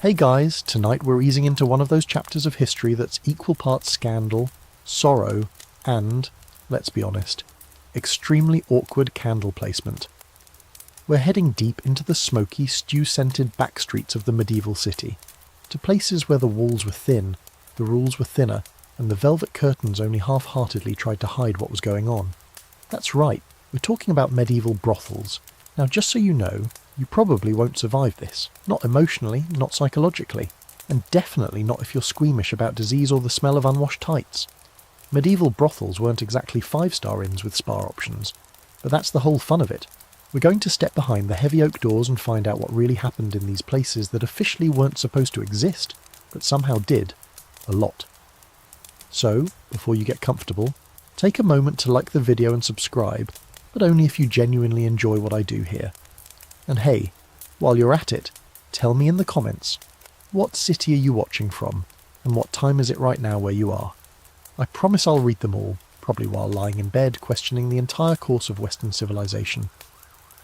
Hey guys, tonight we're easing into one of those chapters of history that's equal parts scandal, sorrow, and, let's be honest, extremely awkward candle placement. We're heading deep into the smoky, stew-scented back streets of the medieval city, to places where the walls were thin, the rules were thinner, and the velvet curtains only half-heartedly tried to hide what was going on. That's right, we're talking about medieval brothels. Now just so you know, you probably won't survive this. Not emotionally, not psychologically, and definitely not if you're squeamish about disease or the smell of unwashed tights. Medieval brothels weren't exactly 5-star inns with spa options, but that's the whole fun of it. We're going to step behind the heavy oak doors and find out what really happened in these places that officially weren't supposed to exist, but somehow did. A lot. So, before you get comfortable, take a moment to like the video and subscribe, but only if you genuinely enjoy what I do here. And hey, while you're at it, tell me in the comments, what city are you watching from, and what time is it right now where you are? I promise I'll read them all, probably while lying in bed questioning the entire course of Western civilization.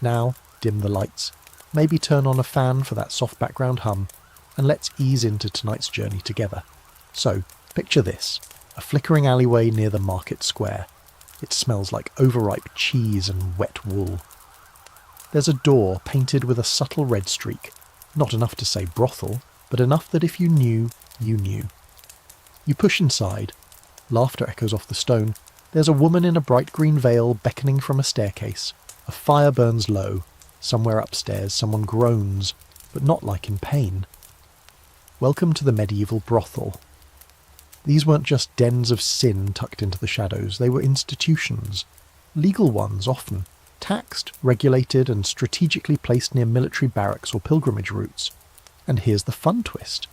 Now, dim the lights, maybe turn on a fan for that soft background hum, and let's ease into tonight's journey together. So, picture this, a flickering alleyway near the market square. It smells like overripe cheese and wet wool. There's a door painted with a subtle red streak, not enough to say brothel, but enough that if you knew, you knew. You push inside. Laughter echoes off the stone. There's a woman in a bright green veil beckoning from a staircase. A fire burns low. Somewhere upstairs someone groans, but not like in pain. Welcome to the medieval brothel. These weren't just dens of sin tucked into the shadows, they were institutions. Legal ones often. Taxed, regulated, and strategically placed near military barracks or pilgrimage routes. And here's the fun twist.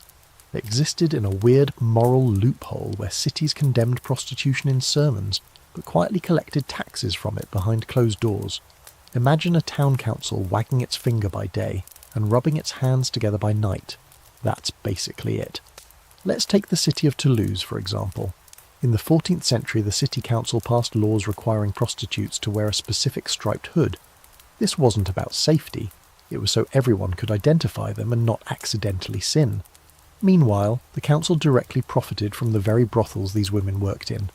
They existed in a weird moral loophole where cities condemned prostitution in sermons, but quietly collected taxes from it behind closed doors. Imagine a town council wagging its finger by day and rubbing its hands together by night. That's basically it. Let's take the city of Toulouse, for example. In the 14th century, the city council passed laws requiring prostitutes to wear a specific striped hood. This wasn't about safety. It was so everyone could identify them and not accidentally sin. Meanwhile, the council directly profited from the very brothels these women worked in.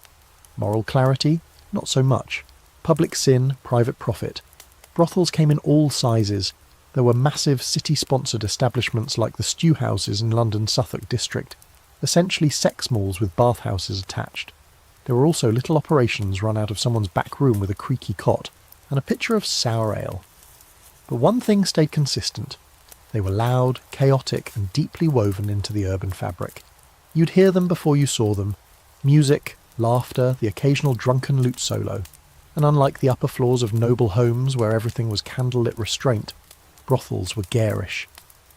Moral clarity? Not so much. Public sin, private profit. Brothels came in all sizes. There were massive city-sponsored establishments like the stew houses in London's Suffolk district, essentially sex malls with bathhouses attached. There were also little operations run out of someone's back room with a creaky cot and a pitcher of sour ale. But one thing stayed consistent. They were loud, chaotic, and deeply woven into the urban fabric. You'd hear them before you saw them. Music, laughter, the occasional drunken lute solo. And unlike the upper floors of noble homes where everything was candlelit restraint, brothels were garish.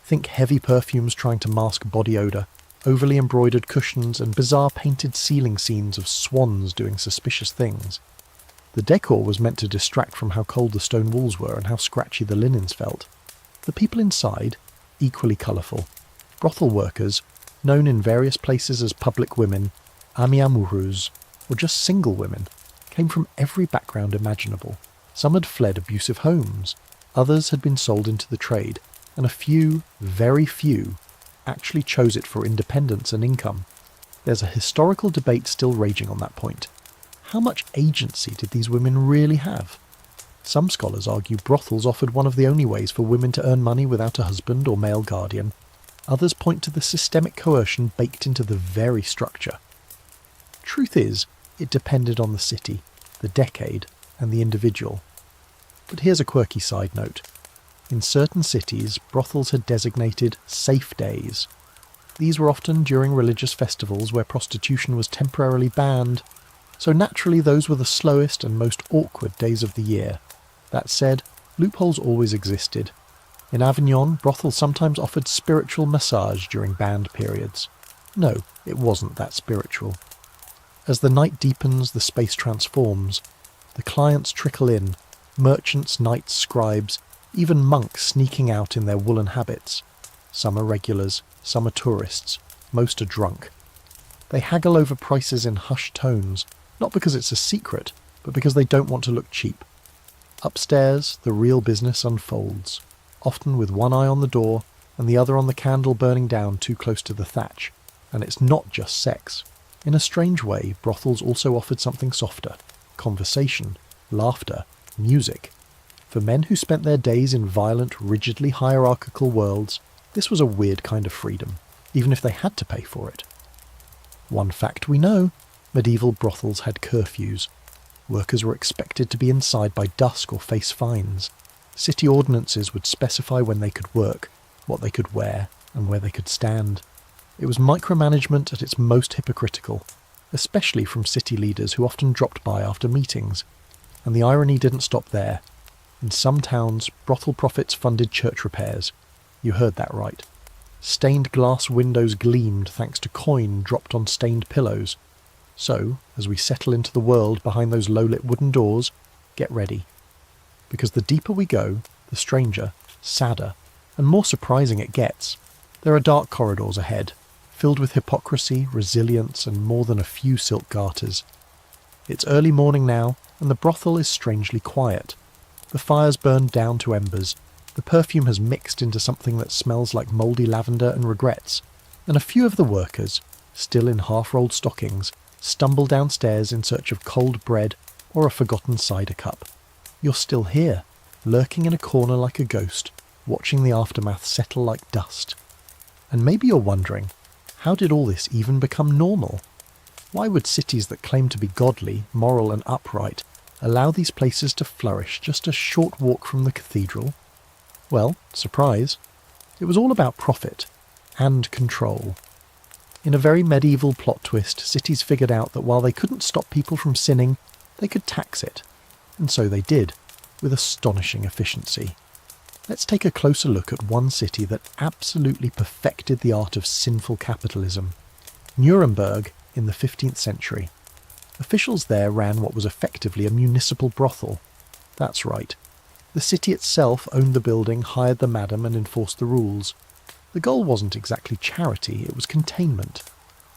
Think heavy perfumes trying to mask body odour, overly embroidered cushions and bizarre painted ceiling scenes of swans doing suspicious things. The decor was meant to distract from how cold the stone walls were and how scratchy the linens felt. The people inside, equally colourful. Brothel workers, known in various places as public women, amies amoureuses, or just single women, came from every background imaginable. Some had fled abusive homes, others had been sold into the trade, and a few, very few, actually chose it for independence and income. There's a historical debate still raging on that point. How much agency did these women really have? Some scholars argue brothels offered one of the only ways for women to earn money without a husband or male guardian. Others point to the systemic coercion baked into the very structure. Truth is, it depended on the city, the decade, and the individual. But here's a quirky side note. In certain cities, brothels had designated safe days. These were often during religious festivals where prostitution was temporarily banned, so naturally those were the slowest and most awkward days of the year. That said, loopholes always existed. In Avignon, brothels sometimes offered spiritual massage during banned periods. No, it wasn't that spiritual. As the night deepens, the space transforms. The clients trickle in, merchants, knights, scribes, even monks sneaking out in their woolen habits. Some are regulars, some are tourists, most are drunk. They haggle over prices in hushed tones, not because it's a secret, but because they don't want to look cheap. Upstairs, the real business unfolds, often with one eye on the door, and the other on the candle burning down too close to the thatch. And it's not just sex. In a strange way, brothels also offered something softer: conversation, laughter, music. For men who spent their days in violent, rigidly hierarchical worlds, this was a weird kind of freedom, even if they had to pay for it. One fact we know: medieval brothels had curfews. Workers were expected to be inside by dusk or face fines. City ordinances would specify when they could work, what they could wear, and where they could stand. It was micromanagement at its most hypocritical, especially from city leaders who often dropped by after meetings. And the irony didn't stop there. In some towns, brothel profits funded church repairs. You heard that right. Stained glass windows gleamed thanks to coin dropped on stained pillows. So, as we settle into the world behind those low-lit wooden doors, get ready. Because the deeper we go, the stranger, sadder, and more surprising it gets. There are dark corridors ahead, filled with hypocrisy, resilience, and more than a few silk garters. It's early morning now, and the brothel is strangely quiet. The fire's burned down to embers. The perfume has mixed into something that smells like mouldy lavender and regrets, and a few of the workers, still in half-rolled stockings, stumble downstairs in search of cold bread or a forgotten cider cup. You're still here, lurking in a corner like a ghost, watching the aftermath settle like dust. And maybe you're wondering, how did all this even become normal? Why would cities that claim to be godly, moral and upright allow these places to flourish just a short walk from the cathedral? Well, surprise, it was all about profit and control. In a very medieval plot twist, cities figured out that while they couldn't stop people from sinning, they could tax it. And so they did, with astonishing efficiency. Let's take a closer look at one city that absolutely perfected the art of sinful capitalism: Nuremberg in the 15th century. Officials there ran what was effectively a municipal brothel. That's right. The city itself owned the building, hired the madam, and enforced the rules. The goal wasn't exactly charity, it was containment.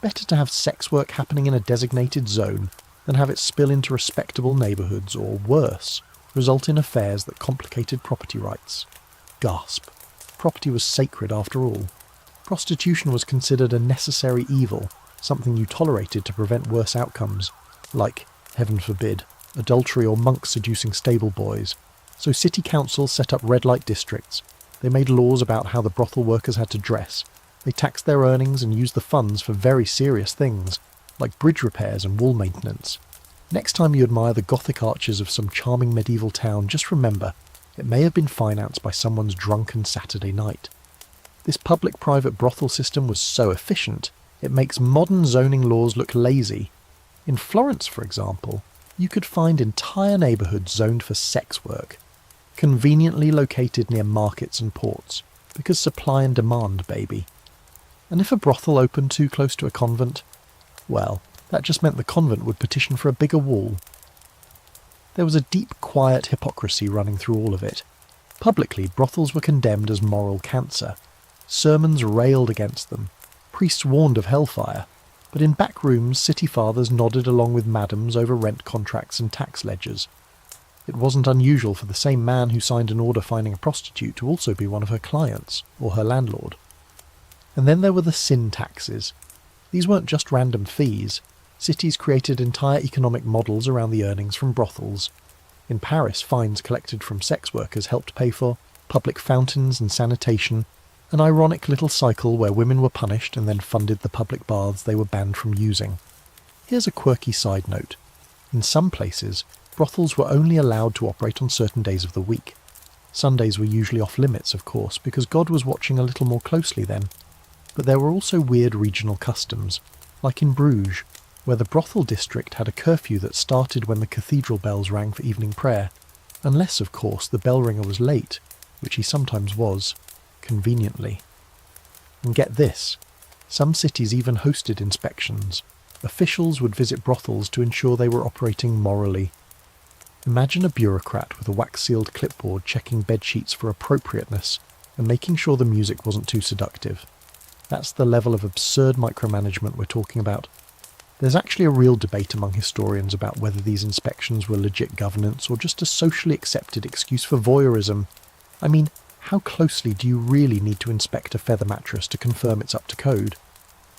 Better to have sex work happening in a designated zone than have it spill into respectable neighbourhoods, or worse, result in affairs that complicated property rights. Gasp. Property was sacred after all. Prostitution was considered a necessary evil, something you tolerated to prevent worse outcomes, like, heaven forbid, adultery or monks seducing stable boys. So city councils set up red light districts. They made laws about how the brothel workers had to dress. They taxed their earnings and used the funds for very serious things, like bridge repairs and wall maintenance. Next time you admire the Gothic arches of some charming medieval town, just remember, it may have been financed by someone's drunken Saturday night. This public-private brothel system was so efficient, it makes modern zoning laws look lazy. In Florence, for example, you could find entire neighbourhoods zoned for sex work, conveniently located near markets and ports, because supply and demand, baby. And if a brothel opened too close to a convent, well, that just meant the convent would petition for a bigger wall. There was a deep, quiet hypocrisy running through all of it. Publicly, brothels were condemned as moral cancer. Sermons railed against them. Priests warned of hellfire. But in back rooms, city fathers nodded along with madams over rent contracts and tax ledgers. It wasn't unusual for the same man who signed an order fining a prostitute to also be one of her clients, or her landlord. And then there were the sin taxes. These weren't just random fees. Cities created entire economic models around the earnings from brothels. In Paris, fines collected from sex workers helped pay for public fountains and sanitation, an ironic little cycle where women were punished and then funded the public baths they were banned from using. Here's a quirky side note. In some places, brothels were only allowed to operate on certain days of the week. Sundays were usually off limits, of course, because God was watching a little more closely then. But there were also weird regional customs, like in Bruges, where the brothel district had a curfew that started when the cathedral bells rang for evening prayer, unless, of course, the bell ringer was late, which he sometimes was, conveniently. And get this, some cities even hosted inspections. Officials would visit brothels to ensure they were operating morally. Imagine a bureaucrat with a wax-sealed clipboard checking bedsheets for appropriateness and making sure the music wasn't too seductive. That's the level of absurd micromanagement we're talking about. There's actually a real debate among historians about whether these inspections were legit governance or just a socially accepted excuse for voyeurism. I mean, how closely do you really need to inspect a feather mattress to confirm it's up to code?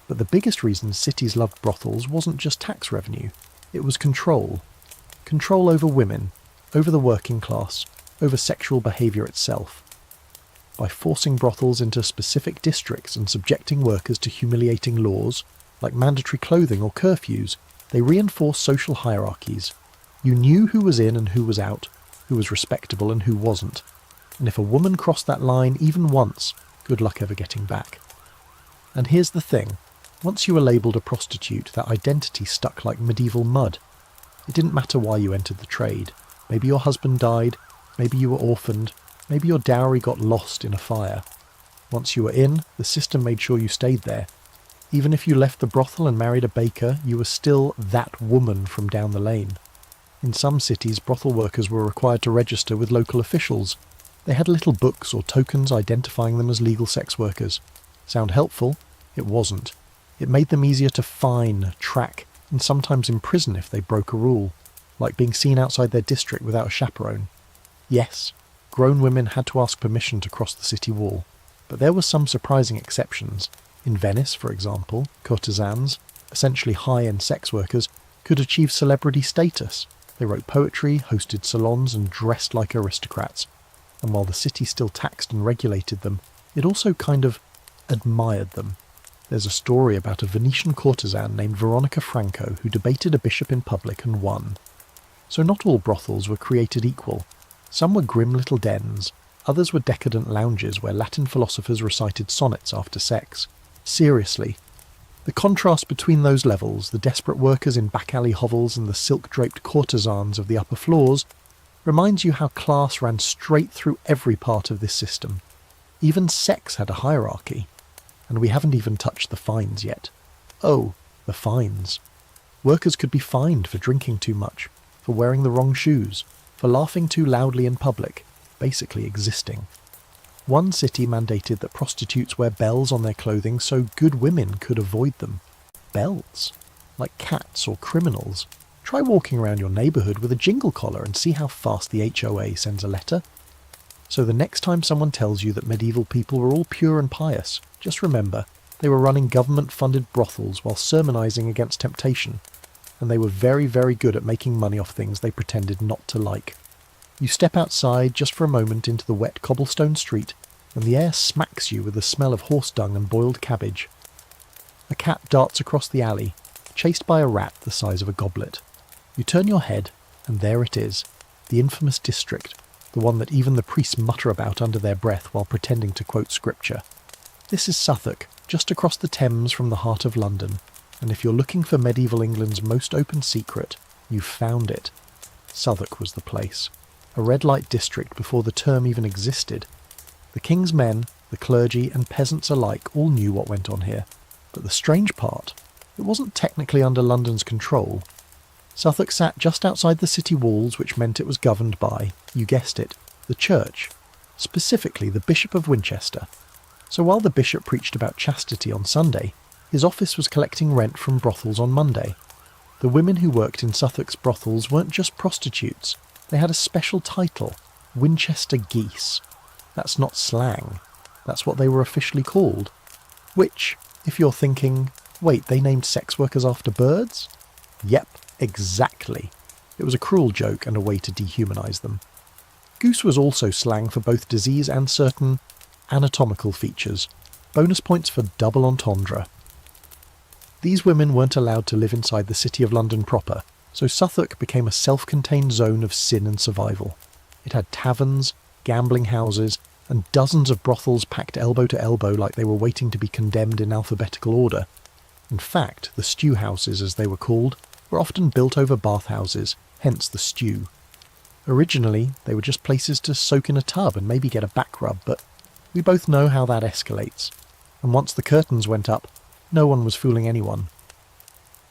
But the biggest reason cities loved brothels wasn't just tax revenue, it was control. Control over women, over the working class, over sexual behaviour itself. By forcing brothels into specific districts and subjecting workers to humiliating laws, like mandatory clothing or curfews, they reinforced social hierarchies. You knew who was in and who was out, who was respectable and who wasn't. And if a woman crossed that line even once, good luck ever getting back. And here's the thing. Once you were labelled a prostitute, that identity stuck like medieval mud. It didn't matter why you entered the trade. Maybe your husband died, maybe you were orphaned, maybe your dowry got lost in a fire. Once you were in, the system made sure you stayed there. Even if you left the brothel and married a baker, you were still that woman from down the lane. In some cities, brothel workers were required to register with local officials. They had little books or tokens identifying them as legal sex workers. Sound helpful? It wasn't. It made them easier to fine, track, and sometimes imprison if they broke a rule, like being seen outside their district without a chaperone. Yes, grown women had to ask permission to cross the city wall, but there were some surprising exceptions. In Venice, for example, courtesans, essentially high-end sex workers, could achieve celebrity status. They wrote poetry, hosted salons, and dressed like aristocrats. And while the city still taxed and regulated them, it also kind of admired them. There's a story about a Venetian courtesan named Veronica Franco who debated a bishop in public and won. So not all brothels were created equal. Some were grim little dens, others were decadent lounges where Latin philosophers recited sonnets after sex. Seriously. The contrast between those levels, the desperate workers in back-alley hovels and the silk-draped courtesans of the upper floors, reminds you how class ran straight through every part of this system. Even sex had a hierarchy. And we haven't even touched the fines yet. Oh, the fines. Workers could be fined for drinking too much, for wearing the wrong shoes, for laughing too loudly in public, basically existing. One city mandated that prostitutes wear bells on their clothing so good women could avoid them. Bells? Like cats or criminals. Try walking around your neighbourhood with a jingle collar and see how fast the HOA sends a letter. So the next time someone tells you that medieval people were all pure and pious, just remember, they were running government-funded brothels while sermonising against temptation, and they were very, very good at making money off things they pretended not to like. You step outside just for a moment into the wet cobblestone street, and the air smacks you with the smell of horse dung and boiled cabbage. A cat darts across the alley, chased by a rat the size of a goblet. You turn your head, and there it is, the infamous district, the one that even the priests mutter about under their breath while pretending to quote scripture. This is Southwark, just across the Thames from the heart of London, and if you're looking for medieval England's most open secret, you've found it. Southwark was the place. A red-light district before the term even existed. The king's men, the clergy, and peasants alike all knew what went on here. But the strange part, it wasn't technically under London's control. Southwark sat just outside the city walls, which meant it was governed by, you guessed it, the church, specifically the Bishop of Winchester. So while the bishop preached about chastity on Sunday, his office was collecting rent from brothels on Monday. The women who worked in Southwark's brothels weren't just prostitutes, they had a special title, Winchester geese. That's not slang, that's what they were officially called. Which, if you're thinking, wait, they named sex workers after birds? Yep. Exactly. It was a cruel joke and a way to dehumanise them. Goose was also slang for both disease and certain anatomical features. Bonus points for double entendre. These women weren't allowed to live inside the City of London proper, so Southwark became a self-contained zone of sin and survival. It had taverns, gambling houses, and dozens of brothels packed elbow to elbow like they were waiting to be condemned in alphabetical order. In fact, the stew houses, as they were called, were often built over bathhouses, hence the stew. Originally, they were just places to soak in a tub and maybe get a back rub, but we both know how that escalates. And once the curtains went up, no one was fooling anyone.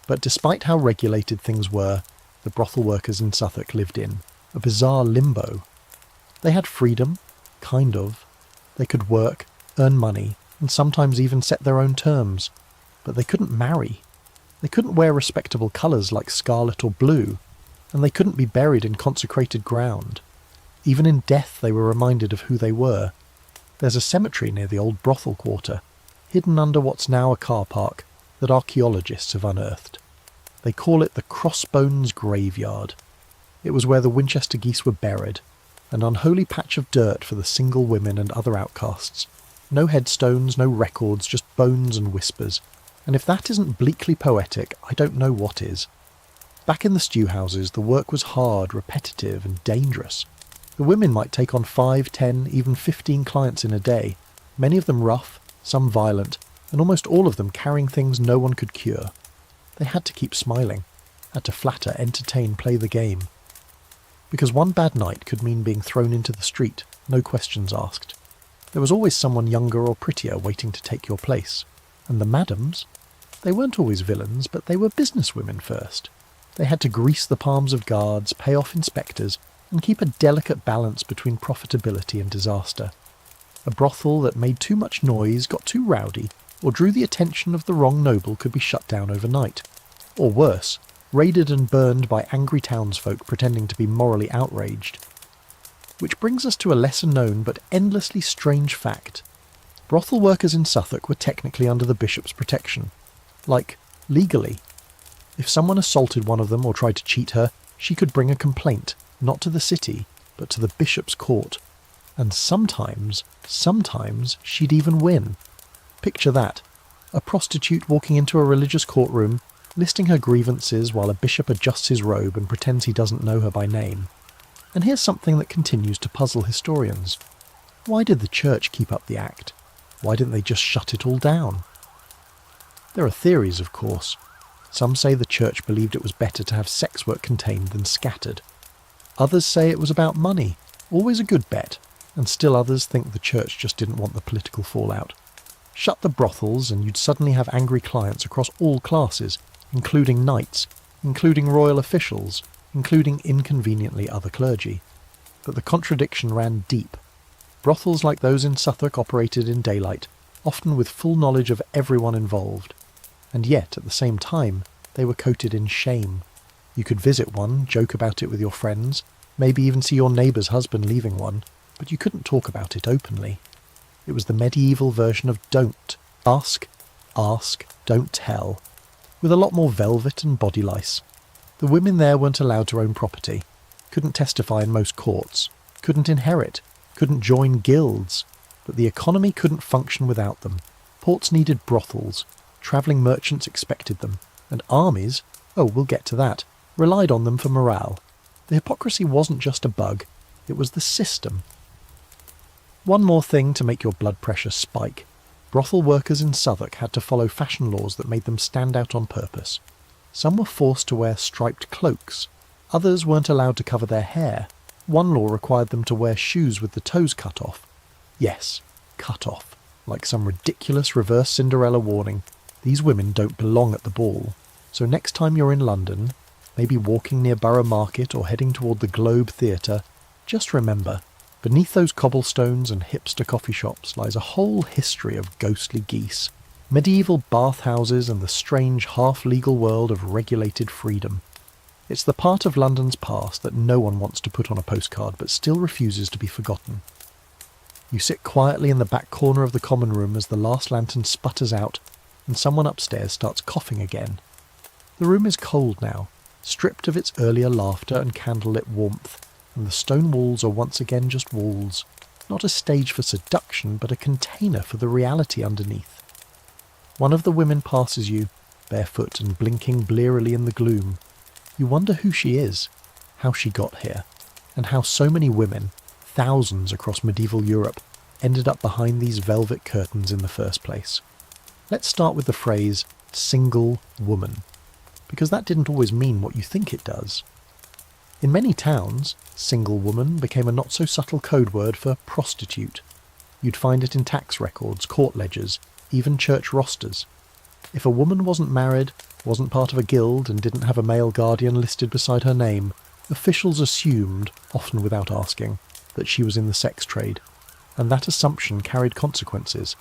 But despite how regulated things were, the brothel workers in Southwark lived in a bizarre limbo. They had freedom, kind of. They could work, earn money, and sometimes even set their own terms. But they couldn't marry. They couldn't wear respectable colours like scarlet or blue, and they couldn't be buried in consecrated ground. Even in death they were reminded of who they were. There's a cemetery near the old brothel quarter, hidden under what's now a car park, that archaeologists have unearthed. They call it the Crossbones Graveyard. It was where the Winchester geese were buried, an unholy patch of dirt for the single women and other outcasts. No headstones, no records, just bones and whispers. And if that isn't bleakly poetic, I don't know what is. Back in the stew houses, the work was hard, repetitive, and dangerous. The women might take on 5, 10, even 15 clients in a day, many of them rough, some violent, and almost all of them carrying things no one could cure. They had to keep smiling, had to flatter, entertain, play the game. Because one bad night could mean being thrown into the street, no questions asked. There was always someone younger or prettier waiting to take your place. And the madams? They weren't always villains, but they were businesswomen first. They had to grease the palms of guards, pay off inspectors, and keep a delicate balance between profitability and disaster. A brothel that made too much noise, got too rowdy, or drew the attention of the wrong noble could be shut down overnight. Or worse, raided and burned by angry townsfolk pretending to be morally outraged. Which brings us to a lesser-known but endlessly strange fact. Brothel workers in Suffolk were technically under the bishop's protection. Like, legally. If someone assaulted one of them or tried to cheat her, she could bring a complaint, not to the city, but to the bishop's court. And sometimes she'd even win. Picture that. A prostitute walking into a religious courtroom, listing her grievances while a bishop adjusts his robe and pretends he doesn't know her by name. And here's something that continues to puzzle historians. Why did the church keep up the act? Why didn't they just shut it all down? There are theories, of course. Some say the church believed it was better to have sex work contained than scattered. Others say it was about money, always a good bet, and still others think the church just didn't want the political fallout. Shut the brothels and you'd suddenly have angry clients across all classes, including knights, including royal officials, including inconveniently other clergy. But the contradiction ran deep. Brothels like those in Suffolk operated in daylight, often with full knowledge of everyone involved. And yet, at the same time, they were coated in shame. You could visit one, joke about it with your friends, maybe even see your neighbour's husband leaving one, but you couldn't talk about it openly. It was the medieval version of don't. Ask, don't tell. With a lot more velvet and body lice. The women there weren't allowed to own property, couldn't testify in most courts, couldn't inherit, couldn't join guilds, but the economy couldn't function without them. Ports needed brothels, travelling merchants expected them, and armies, we'll get to that, relied on them for morale. The hypocrisy wasn't just a bug, it was the system. One more thing to make your blood pressure spike. Brothel workers in Southwark had to follow fashion laws that made them stand out on purpose. Some were forced to wear striped cloaks. Others weren't allowed to cover their hair. One law required them to wear shoes with the toes cut off. Yes, cut off. Like some ridiculous reverse Cinderella warning. These women don't belong at the ball. So next time you're in London, maybe walking near Borough Market or heading toward the Globe Theatre, just remember, beneath those cobblestones and hipster coffee shops lies a whole history of ghostly geese, medieval bathhouses and the strange half-legal world of regulated freedom. It's the part of London's past that no one wants to put on a postcard but still refuses to be forgotten. You sit quietly in the back corner of the common room as the last lantern sputters out and someone upstairs starts coughing again. The room is cold now, stripped of its earlier laughter and candlelit warmth, and the stone walls are once again just walls, not a stage for seduction, but a container for the reality underneath. One of the women passes you, barefoot and blinking blearily in the gloom. You wonder who she is, how she got here, and how so many women, thousands across medieval Europe, ended up behind these velvet curtains in the first place. Let's start with the phrase, single woman, because that didn't always mean what you think it does. In many towns, single woman became a not-so-subtle code word for prostitute. You'd find it in tax records, court ledgers, even church rosters. If a woman wasn't married, wasn't part of a guild, and didn't have a male guardian listed beside her name, officials assumed, often without asking, that she was in the sex trade, and that assumption carried consequences.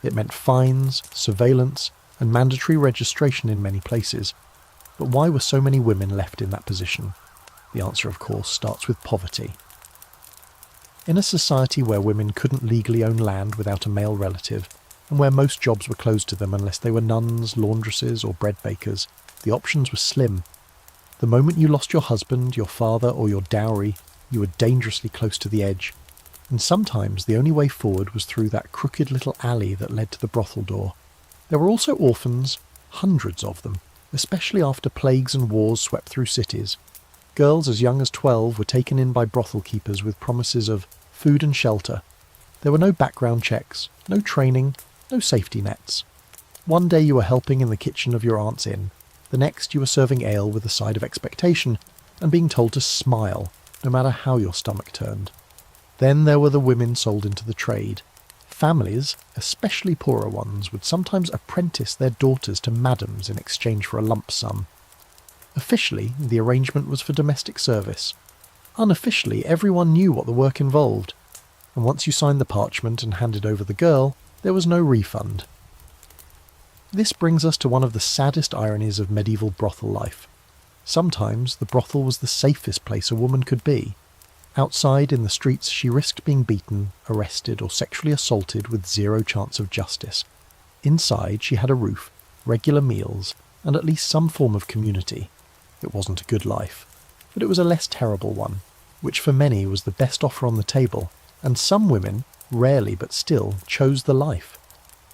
It meant fines, surveillance, and mandatory registration in many places. But why were so many women left in that position? The answer, of course, starts with poverty. In a society where women couldn't legally own land without a male relative, and where most jobs were closed to them unless they were nuns, laundresses, or bread bakers, the options were slim. The moment you lost your husband, your father, or your dowry, you were dangerously close to the edge, and sometimes the only way forward was through that crooked little alley that led to the brothel door. There were also orphans, hundreds of them, especially after plagues and wars swept through cities. Girls as young as 12 were taken in by brothel keepers with promises of food and shelter. There were no background checks, no training, no safety nets. One day you were helping in the kitchen of your aunt's inn. The next you were serving ale with a side of expectation and being told to smile, no matter how your stomach turned. Then there were the women sold into the trade. Families, especially poorer ones, would sometimes apprentice their daughters to madams in exchange for a lump sum. Officially, the arrangement was for domestic service. Unofficially, everyone knew what the work involved, and once you signed the parchment and handed over the girl, there was no refund. This brings us to one of the saddest ironies of medieval brothel life. Sometimes the brothel was the safest place a woman could be. Outside in the streets she risked being beaten, arrested, or sexually assaulted with zero chance of justice. Inside she had a roof, regular meals, and at least some form of community. It wasn't a good life, but it was a less terrible one, which for many was the best offer on the table, and some women, rarely but still, chose the life.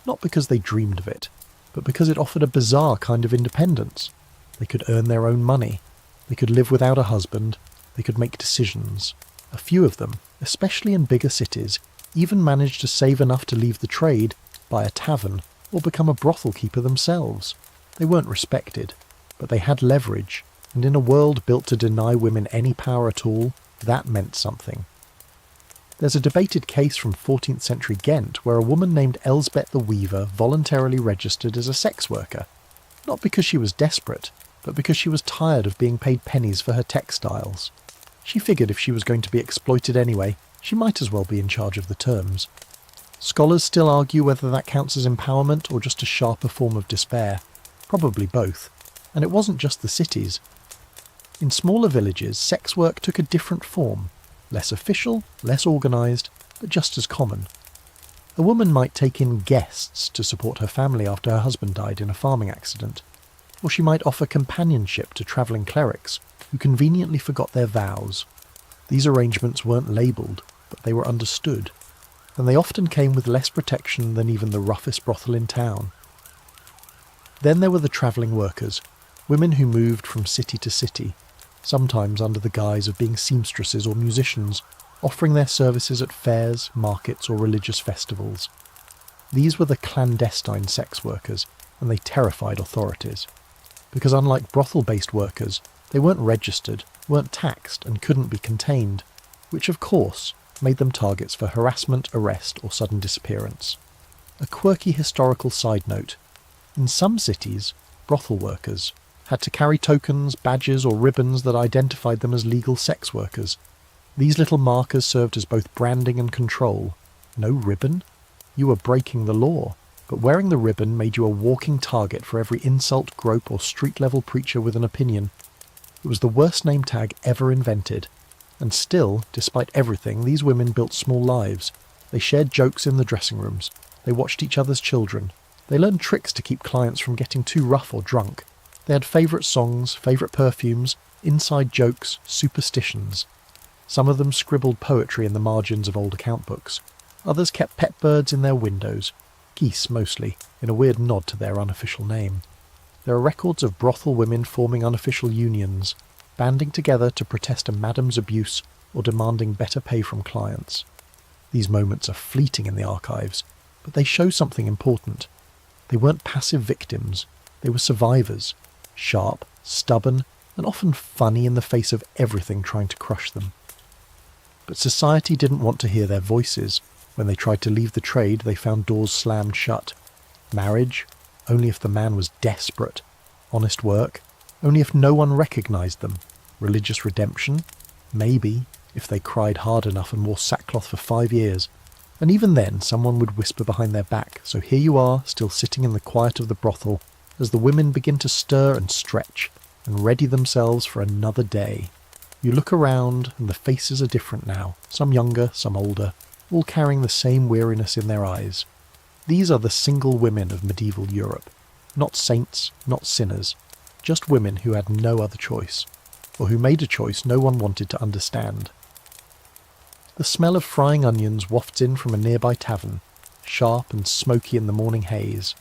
Not because they dreamed of it, but because it offered a bizarre kind of independence. They could earn their own money, they could live without a husband, they could make decisions. A few of them, especially in bigger cities, even managed to save enough to leave the trade, buy a tavern, or become a brothel keeper themselves. They weren't respected, but they had leverage, and in a world built to deny women any power at all, that meant something. There's a debated case from 14th century Ghent where a woman named Elsbeth the Weaver voluntarily registered as a sex worker, not because she was desperate, but because she was tired of being paid pennies for her textiles. She figured if she was going to be exploited anyway, she might as well be in charge of the terms. Scholars still argue whether that counts as empowerment or just a sharper form of despair. Probably both. And it wasn't just the cities. In smaller villages, sex work took a different form. Less official, less organised, but just as common. A woman might take in guests to support her family after her husband died in a farming accident. Or she might offer companionship to travelling clerics who conveniently forgot their vows. These arrangements weren't labelled, but they were understood, and they often came with less protection than even the roughest brothel in town. Then there were the travelling workers, women who moved from city to city, sometimes under the guise of being seamstresses or musicians, offering their services at fairs, markets, or religious festivals. These were the clandestine sex workers, and they terrified authorities. Because unlike brothel-based workers, they weren't registered, weren't taxed, and couldn't be contained, which of course made them targets for harassment, arrest, or sudden disappearance. A quirky historical side note. In some cities, brothel workers had to carry tokens, badges, or ribbons that identified them as legal sex workers. These little markers served as both branding and control. No ribbon? You were breaking the law, but wearing the ribbon made you a walking target for every insult, grope, or street-level preacher with an opinion. It was the worst name tag ever invented. And still, despite everything, these women built small lives. They shared jokes in the dressing rooms. They watched each other's children. They learned tricks to keep clients from getting too rough or drunk. They had favourite songs, favourite perfumes, inside jokes, superstitions. Some of them scribbled poetry in the margins of old account books. Others kept pet birds in their windows, geese mostly, in a weird nod to their unofficial name. There are records of brothel women forming unofficial unions, banding together to protest a madam's abuse or demanding better pay from clients. These moments are fleeting in the archives, but they show something important. They weren't passive victims, they were survivors, sharp, stubborn, and often funny in the face of everything trying to crush them. But society didn't want to hear their voices. When they tried to leave the trade, they found doors slammed shut. Marriage? Only if the man was desperate. Honest work? Only if no one recognised them. Religious redemption? Maybe, if they cried hard enough and wore sackcloth for 5 years. And even then, someone would whisper behind their back, so here you are, still sitting in the quiet of the brothel, as the women begin to stir and stretch, and ready themselves for another day. You look around and the faces are different now, some younger, some older, all carrying the same weariness in their eyes. These are the single women of medieval Europe. Not saints, not sinners, just women who had no other choice, or who made a choice no one wanted to understand. The smell of frying onions wafts in from a nearby tavern, sharp and smoky in the morning haze.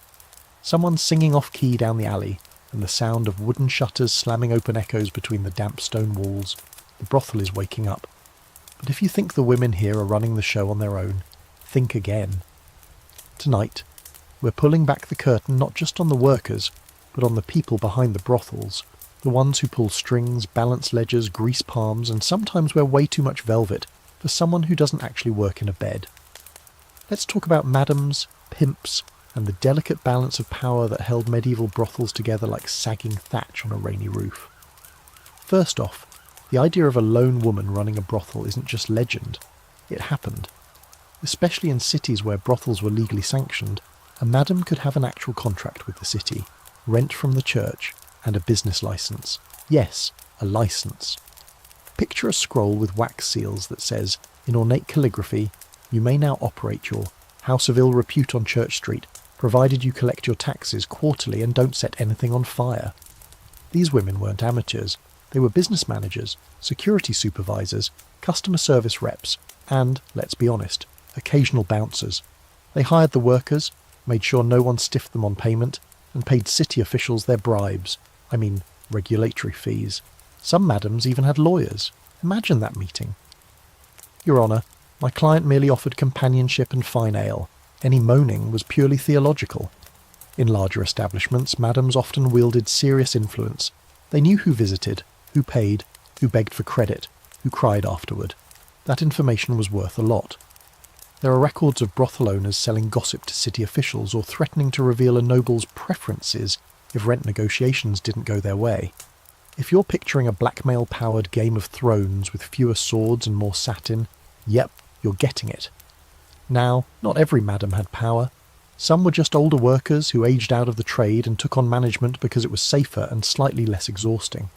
Someone singing off-key down the alley, and the sound of wooden shutters slamming open echoes between the damp stone walls. The brothel is waking up. But if you think the women here are running the show on their own, think again. Tonight, we're pulling back the curtain not just on the workers, but on the people behind the brothels, the ones who pull strings, balance ledgers, grease palms, and sometimes wear way too much velvet for someone who doesn't actually work in a bed. Let's talk about madams, pimps, and the delicate balance of power that held medieval brothels together like sagging thatch on a rainy roof. First off, the idea of a lone woman running a brothel isn't just legend, it happened. Especially in cities where brothels were legally sanctioned, a madam could have an actual contract with the city, rent from the church, and a business licence. Yes, a licence. Picture a scroll with wax seals that says, in ornate calligraphy, "You may now operate your house of ill repute on Church Street, provided you collect your taxes quarterly and don't set anything on fire." These women weren't amateurs. They were business managers, security supervisors, customer service reps, and, let's be honest, occasional bouncers. They hired the workers, made sure no one stiffed them on payment, and paid city officials their bribes. I mean, regulatory fees. Some madams even had lawyers. Imagine that meeting. "Your Honour, my client merely offered companionship and fine ale. Any moaning was purely theological." In larger establishments, madams often wielded serious influence. They knew who visited, who paid, who begged for credit, who cried afterward. That information was worth a lot. There are records of brothel owners selling gossip to city officials or threatening to reveal a noble's preferences if rent negotiations didn't go their way. If you're picturing a blackmail-powered Game of Thrones with fewer swords and more satin, yep, you're getting it. Now, not every madam had power. Some were just older workers who aged out of the trade and took on management because it was safer and slightly less exhausting.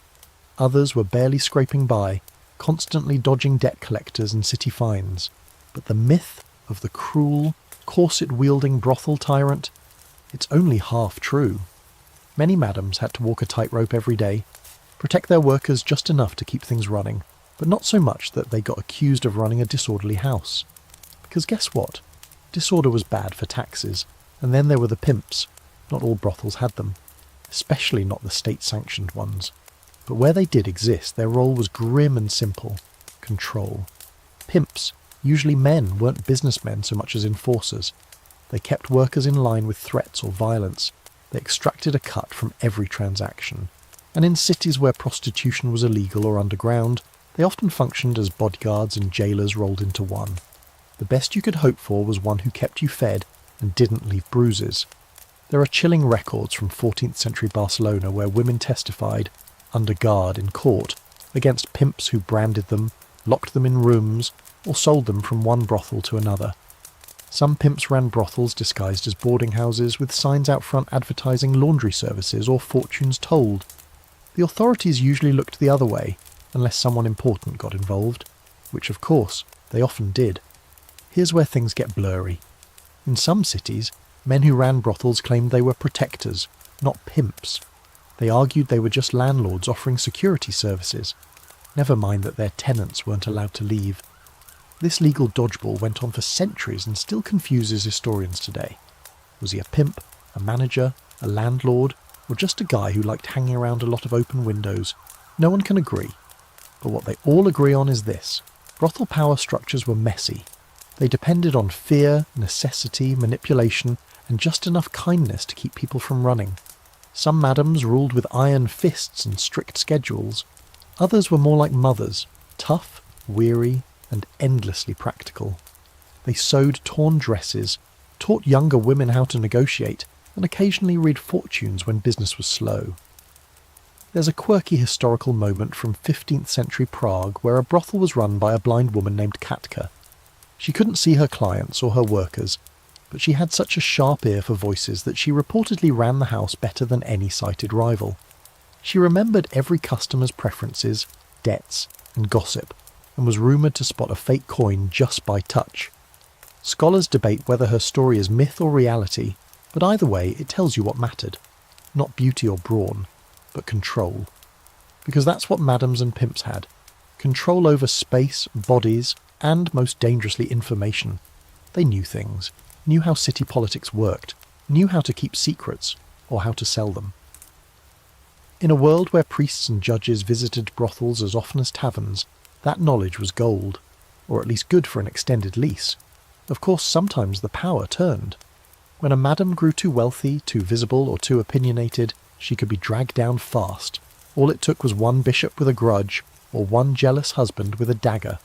Others were barely scraping by, constantly dodging debt collectors and city fines. But the myth of the cruel, corset-wielding brothel tyrant, it's only half true. Many madams had to walk a tightrope every day, protect their workers just enough to keep things running, but not so much that they got accused of running a disorderly house. Because guess what? Disorder was bad for taxes, and then there were the pimps. Not all brothels had them, especially not the state-sanctioned ones. But where they did exist, their role was grim and simple: control. Pimps, usually men, weren't businessmen so much as enforcers. They kept workers in line with threats or violence. They extracted a cut from every transaction. And in cities where prostitution was illegal or underground, they often functioned as bodyguards and jailers rolled into one. The best you could hope for was one who kept you fed and didn't leave bruises. There are chilling records from 14th century Barcelona where women testified, under guard in court, against pimps who branded them, locked them in rooms, or sold them from one brothel to another. Some pimps ran brothels disguised as boarding houses with signs out front advertising laundry services or fortunes told. The authorities usually looked the other way, unless someone important got involved, which of course they often did. Here's where things get blurry. In some cities, men who ran brothels claimed they were protectors, not pimps. They argued they were just landlords offering security services. Never mind that their tenants weren't allowed to leave. This legal dodgeball went on for centuries and still confuses historians today. Was he a pimp, a manager, a landlord, or just a guy who liked hanging around a lot of open windows? No one can agree. But what they all agree on is this: brothel power structures were messy. They depended on fear, necessity, manipulation, and just enough kindness to keep people from running. Some madams ruled with iron fists and strict schedules. Others were more like mothers, tough, weary, and endlessly practical. They sewed torn dresses, taught younger women how to negotiate, and occasionally read fortunes when business was slow. There's a quirky historical moment from 15th century Prague where a brothel was run by a blind woman named Katka. She couldn't see her clients or her workers, but she had such a sharp ear for voices that she reportedly ran the house better than any sighted rival. She remembered every customer's preferences, debts, and gossip, and was rumoured to spot a fake coin just by touch. Scholars debate whether her story is myth or reality, but either way it tells you what mattered. Not beauty or brawn, but control. Because that's what madams and pimps had. Control over space, bodies, and, most dangerously, information. They knew things, knew how city politics worked, knew how to keep secrets, or how to sell them. In a world where priests and judges visited brothels as often as taverns, that knowledge was gold, or at least good for an extended lease. Of course, sometimes the power turned. When a madam grew too wealthy, too visible, or too opinionated, she could be dragged down fast. All it took was one bishop with a grudge, or one jealous husband with a dagger.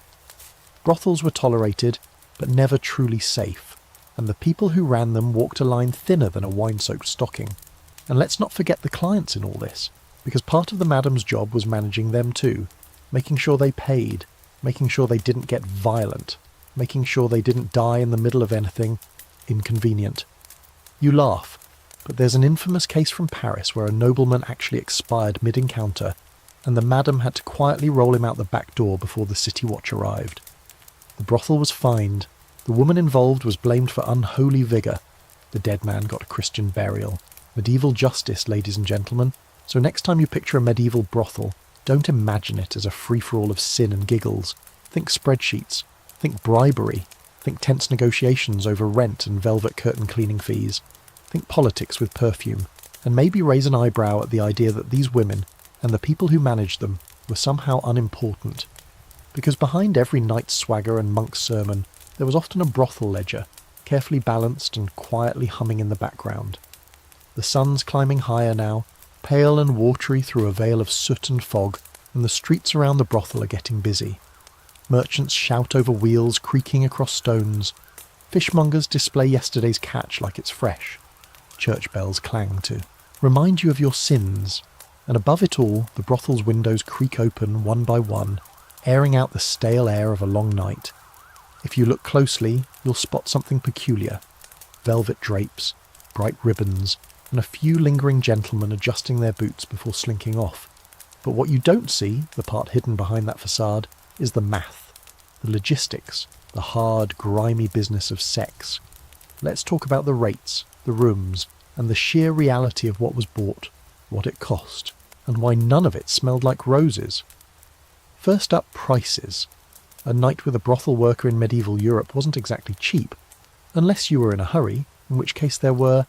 Brothels were tolerated, but never truly safe, and the people who ran them walked a line thinner than a wine-soaked stocking. And let's not forget the clients in all this, because part of the madam's job was managing them too, making sure they paid, making sure they didn't get violent, making sure they didn't die in the middle of anything inconvenient. You laugh, but there's an infamous case from Paris where a nobleman actually expired mid-encounter, and the madam had to quietly roll him out the back door before the city watch arrived. The brothel was fined. The woman involved was blamed for unholy vigour. The dead man got a Christian burial. Medieval justice, ladies and gentlemen. So next time you picture a medieval brothel, don't imagine it as a free-for-all of sin and giggles. Think spreadsheets. Think bribery. Think tense negotiations over rent and velvet curtain cleaning fees. Think politics with perfume. And maybe raise an eyebrow at the idea that these women, and the people who managed them, were somehow unimportant. Because behind every knight's swagger and monk's sermon, there was often a brothel ledger, carefully balanced and quietly humming in the background. The sun's climbing higher now, pale and watery through a veil of soot and fog, and the streets around the brothel are getting busy. Merchants shout over wheels creaking across stones. Fishmongers display yesterday's catch like it's fresh. Church bells clang to remind you of your sins, and above it all, the brothel's windows creak open one by one, airing out the stale air of a long night. If you look closely, you'll spot something peculiar. Velvet drapes, bright ribbons, and a few lingering gentlemen adjusting their boots before slinking off. But what you don't see, the part hidden behind that facade, is the math, the logistics, the hard, grimy business of sex. Let's talk about the rates, the rooms, and the sheer reality of what was bought, what it cost, and why none of it smelled like roses. First up, prices. A night with a brothel worker in medieval Europe wasn't exactly cheap, unless you were in a hurry, in which case there were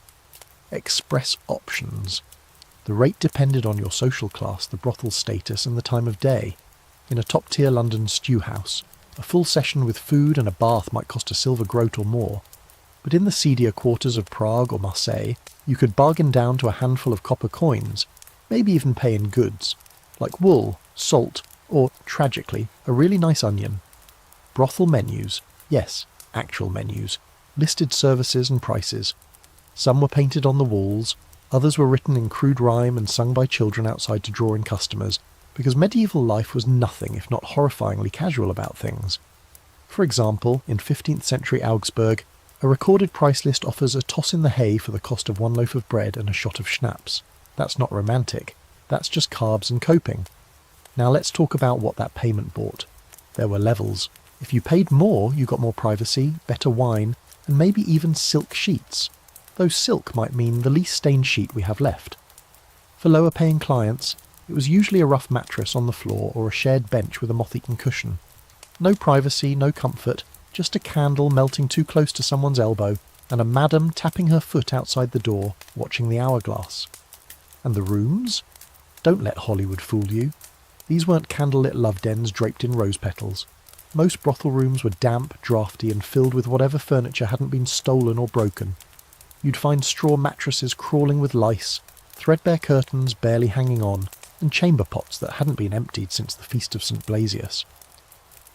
express options. The rate depended on your social class, the brothel status, and the time of day. In a top-tier London stew house, a full session with food and a bath might cost a silver groat or more. But in the seedier quarters of Prague or Marseille, you could bargain down to a handful of copper coins, maybe even pay in goods, like wool, salt, or, tragically, a really nice onion. Brothel menus, yes, actual menus, listed services and prices. Some were painted on the walls, others were written in crude rhyme and sung by children outside to draw in customers, because medieval life was nothing if not horrifyingly casual about things. For example, in 15th century Augsburg, a recorded price list offers a toss in the hay for the cost of one loaf of bread and a shot of schnapps. That's not romantic. That's just carbs and coping. Now let's talk about what that payment bought. There were levels. If you paid more, you got more privacy, better wine, and maybe even silk sheets. Though silk might mean the least stained sheet we have left. For lower-paying clients, it was usually a rough mattress on the floor or a shared bench with a moth-eaten cushion. No privacy, no comfort, just a candle melting too close to someone's elbow, and a madam tapping her foot outside the door, watching the hourglass. And the rooms? Don't let Hollywood fool you. These weren't candlelit love dens draped in rose petals. Most brothel rooms were damp, draughty, and filled with whatever furniture hadn't been stolen or broken. You'd find straw mattresses crawling with lice, threadbare curtains barely hanging on, and chamber pots that hadn't been emptied since the Feast of St. Blasius.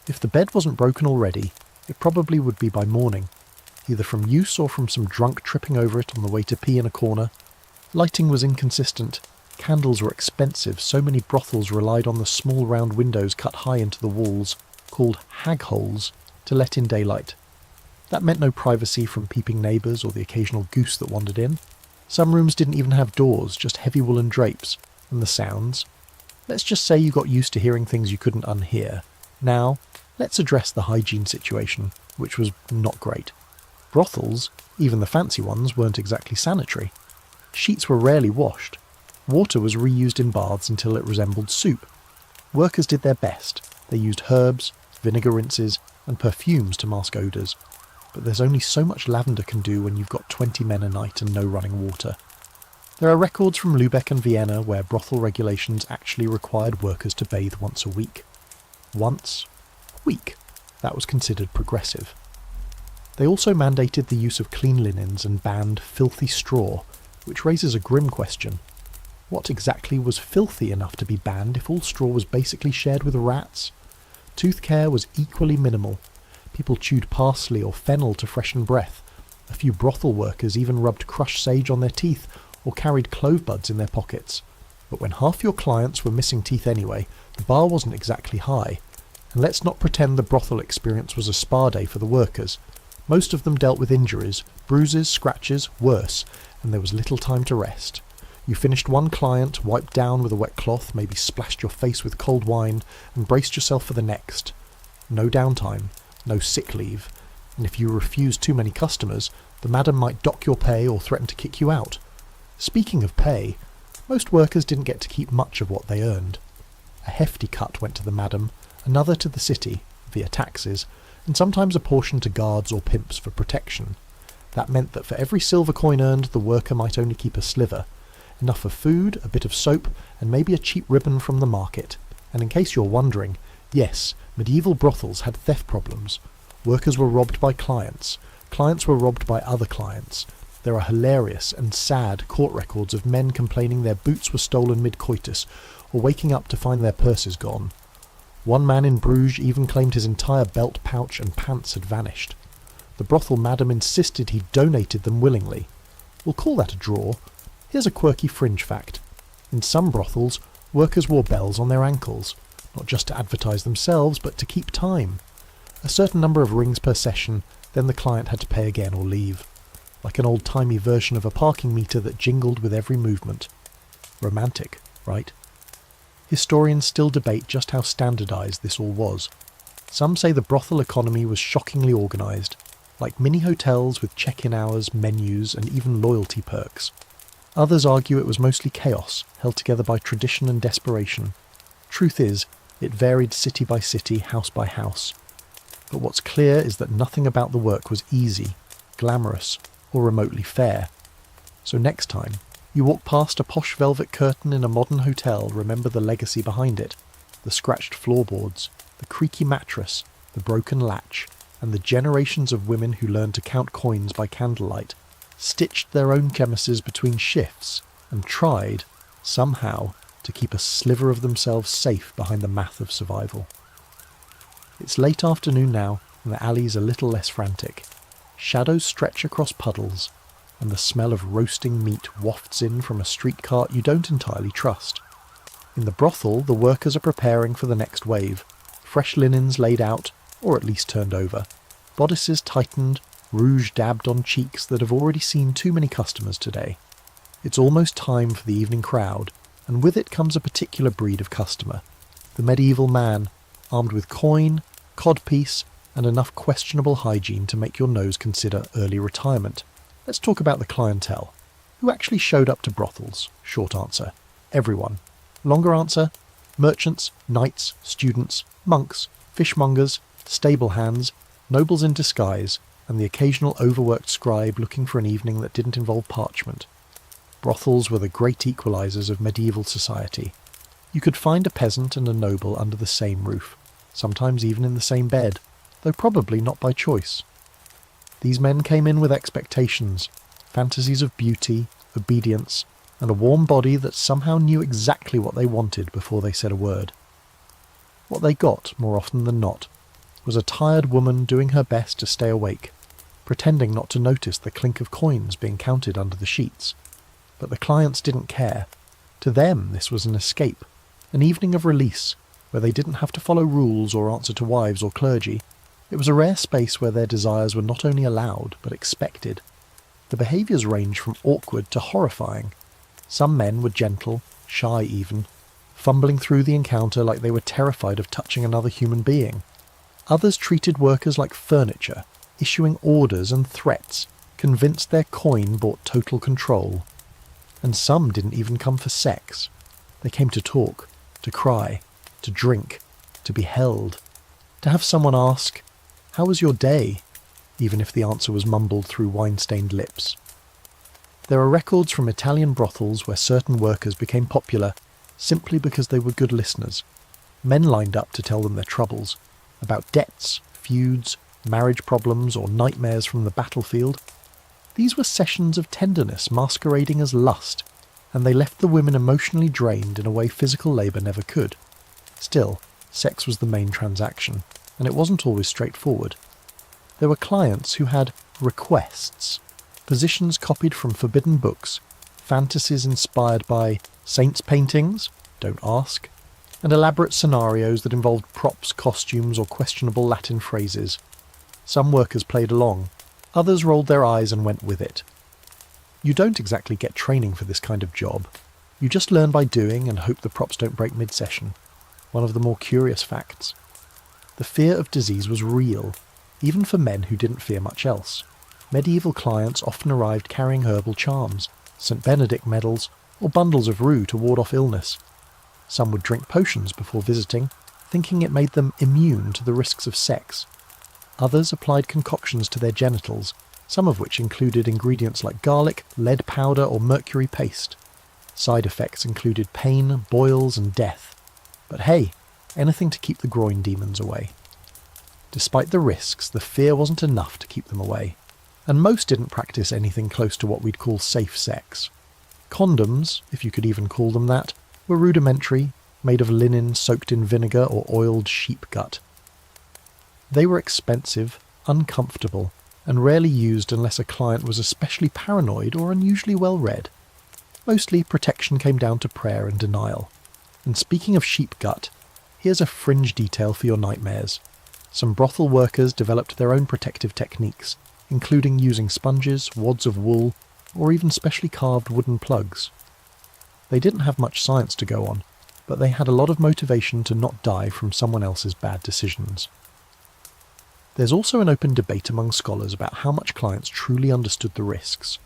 If the bed wasn't broken already, it probably would be by morning, either from use or from some drunk tripping over it on the way to pee in a corner. Lighting was inconsistent. Candles were expensive, so many brothels relied on the small round windows cut high into the walls, called hag holes, to let in daylight. That meant no privacy from peeping neighbours or the occasional goose that wandered in. Some rooms didn't even have doors, just heavy woolen drapes, and the sounds. Let's just say you got used to hearing things you couldn't unhear. Now, let's address the hygiene situation, which was not great. Brothels, even the fancy ones, weren't exactly sanitary. Sheets were rarely washed. Water was reused in baths until it resembled soup. Workers did their best. They used herbs, vinegar rinses, and perfumes to mask odours. But there's only so much lavender can do when you've got 20 men a night and no running water. There are records from Lübeck and Vienna where brothel regulations actually required workers to bathe once a week. Once a week. That was considered progressive. They also mandated the use of clean linens and banned filthy straw, which raises a grim question. What exactly was filthy enough to be banned if all straw was basically shared with rats? Tooth care was equally minimal. People chewed parsley or fennel to freshen breath. A few brothel workers even rubbed crushed sage on their teeth or carried clove buds in their pockets. But when half your clients were missing teeth anyway, the bar wasn't exactly high. And let's not pretend the brothel experience was a spa day for the workers. Most of them dealt with injuries, bruises, scratches, worse, and there was little time to rest. You finished one client, wiped down with a wet cloth, maybe splashed your face with cold wine, and braced yourself for the next. No downtime, no sick leave, and if you refused too many customers, the madam might dock your pay or threaten to kick you out. Speaking of pay, most workers didn't get to keep much of what they earned. A hefty cut went to the madam, another to the city, via taxes, and sometimes a portion to guards or pimps for protection. That meant that for every silver coin earned, the worker might only keep a sliver. Enough for food, a bit of soap, and maybe a cheap ribbon from the market. And in case you're wondering, yes, medieval brothels had theft problems. Workers were robbed by clients. Clients were robbed by other clients. There are hilarious and sad court records of men complaining their boots were stolen mid-coitus, or waking up to find their purses gone. One man in Bruges even claimed his entire belt pouch and pants had vanished. The brothel madam insisted he donated them willingly. We'll call that a draw. Here's a quirky fringe fact. In some brothels, workers wore bells on their ankles, not just to advertise themselves, but to keep time. A certain number of rings per session, then the client had to pay again or leave. Like an old-timey version of a parking meter that jingled with every movement. Romantic, right? Historians still debate just how standardised this all was. Some say the brothel economy was shockingly organised, like mini-hotels with check-in hours, menus, and even loyalty perks. Others argue it was mostly chaos, held together by tradition and desperation. Truth is, it varied city by city, house by house. But what's clear is that nothing about the work was easy, glamorous, or remotely fair. So next time you walk past a posh velvet curtain in a modern hotel, remember the legacy behind it. The scratched floorboards, the creaky mattress, the broken latch, and the generations of women who learned to count coins by candlelight, stitched their own chemises between shifts, and tried, somehow, to keep a sliver of themselves safe behind the math of survival. It's late afternoon now, and the alley's a little less frantic. Shadows stretch across puddles, and the smell of roasting meat wafts in from a street cart you don't entirely trust. In the brothel, the workers are preparing for the next wave. Fresh linens laid out, or at least turned over. Bodices tightened, rouge dabbed on cheeks that have already seen too many customers today. It's almost time for the evening crowd, and with it comes a particular breed of customer. The medieval man, armed with coin, codpiece, and enough questionable hygiene to make your nose consider early retirement. Let's talk about the clientele. Who actually showed up to brothels? Short answer, everyone. Longer answer, merchants, knights, students, monks, fishmongers, stable hands, nobles in disguise, and the occasional overworked scribe looking for an evening that didn't involve parchment. Brothels were the great equalizers of medieval society. You could find a peasant and a noble under the same roof, sometimes even in the same bed, though probably not by choice. These men came in with expectations, fantasies of beauty, obedience, and a warm body that somehow knew exactly what they wanted before they said a word. What they got, more often than not, was a tired woman doing her best to stay awake, pretending not to notice the clink of coins being counted under the sheets. But the clients didn't care. To them this was an escape, an evening of release, where they didn't have to follow rules or answer to wives or clergy. It was a rare space where their desires were not only allowed, but expected. The behaviours ranged from awkward to horrifying. Some men were gentle, shy even, fumbling through the encounter like they were terrified of touching another human being. Others treated workers like furniture, issuing orders and threats, convinced their coin bought total control. And some didn't even come for sex. They came to talk, to cry, to drink, to be held, to have someone ask, "How was your day?" even if the answer was mumbled through wine-stained lips. There are records from Italian brothels where certain workers became popular simply because they were good listeners. Men lined up to tell them their troubles, about debts, feuds, marriage problems, or nightmares from the battlefield. These were sessions of tenderness masquerading as lust, and they left the women emotionally drained in a way physical labour never could. Still, sex was the main transaction, and it wasn't always straightforward. There were clients who had requests, positions copied from forbidden books, fantasies inspired by saints' paintings, don't ask, and elaborate scenarios that involved props, costumes, or questionable Latin phrases. Some workers played along, others rolled their eyes and went with it. You don't exactly get training for this kind of job. You just learn by doing and hope the props don't break mid-session. One of the more curious facts. The fear of disease was real, even for men who didn't fear much else. Medieval clients often arrived carrying herbal charms, St. Benedict medals, or bundles of rue to ward off illness. Some would drink potions before visiting, thinking it made them immune to the risks of sex. Others applied concoctions to their genitals, some of which included ingredients like garlic, lead powder, or mercury paste. Side effects included pain, boils, and death. But hey, anything to keep the groin demons away. Despite the risks, the fear wasn't enough to keep them away, and most didn't practice anything close to what we'd call safe sex. Condoms, if you could even call them that, were rudimentary, made of linen soaked in vinegar or oiled sheep gut. They were expensive, uncomfortable, and rarely used unless a client was especially paranoid or unusually well read. Mostly, protection came down to prayer and denial. And speaking of sheep gut, here's a fringe detail for your nightmares. Some brothel workers developed their own protective techniques, including using sponges, wads of wool, or even specially carved wooden plugs. They didn't have much science to go on, but they had a lot of motivation to not die from someone else's bad decisions. There's also an open debate among scholars about how much clients truly understood the risks.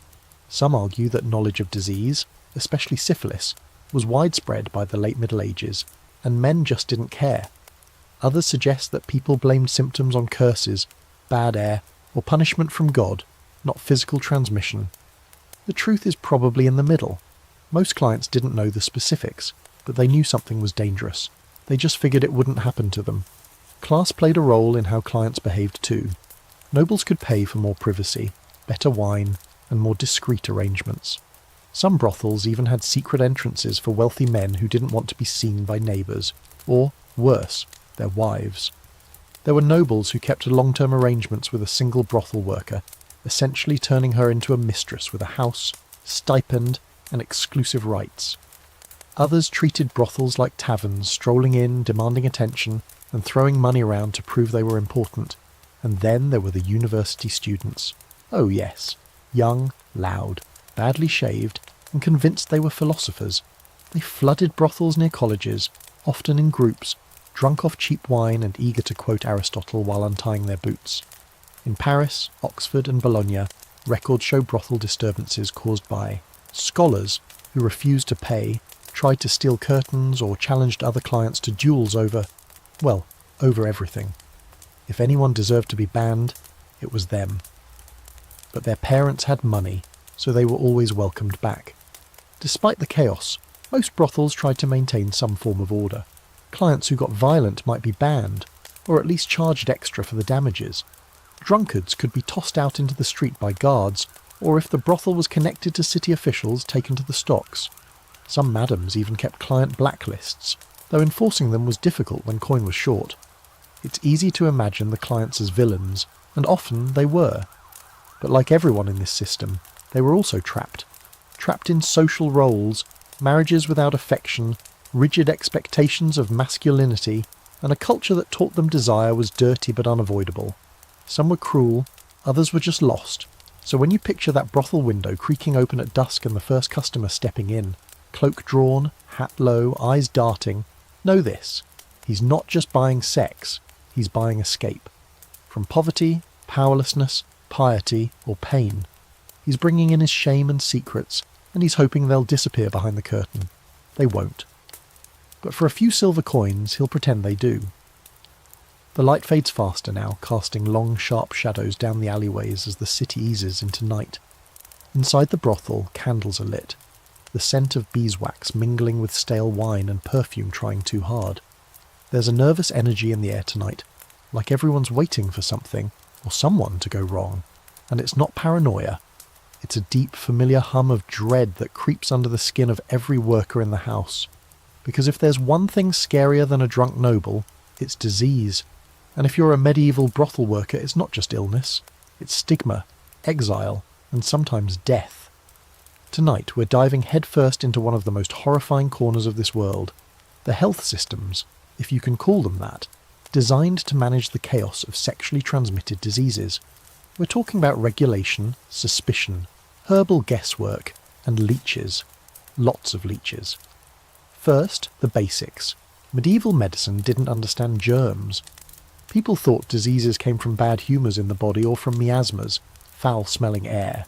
Some argue that knowledge of disease, especially syphilis, was widespread by the late Middle Ages, and men just didn't care. Others suggest that people blamed symptoms on curses, bad air, or punishment from God, not physical transmission. The truth is probably in the middle. Most clients didn't know the specifics, but they knew something was dangerous. They just figured it wouldn't happen to them. Class played a role in how clients behaved too. Nobles could pay for more privacy, better wine, and more discreet arrangements. Some brothels even had secret entrances for wealthy men who didn't want to be seen by neighbours, or, worse, their wives. There were nobles who kept long-term arrangements with a single brothel worker, essentially turning her into a mistress with a house, stipend, and exclusive rights. Others treated brothels like taverns, strolling in, demanding attention, and throwing money around to prove they were important. And then there were the university students. Oh yes, young, loud, badly shaved, and convinced they were philosophers. They flooded brothels near colleges, often in groups, drunk off cheap wine and eager to quote Aristotle while untying their boots. In Paris, Oxford, and Bologna, records show brothel disturbances caused by scholars who refused to pay, tried to steal curtains, or challenged other clients to duels over everything. If anyone deserved to be banned, it was them. But their parents had money, so they were always welcomed back. Despite the chaos, most brothels tried to maintain some form of order. Clients who got violent might be banned, or at least charged extra for the damages. Drunkards could be tossed out into the street by guards, or if the brothel was connected to city officials, taken to the stocks. Some madams even kept client blacklists, though enforcing them was difficult when coin was short. It's easy to imagine the clients as villains, and often they were. But like everyone in this system, they were also trapped. Trapped in social roles, marriages without affection, rigid expectations of masculinity, and a culture that taught them desire was dirty but unavoidable. Some were cruel, others were just lost. So when you picture that brothel window creaking open at dusk and the first customer stepping in, cloak drawn, hat low, eyes darting, know this: he's not just buying sex, he's buying escape. From poverty, powerlessness, piety, or pain. He's bringing in his shame and secrets, and he's hoping they'll disappear behind the curtain. They won't. But for a few silver coins, he'll pretend they do. The light fades faster now, casting long, sharp shadows down the alleyways as the city eases into night. Inside the brothel, candles are lit, the scent of beeswax mingling with stale wine and perfume trying too hard. There's a nervous energy in the air tonight, like everyone's waiting for something, or someone to go wrong. And it's not paranoia. It's a deep, familiar hum of dread that creeps under the skin of every worker in the house. Because if there's one thing scarier than a drunk noble, it's disease. And if you're a medieval brothel worker, it's not just illness. It's stigma, exile, and sometimes death. Tonight we're diving headfirst into one of the most horrifying corners of this world. The health systems, if you can call them that, designed to manage the chaos of sexually transmitted diseases. We're talking about regulation, suspicion, herbal guesswork, and leeches. Lots of leeches. First, the basics. Medieval medicine didn't understand germs. People thought diseases came from bad humours in the body or from miasmas, foul-smelling air.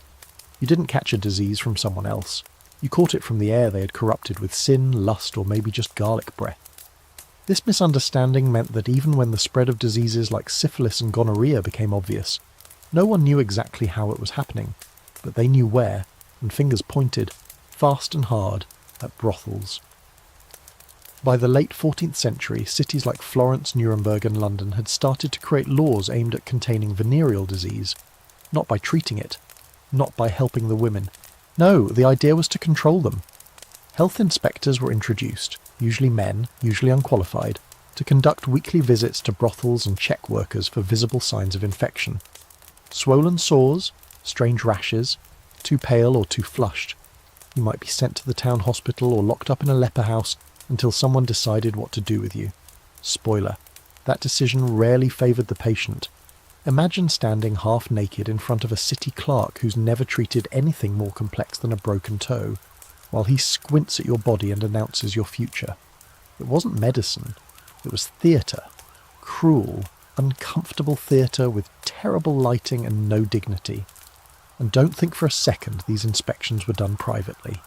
You didn't catch a disease from someone else. You caught it from the air they had corrupted with sin, lust, or maybe just garlic breath. This misunderstanding meant that even when the spread of diseases like syphilis and gonorrhea became obvious, no one knew exactly how it was happening, but they knew where, and fingers pointed, fast and hard, at brothels. By the late 14th century, cities like Florence, Nuremberg and London had started to create laws aimed at containing venereal disease, not by treating it, not by helping the women. No, the idea was to control them. Health inspectors were introduced, usually men, usually unqualified, to conduct weekly visits to brothels and check workers for visible signs of infection. Swollen sores, strange rashes, too pale or too flushed. You might be sent to the town hospital or locked up in a leper house until someone decided what to do with you. Spoiler, that decision rarely favoured the patient. Imagine standing half naked in front of a city clerk who's never treated anything more complex than a broken toe, while he squints at your body and announces your future. It wasn't medicine, it was theatre. Cruel, uncomfortable theatre with terrible lighting and no dignity. And don't think for a second these inspections were done privately.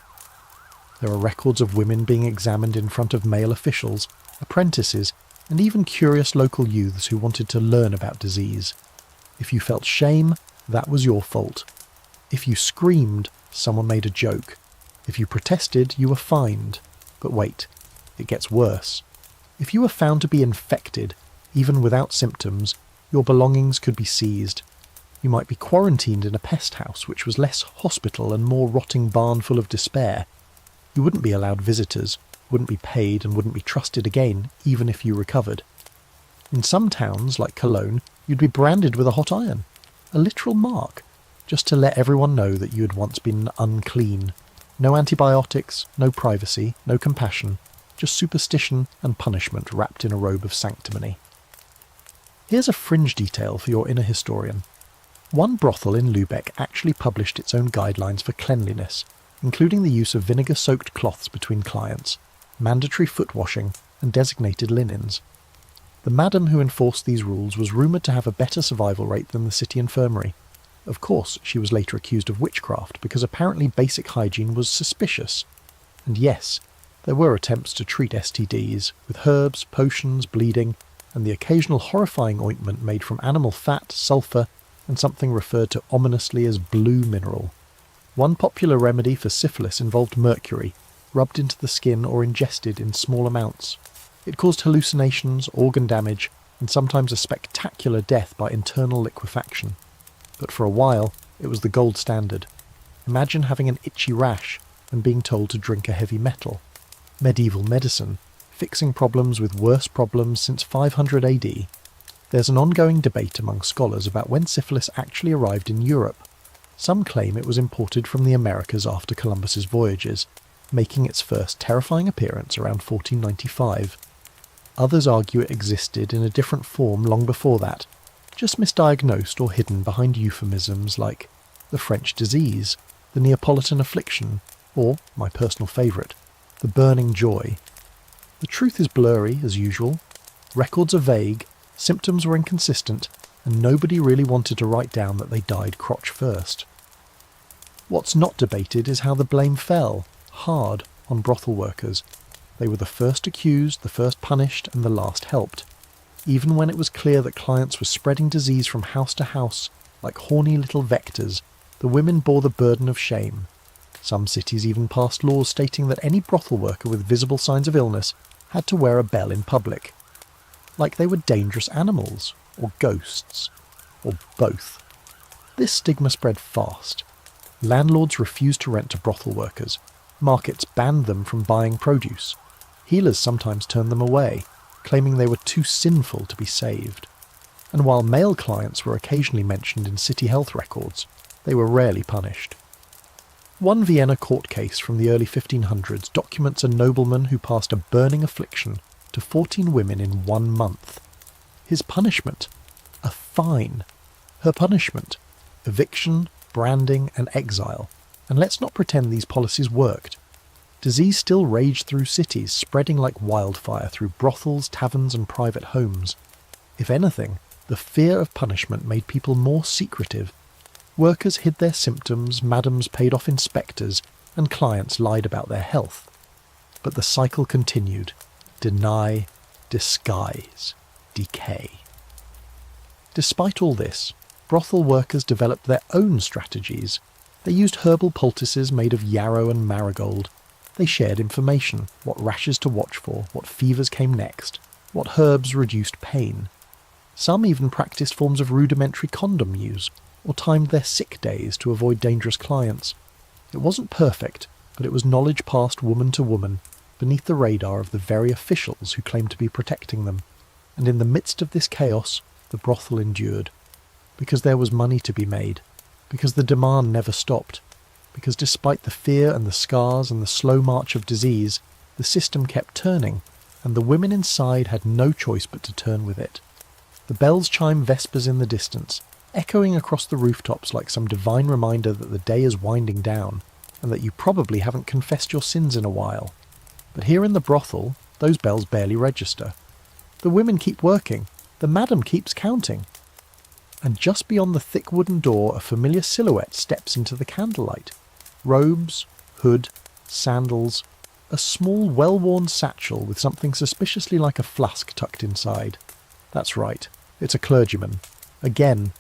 There are records of women being examined in front of male officials, apprentices, and even curious local youths who wanted to learn about disease. If you felt shame, that was your fault. If you screamed, someone made a joke. If you protested, you were fined. But wait, it gets worse. If you were found to be infected, even without symptoms, your belongings could be seized. You might be quarantined in a pest house, which was less hospital and more rotting barn full of despair. You wouldn't be allowed visitors, wouldn't be paid and wouldn't be trusted again, even if you recovered. In some towns, like Cologne, you'd be branded with a hot iron. A literal mark, just to let everyone know that you had once been unclean. No antibiotics, no privacy, no compassion, just superstition and punishment wrapped in a robe of sanctimony. Here's a fringe detail for your inner historian. One brothel in Lübeck actually published its own guidelines for cleanliness, including the use of vinegar-soaked cloths between clients, mandatory foot washing, and designated linens. The madam who enforced these rules was rumoured to have a better survival rate than the city infirmary. Of course, she was later accused of witchcraft because apparently basic hygiene was suspicious. And yes, there were attempts to treat STDs, with herbs, potions, bleeding, and the occasional horrifying ointment made from animal fat, sulphur, and something referred to ominously as blue mineral. One popular remedy for syphilis involved mercury, rubbed into the skin or ingested in small amounts. It caused hallucinations, organ damage, and sometimes a spectacular death by internal liquefaction. But for a while, it was the gold standard. Imagine having an itchy rash and being told to drink a heavy metal. Medieval medicine, fixing problems with worse problems since 500 AD. There's an ongoing debate among scholars about when syphilis actually arrived in Europe. Some claim it was imported from the Americas after Columbus's voyages, making its first terrifying appearance around 1495. Others argue it existed in a different form long before that, just misdiagnosed or hidden behind euphemisms like the French disease, the Neapolitan affliction, or, my personal favourite, the burning joy. The truth is blurry, as usual. Records are vague, symptoms were inconsistent, and nobody really wanted to write down that they died crotch first. What's not debated is how the blame fell, hard, on brothel workers. They were the first accused, the first punished, and the last helped. Even when it was clear that clients were spreading disease from house to house, like horny little vectors, the women bore the burden of shame. Some cities even passed laws stating that any brothel worker with visible signs of illness had to wear a bell in public. Like they were dangerous animals, or ghosts, or both. This stigma spread fast. Landlords refused to rent to brothel workers. Markets banned them from buying produce. Healers sometimes turned them away, claiming they were too sinful to be saved. And while male clients were occasionally mentioned in city health records, they were rarely punished. One Vienna court case from the early 1500s documents a nobleman who passed a burning affliction to 14 women in 1 month. His punishment? A fine. Her punishment? Eviction, branding, and exile. And let's not pretend these policies worked. Disease still raged through cities, spreading like wildfire through brothels, taverns, and private homes. If anything, the fear of punishment made people more secretive. Workers hid their symptoms, madams paid off inspectors, and clients lied about their health. But the cycle continued. Deny, disguise, decay. Despite all this, brothel workers developed their own strategies. They used herbal poultices made of yarrow and marigold. They shared information, what rashes to watch for, what fevers came next, what herbs reduced pain. Some even practiced forms of rudimentary condom use, or timed their sick days to avoid dangerous clients. It wasn't perfect, but it was knowledge passed woman to woman, beneath the radar of the very officials who claimed to be protecting them. And in the midst of this chaos, the brothel endured. Because there was money to be made. Because the demand never stopped. Because despite the fear and the scars and the slow march of disease, the system kept turning, and the women inside had no choice but to turn with it. The bells chime vespers in the distance, echoing across the rooftops like some divine reminder that the day is winding down, and that you probably haven't confessed your sins in a while. But here in the brothel, those bells barely register. The women keep working, the madam keeps counting. And just beyond the thick wooden door, a familiar silhouette steps into the candlelight. Robes, hood, sandals, a small well-worn satchel with something suspiciously like a flask tucked inside. That's right, it's a clergyman. Again,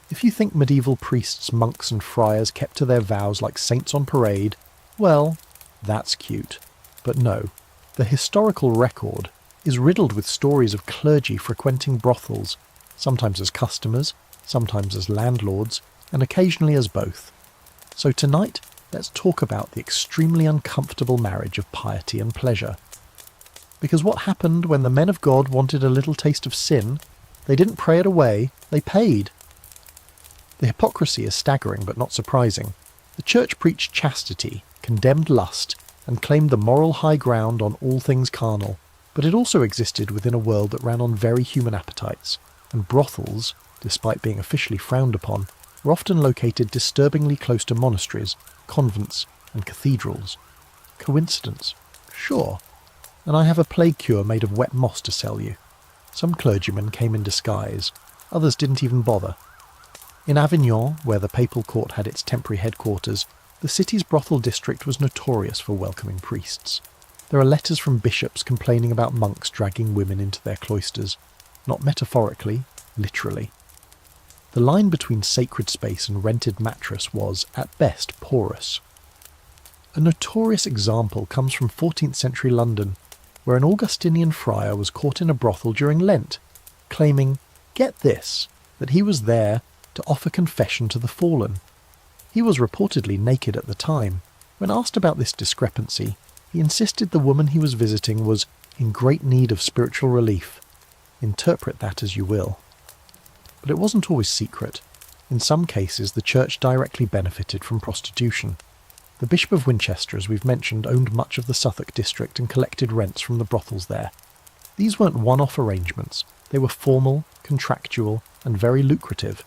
if you think medieval priests, monks and friars kept to their vows like saints on parade, well, that's cute. But no, the historical record is riddled with stories of clergy frequenting brothels, sometimes as customers, sometimes as landlords, and occasionally as both. So tonight, let's talk about the extremely uncomfortable marriage of piety and pleasure. Because what happened when the men of God wanted a little taste of sin? They didn't pray it away, they paid. The hypocrisy is staggering but not surprising. The church preached chastity, condemned lust, and claimed the moral high ground on all things carnal, but it also existed within a world that ran on very human appetites, and brothels, despite being officially frowned upon, were often located disturbingly close to monasteries, convents, and cathedrals. Coincidence? Sure. And I have a plague cure made of wet moss to sell you. Some clergymen came in disguise, others didn't even bother. In Avignon, where the papal court had its temporary headquarters, the city's brothel district was notorious for welcoming priests. There are letters from bishops complaining about monks dragging women into their cloisters, not metaphorically, literally. The line between sacred space and rented mattress was, at best, porous. A notorious example comes from 14th century London, where an Augustinian friar was caught in a brothel during Lent, claiming, get this, that he was there to offer confession to the fallen. He was reportedly naked at the time. When asked about this discrepancy, he insisted the woman he was visiting was in great need of spiritual relief. Interpret that as you will. But it wasn't always secret. In some cases, the church directly benefited from prostitution. The Bishop of Winchester, as we've mentioned, owned much of the Suffolk district and collected rents from the brothels there. These weren't one-off arrangements. They were formal, contractual, and very lucrative.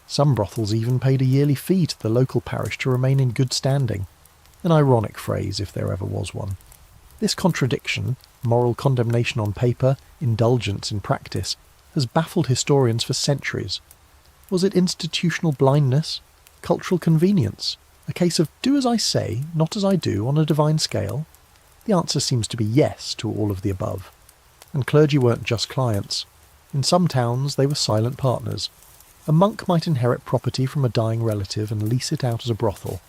Some brothels even paid a yearly fee to the local parish to remain in good standing. An ironic phrase, if there ever was one. This contradiction, moral condemnation on paper, indulgence in practice, has baffled historians for centuries. Was it institutional blindness? Cultural convenience? A case of do as I say, not as I do on a divine scale? The answer seems to be yes to all of the above. And clergy weren't just clients. In some towns they were silent partners. A monk might inherit property from a dying relative and lease it out as a brothel.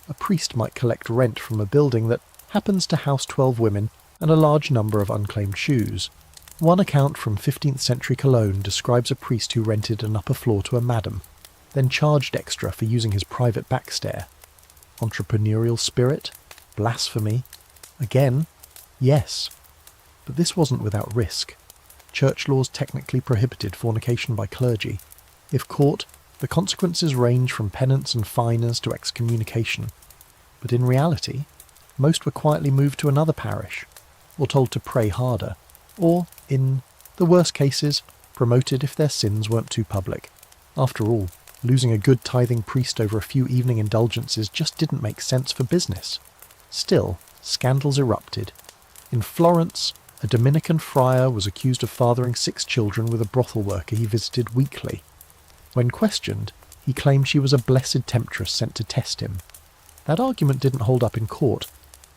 A priest might collect rent from a building that happens to house 12 women and a large number of unclaimed shoes. One account from 15th century Cologne describes a priest who rented an upper floor to a madam, then charged extra for using his private backstair. Entrepreneurial spirit? Blasphemy? Again, yes. But this wasn't without risk. Church laws technically prohibited fornication by clergy. If caught, the consequences range from penance and fines to excommunication. But in reality, most were quietly moved to another parish, or told to pray harder, or, in the worst cases, promoted if their sins weren't too public. After all, losing a good tithing priest over a few evening indulgences just didn't make sense for business. Still, scandals erupted. In Florence, a Dominican friar was accused of fathering 6 children with a brothel worker he visited weekly. When questioned, he claimed she was a blessed temptress sent to test him. That argument didn't hold up in court,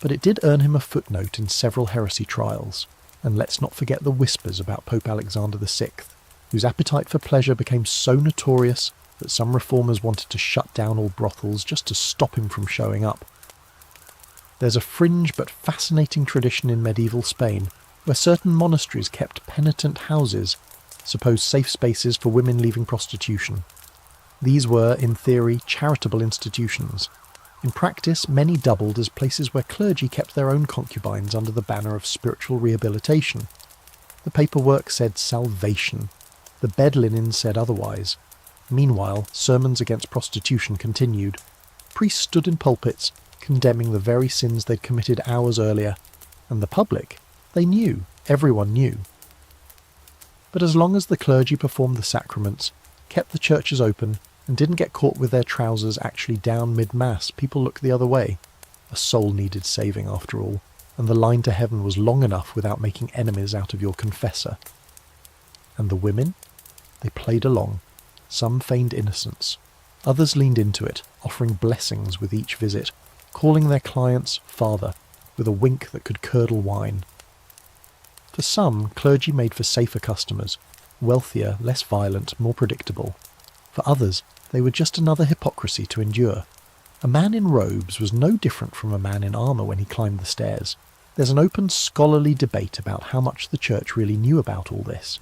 but it did earn him a footnote in several heresy trials. And let's not forget the whispers about Pope Alexander VI, whose appetite for pleasure became so notorious that some reformers wanted to shut down all brothels just to stop him from showing up. There's a fringe but fascinating tradition in medieval Spain where certain monasteries kept penitent houses, supposed safe spaces for women leaving prostitution. These were, in theory, charitable institutions. In practice, many doubled as places where clergy kept their own concubines under the banner of spiritual rehabilitation. The paperwork said salvation. The bed linen said otherwise. Meanwhile, sermons against prostitution continued. Priests stood in pulpits, condemning the very sins they'd committed hours earlier. And the public? They knew. Everyone knew. But as long as the clergy performed the sacraments, kept the churches open, and didn't get caught with their trousers actually down mid-mass, people looked the other way. A soul needed saving, after all, and the line to heaven was long enough without making enemies out of your confessor. And the women? They played along. Some feigned innocence. Others leaned into it, offering blessings with each visit, calling their clients father, with a wink that could curdle wine. For some, clergy made for safer customers, wealthier, less violent, more predictable. For others, they were just another hypocrisy to endure. A man in robes was no different from a man in armour when he climbed the stairs. There's an open scholarly debate about how much the church really knew about all this.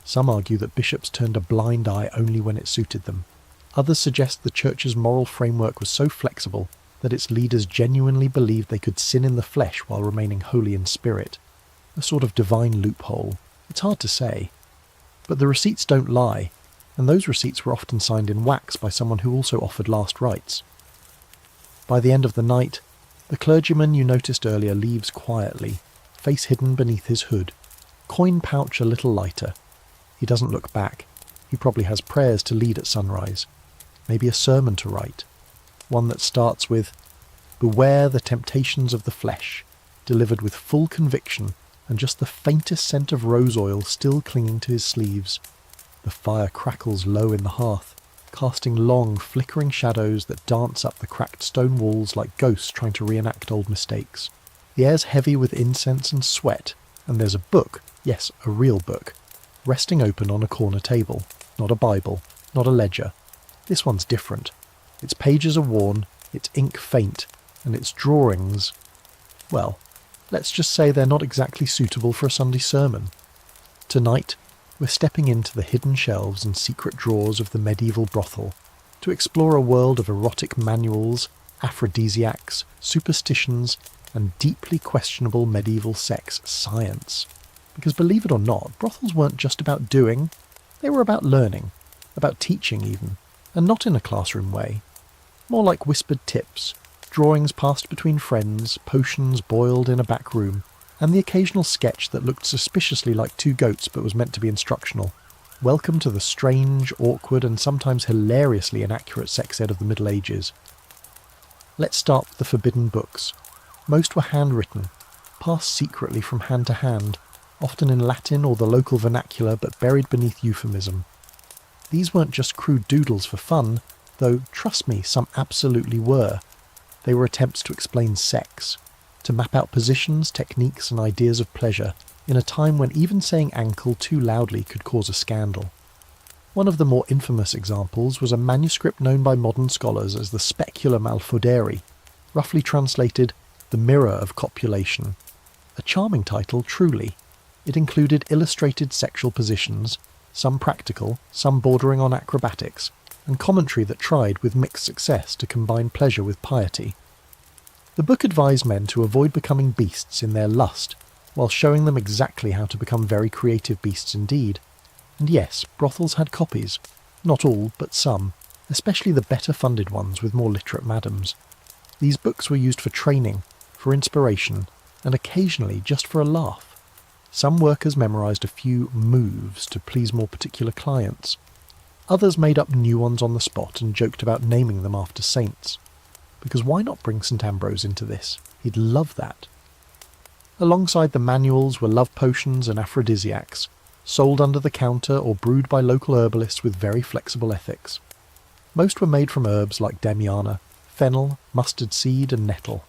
Some argue that bishops turned a blind eye only when it suited them. Others suggest the church's moral framework was so flexible that its leaders genuinely believed they could sin in the flesh while remaining holy in spirit. A sort of divine loophole. It's hard to say. But the receipts don't lie, and those receipts were often signed in wax by someone who also offered last rites. By the end of the night, the clergyman you noticed earlier leaves quietly, face hidden beneath his hood, coin pouch a little lighter. He doesn't look back. He probably has prayers to lead at sunrise, maybe a sermon to write, one that starts with, "Beware the temptations of the flesh," delivered with full conviction and just the faintest scent of rose oil still clinging to his sleeves. The fire crackles low in the hearth, casting long, flickering shadows that dance up the cracked stone walls like ghosts trying to reenact old mistakes. The air's heavy with incense and sweat, and there's a book, yes, a real book, resting open on a corner table. Not a Bible, not a ledger. This one's different. Its pages are worn, its ink faint, and its drawings, well, let's just say they're not exactly suitable for a Sunday sermon. Tonight, we're stepping into the hidden shelves and secret drawers of the medieval brothel to explore a world of erotic manuals, aphrodisiacs, superstitions, and deeply questionable medieval sex science. Because believe it or not, brothels weren't just about doing, they were about learning, about teaching even, and not in a classroom way. More like whispered tips, drawings passed between friends, potions boiled in a back room, and the occasional sketch that looked suspiciously like 2 goats but was meant to be instructional. Welcome to the strange, awkward, and sometimes hilariously inaccurate sex ed of the Middle Ages. Let's start with the forbidden books. Most were handwritten. passed secretly from hand to hand, often in Latin or the local vernacular but buried beneath euphemism. These weren't just crude doodles for fun, though, trust me, some absolutely were. They were attempts to explain sex, to map out positions, techniques and ideas of pleasure, in a time when even saying ankle too loudly could cause a scandal. One of the more infamous examples was a manuscript known by modern scholars as the Speculum Alfoderi, roughly translated, The Mirror of Copulation. A charming title, truly. It included illustrated sexual positions, some practical, some bordering on acrobatics, and commentary that tried, with mixed success, to combine pleasure with piety. The book advised men to avoid becoming beasts in their lust, while showing them exactly how to become very creative beasts indeed. And yes, brothels had copies. Not all, but some, especially the better-funded ones with more literate madams. These books were used for training, for inspiration, and occasionally just for a laugh. Some workers memorised a few moves to please more particular clients. Others made up new ones on the spot and joked about naming them after saints. Because why not bring St. Ambrose into this? He'd love that. Alongside the manuals were love potions and aphrodisiacs, sold under the counter or brewed by local herbalists with very flexible ethics. Most were made from herbs like damiana, fennel, mustard seed and nettle.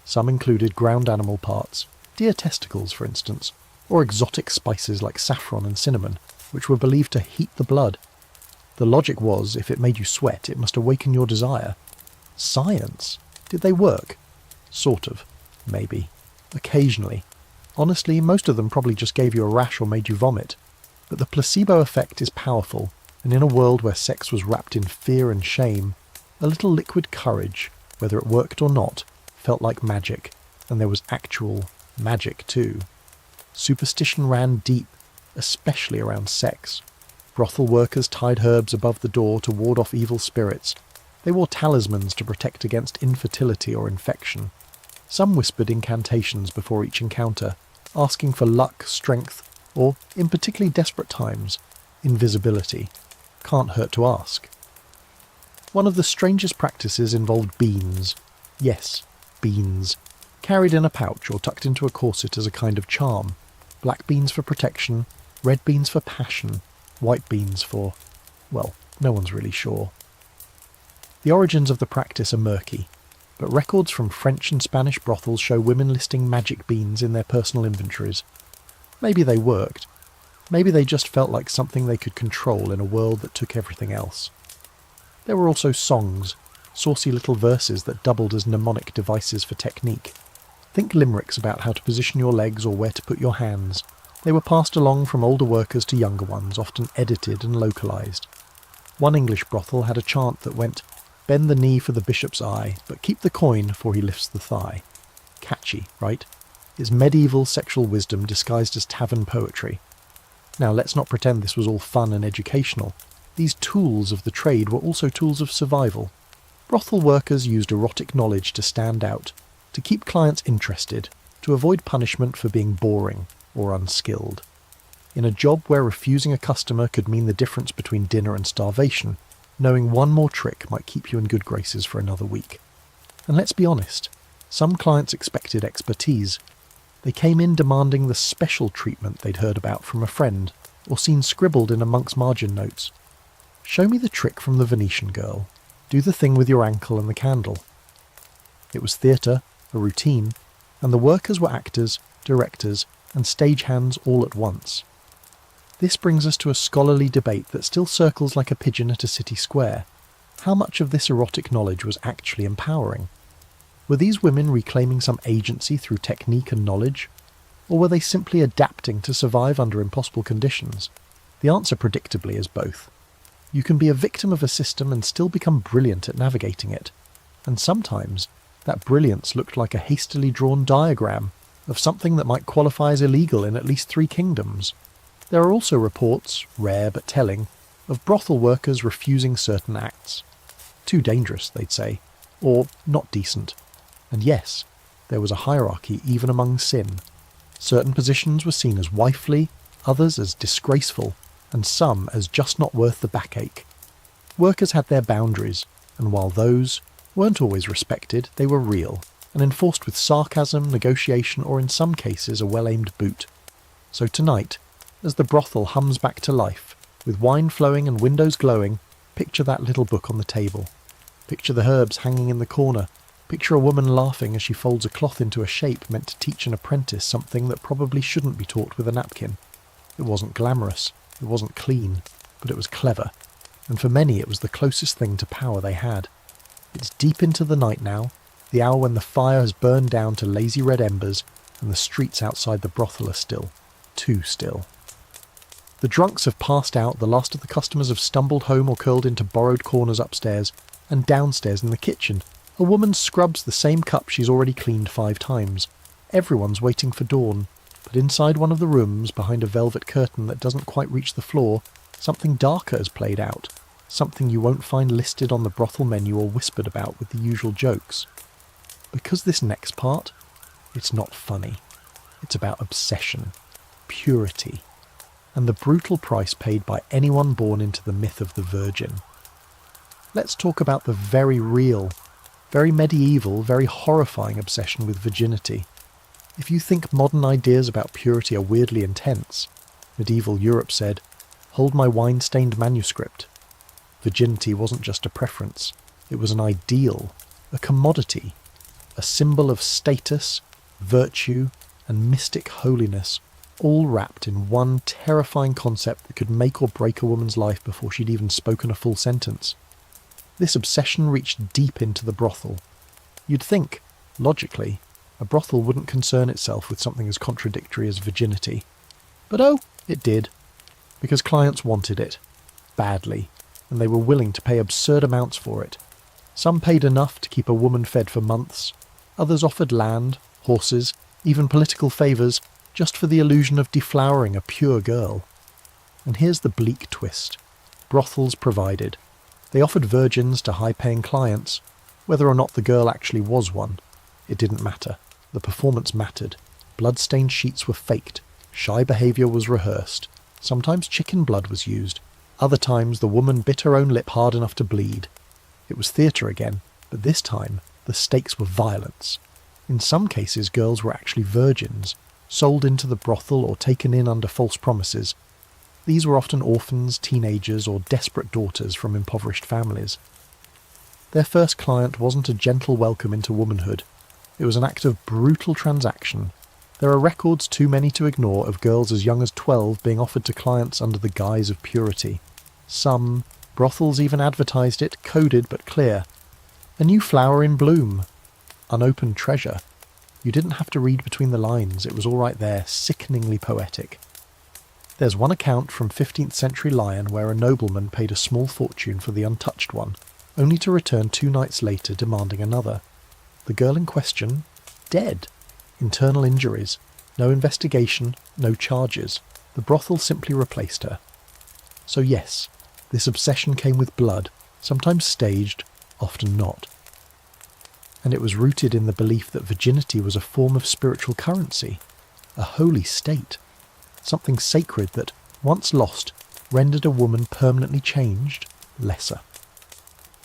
Some included ground animal parts, deer testicles for instance, or exotic spices like saffron and cinnamon, which were believed to heat the blood. The logic was, if it made you sweat, it must awaken your desire. Science? Did they work? Sort of. Maybe. Occasionally. Honestly, most of them probably just gave you a rash or made you vomit. But the placebo effect is powerful, and in a world where sex was wrapped in fear and shame, a little liquid courage, whether it worked or not, felt like magic, and there was actual magic too. Superstition ran deep, especially around sex. Brothel workers tied herbs above the door to ward off evil spirits. They wore talismans to protect against infertility or infection. Some whispered incantations before each encounter, asking for luck, strength, or, in particularly desperate times, invisibility. Can't hurt to ask. One of the strangest practices involved beans. Yes, beans. Carried in a pouch or tucked into a corset as a kind of charm. Black beans for protection, red beans for passion, white beans for, well, no one's really sure. The origins of the practice are murky, but records from French and Spanish brothels show women listing magic beans in their personal inventories. Maybe they worked. Maybe they just felt like something they could control in a world that took everything else. There were also songs, saucy little verses that doubled as mnemonic devices for technique. Think limericks about how to position your legs or where to put your hands. They were passed along from older workers to younger ones, often edited and localised. One English brothel had a chant that went, "Bend the knee for the bishop's eye, but keep the coin for he lifts the thigh." Catchy, right? It's medieval sexual wisdom disguised as tavern poetry. Now let's not pretend this was all fun and educational. These tools of the trade were also tools of survival. Brothel workers used erotic knowledge to stand out, to keep clients interested, to avoid punishment for being boring or unskilled. In a job where refusing a customer could mean the difference between dinner and starvation, knowing one more trick might keep you in good graces for another week. And let's be honest, some clients expected expertise. They came in demanding the special treatment they'd heard about from a friend, or seen scribbled in a monk's margin notes. Show me the trick from the Venetian girl. Do the thing with your ankle and the candle. It was theatre, a routine, and the workers were actors, directors, and stagehands all at once. This brings us to a scholarly debate that still circles like a pigeon at a city square. How much of this erotic knowledge was actually empowering? Were these women reclaiming some agency through technique and knowledge? Or were they simply adapting to survive under impossible conditions? The answer predictably is both. You can be a victim of a system and still become brilliant at navigating it. And sometimes, that brilliance looked like a hastily drawn diagram of something that might qualify as illegal in at least 3 kingdoms. There are also reports, rare but telling, of brothel workers refusing certain acts. Too dangerous, they'd say, or not decent. And yes, there was a hierarchy even among sin. Certain positions were seen as wifely, others as disgraceful, and some as just not worth the backache. Workers had their boundaries, and while those weren't always respected, they were real. and enforced with sarcasm, negotiation, or in some cases a well-aimed boot. So tonight, as the brothel hums back to life, with wine flowing and windows glowing, picture that little book on the table. Picture the herbs hanging in the corner. Picture a woman laughing as she folds a cloth into a shape meant to teach an apprentice something that probably shouldn't be taught with a napkin. It wasn't glamorous, it wasn't clean, but it was clever, and for many it was the closest thing to power they had. It's deep into the night now, the hour when the fire has burned down to lazy red embers, and the streets outside the brothel are still. Too still. The drunks have passed out, the last of the customers have stumbled home or curled into borrowed corners upstairs, and downstairs in the kitchen, a woman scrubs the same cup she's already cleaned 5 times. Everyone's waiting for dawn, but inside one of the rooms, behind a velvet curtain that doesn't quite reach the floor, something darker has played out, something you won't find listed on the brothel menu or whispered about with the usual jokes. Because this next part, it's not funny. It's about obsession, purity, and the brutal price paid by anyone born into the myth of the virgin. Let's talk about the very real, very medieval, very horrifying obsession with virginity. If you think modern ideas about purity are weirdly intense, medieval Europe said, "Hold my wine-stained manuscript." Virginity wasn't just a preference, it was an ideal, a commodity, a symbol of status, virtue, and mystic holiness, all wrapped in one terrifying concept that could make or break a woman's life before she'd even spoken a full sentence. This obsession reached deep into the brothel. You'd think, logically, a brothel wouldn't concern itself with something as contradictory as virginity. But oh, it did. Because clients wanted it. Badly. And they were willing to pay absurd amounts for it. Some paid enough to keep a woman fed for months. Others offered land, horses, even political favours, just for the illusion of deflowering a pure girl. And here's the bleak twist. Brothels provided. They offered virgins to high-paying clients. Whether or not the girl actually was one, it didn't matter. The performance mattered. Blood-stained sheets were faked. Shy behaviour was rehearsed. Sometimes chicken blood was used. Other times the woman bit her own lip hard enough to bleed. It was theatre again, but this time the stakes were violence. In some cases girls were actually virgins, sold into the brothel or taken in under false promises. These were often orphans, teenagers, or desperate daughters from impoverished families. Their first client wasn't a gentle welcome into womanhood. It was an act of brutal transaction. There are records too many to ignore of girls as young as 12 being offered to clients under the guise of purity. Some brothels even advertised it, coded but clear. A new flower in bloom. Unopened treasure. You didn't have to read between the lines, it was all right there, sickeningly poetic. There's one account from 15th century Lyon where a nobleman paid a small fortune for the untouched one, only to return 2 nights later demanding another. The girl in question, dead. Internal injuries. No investigation, no charges. The brothel simply replaced her. So yes, this obsession came with blood, sometimes staged, often not. And it was rooted in the belief that virginity was a form of spiritual currency, a holy state. Something sacred that, once lost, rendered a woman permanently changed, lesser.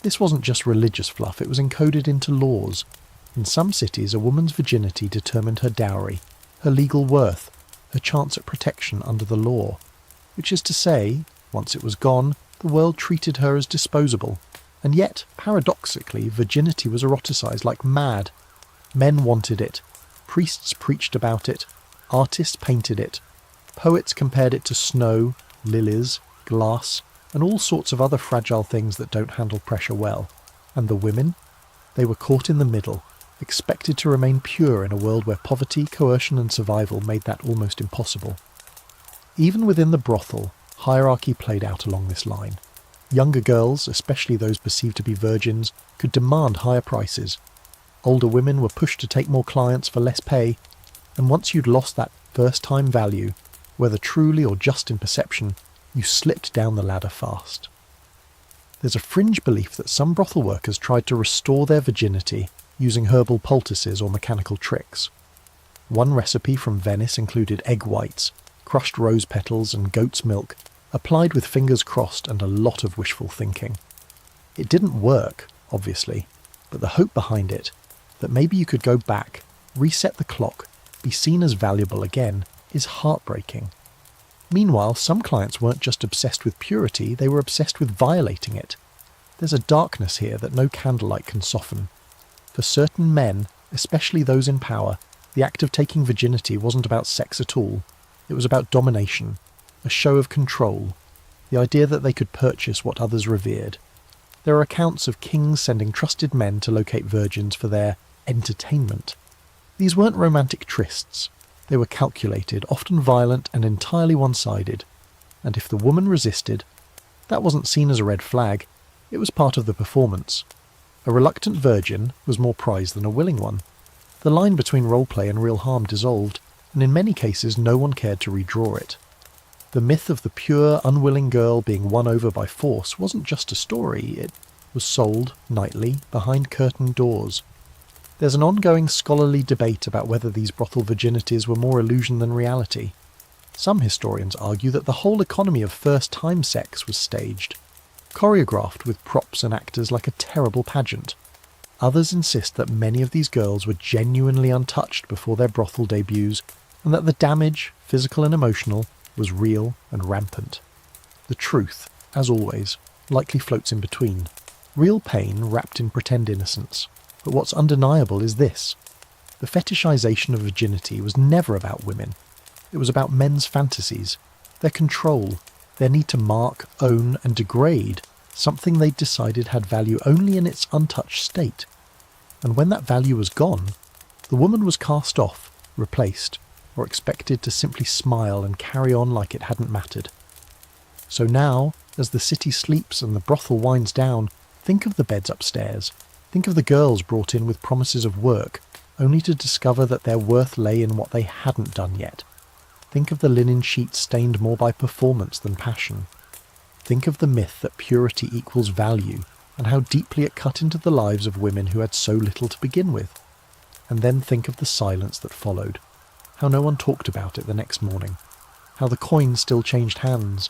This wasn't just religious fluff, it was encoded into laws. In some cities, a woman's virginity determined her dowry, her legal worth, her chance at protection under the law. Which is to say, once it was gone, the world treated her as disposable. And yet, paradoxically, virginity was eroticized like mad. Men wanted it, priests preached about it, artists painted it, poets compared it to snow, lilies, glass, and all sorts of other fragile things that don't handle pressure well. And the women? They were caught in the middle, expected to remain pure in a world where poverty, coercion and survival made that almost impossible. Even within the brothel, hierarchy played out along this line. Younger girls, especially those perceived to be virgins, could demand higher prices. Older women were pushed to take more clients for less pay, and once you'd lost that first-time value, whether truly or just in perception, you slipped down the ladder fast. There's a fringe belief that some brothel workers tried to restore their virginity using herbal poultices or mechanical tricks. One recipe from Venice included egg whites, crushed rose petals and goat's milk, applied with fingers crossed and a lot of wishful thinking. It didn't work, obviously, but the hope behind it, that maybe you could go back, reset the clock, be seen as valuable again, is heartbreaking. Meanwhile, some clients weren't just obsessed with purity, they were obsessed with violating it. There's a darkness here that no candlelight can soften. For certain men, especially those in power, the act of taking virginity wasn't about sex at all. It was about domination, a show of control, the idea that they could purchase what others revered. There are accounts of kings sending trusted men to locate virgins for their entertainment. These weren't romantic trysts. They were calculated, often violent and entirely one-sided. And if the woman resisted, that wasn't seen as a red flag. It was part of the performance. A reluctant virgin was more prized than a willing one. The line between roleplay and real harm dissolved, and in many cases no one cared to redraw it. The myth of the pure, unwilling girl being won over by force wasn't just a story, it was sold, nightly, behind curtained doors. There's an ongoing scholarly debate about whether these brothel virginities were more illusion than reality. Some historians argue that the whole economy of first-time sex was staged, choreographed with props and actors like a terrible pageant. Others insist that many of these girls were genuinely untouched before their brothel debuts, and that the damage, physical and emotional, was real and rampant. The truth, as always, likely floats in between. Real pain wrapped in pretend innocence. But what's undeniable is this. The fetishization of virginity was never about women. It was about men's fantasies, their control, their need to mark, own and degrade something they'd decided had value only in its untouched state. And when that value was gone, the woman was cast off, replaced, or expected to simply smile and carry on like it hadn't mattered. So now, as the city sleeps and the brothel winds down, think of the beds upstairs. Think of the girls brought in with promises of work, only to discover that their worth lay in what they hadn't done yet. Think of the linen sheets stained more by performance than passion. Think of the myth that purity equals value, and how deeply it cut into the lives of women who had so little to begin with. And then think of the silence that followed, how no one talked about it the next morning, how the coin still changed hands,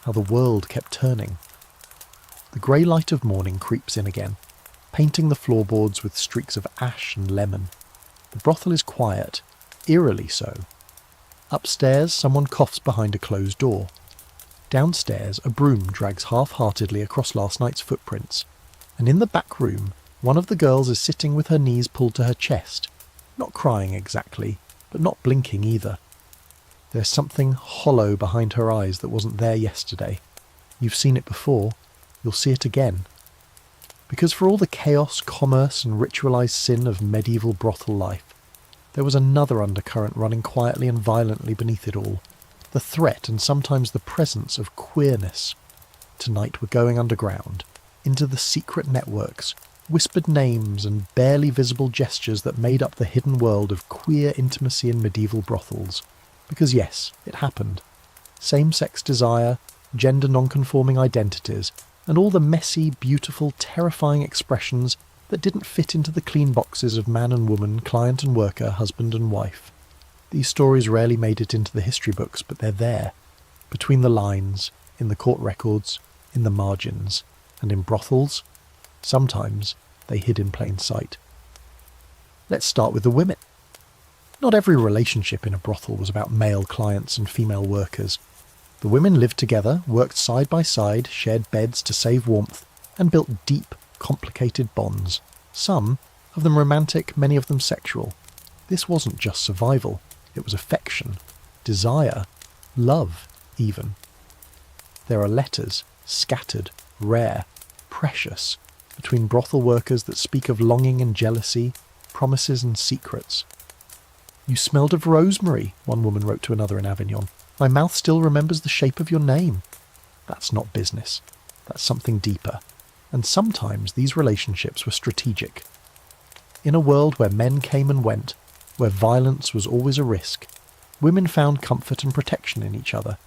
how the world kept turning. The grey light of morning creeps in again, painting the floorboards with streaks of ash and lemon. The brothel is quiet, eerily so. Upstairs, someone coughs behind a closed door. Downstairs, a broom drags half-heartedly across last night's footprints. And in the back room, one of the girls is sitting with her knees pulled to her chest, not crying exactly, but not blinking either. There's something hollow behind her eyes that wasn't there yesterday. You've seen it before, you'll see it again. Because for all the chaos, commerce and ritualized sin of medieval brothel life, there was another undercurrent running quietly and violently beneath it all. The threat and sometimes the presence of queerness. Tonight we're going underground, into the secret networks, whispered names and barely visible gestures that made up the hidden world of queer intimacy in medieval brothels. Because yes, it happened. Same-sex desire, gender non-conforming identities, and all the messy, beautiful, terrifying expressions that didn't fit into the clean boxes of man and woman, client and worker, husband and wife. These stories rarely made it into the history books, but they're there, between the lines, in the court records, in the margins, and in brothels. Sometimes they hid in plain sight. Let's start with the women. Not every relationship in a brothel was about male clients and female workers. The women lived together, worked side by side, shared beds to save warmth, and built deep, complicated bonds. Some of them romantic, many of them sexual. This wasn't just survival. It was affection, desire, love, even. There are letters, scattered, rare, precious, between brothel workers that speak of longing and jealousy, promises and secrets. "You smelled of rosemary," one woman wrote to another in Avignon. "My mouth still remembers the shape of your name." That's not business. That's something deeper. And sometimes these relationships were strategic. In a world where men came and went, where violence was always a risk, women found comfort and protection in each other.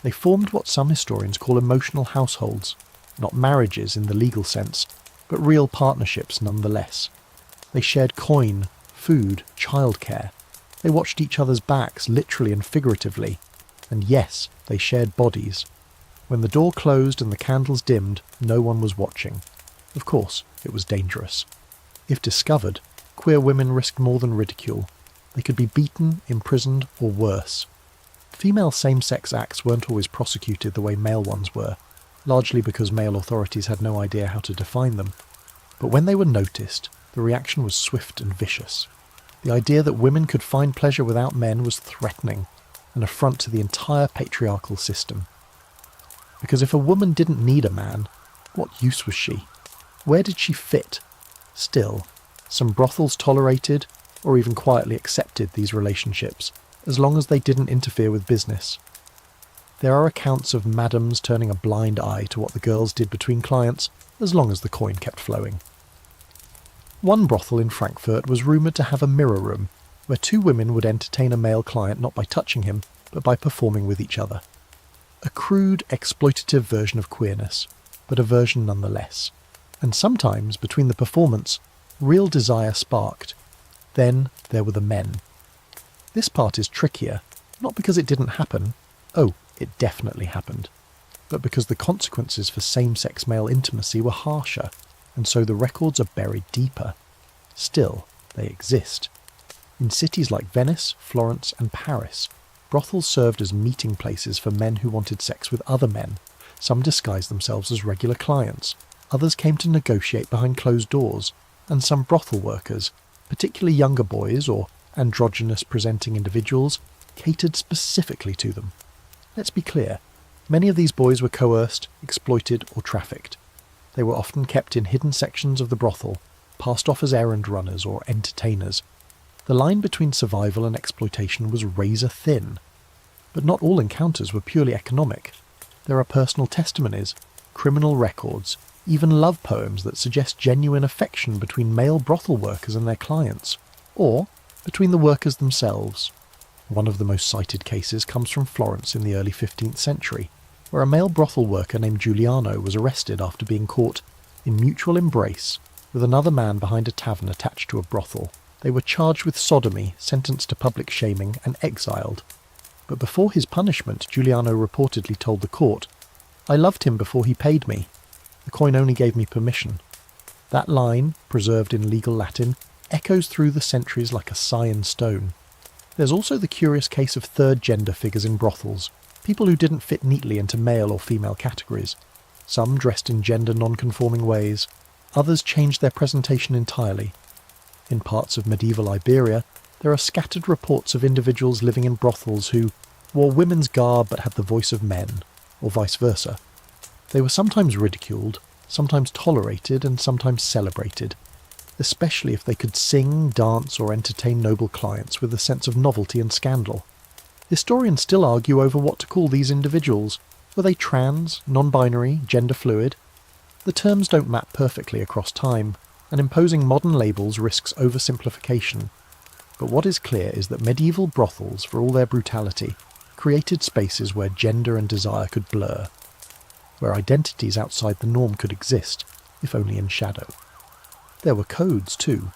They formed what some historians call emotional households, not marriages in the legal sense, but real partnerships nonetheless. They shared coin, food, childcare. They watched each other's backs, literally and figuratively. And yes, they shared bodies. When the door closed and the candles dimmed, no one was watching. Of course, it was dangerous. If discovered, queer women risked more than ridicule. They could be beaten, imprisoned, or worse. Female same-sex acts weren't always prosecuted the way male ones were, largely because male authorities had no idea how to define them. But when they were noticed, the reaction was swift and vicious. The idea that women could find pleasure without men was threatening, an affront to the entire patriarchal system. Because if a woman didn't need a man, what use was she? Where did she fit? Still, some brothels tolerated, or even quietly accepted these relationships, as long as they didn't interfere with business. There are accounts of madams turning a blind eye to what the girls did between clients, as long as the coin kept flowing. One brothel in Frankfurt was rumoured to have a mirror room, where two women would entertain a male client not by touching him, but by performing with each other. A crude, exploitative version of queerness, but a version nonetheless. And sometimes, between the performance, real desire sparked. Then there were the men. This part is trickier, not because it didn't happen. Oh, it definitely happened. But because the consequences for same-sex male intimacy were harsher, and so the records are buried deeper. Still, they exist. In cities like Venice, Florence, and Paris, brothels served as meeting places for men who wanted sex with other men. Some disguised themselves as regular clients, others came to negotiate behind closed doors, and some brothel workers, particularly younger boys or androgynous-presenting individuals, catered specifically to them. Let's be clear, many of these boys were coerced, exploited, or trafficked. They were often kept in hidden sections of the brothel, passed off as errand runners or entertainers. The line between survival and exploitation was razor thin. But not all encounters were purely economic. There are personal testimonies, criminal records, even love poems that suggest genuine affection between male brothel workers and their clients, or between the workers themselves. One of the most cited cases comes from Florence in the early 15th century, where a male brothel worker named Giuliano was arrested after being caught in mutual embrace with another man behind a tavern attached to a brothel. They were charged with sodomy, sentenced to public shaming, and exiled. But before his punishment, Giuliano reportedly told the court, "I loved him before he paid me. The coin only gave me permission." That line, preserved in legal Latin, echoes through the centuries like a sigh in stone. There's also the curious case of third gender figures in brothels, people who didn't fit neatly into male or female categories. Some dressed in gender non-conforming ways, others changed their presentation entirely. In parts of medieval Iberia, there are scattered reports of individuals living in brothels who wore women's garb but had the voice of men, or vice versa. They were sometimes ridiculed, sometimes tolerated, and sometimes celebrated, especially if they could sing, dance, or entertain noble clients with a sense of novelty and scandal. Historians still argue over what to call these individuals. Were they trans, non-binary, gender fluid? The terms don't map perfectly across time, and imposing modern labels risks oversimplification. But what is clear is that medieval brothels, for all their brutality, created spaces where gender and desire could blur, where identities outside the norm could exist, if only in shadow. There were codes too,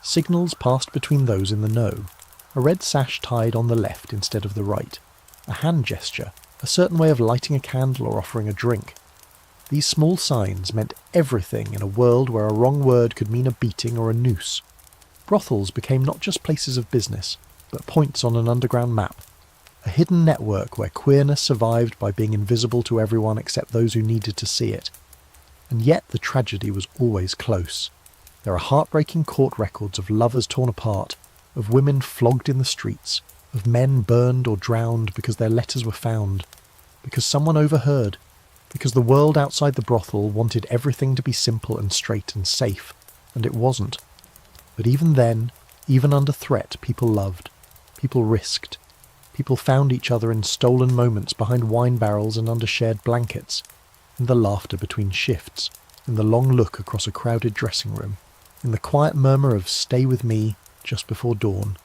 signals passed between those in the know, a red sash tied on the left instead of the right, a hand gesture, a certain way of lighting a candle or offering a drink. These small signs meant everything in a world where a wrong word could mean a beating or a noose. Brothels became not just places of business, but points on an underground map, a hidden network where queerness survived by being invisible to everyone except those who needed to see it. And yet the tragedy was always close. There are heartbreaking court records of lovers torn apart, of women flogged in the streets, of men burned or drowned because their letters were found, because someone overheard, because the world outside the brothel wanted everything to be simple and straight and safe, and it wasn't. But even then, even under threat, people loved, people risked, people found each other in stolen moments behind wine barrels and under shared blankets, in the laughter between shifts, in the long look across a crowded dressing room, in the quiet murmur of "stay with me" just before dawn.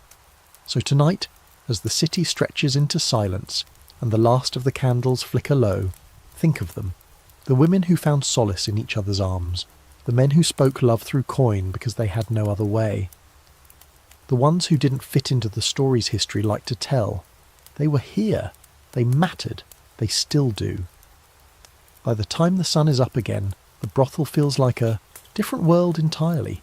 So tonight, as the city stretches into silence and the last of the candles flicker low, think of them, the women who found solace in each other's arms, the men who spoke love through coin because they had no other way. The ones who didn't fit into the stories history liked to tell. They were here, they mattered, they still do. By the time the sun is up again, the brothel feels like a different world entirely.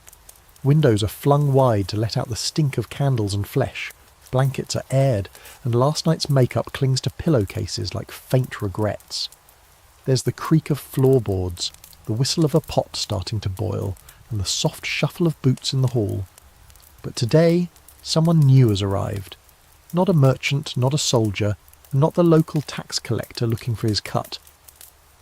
Windows are flung wide to let out the stink of candles and flesh. Blankets are aired, and last night's makeup clings to pillowcases like faint regrets. There's the creak of floorboards, the whistle of a pot starting to boil, and the soft shuffle of boots in the hall. But today, someone new has arrived. Not a merchant, not a soldier, and not the local tax collector looking for his cut.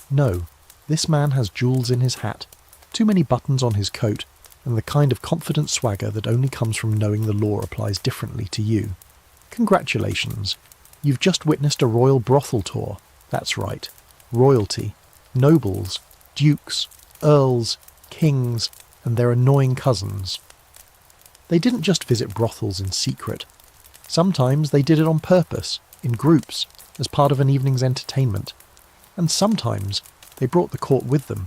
No, this man has jewels in his hat, too many buttons on his coat, and the kind of confident swagger that only comes from knowing the law applies differently to you. Congratulations. You've just witnessed a royal brothel tour. That's right. Royalty. Nobles. Dukes. Earls. Kings. And their annoying cousins. They didn't just visit brothels in secret. Sometimes they did it on purpose, in groups, as part of an evening's entertainment. And sometimes they brought the court with them.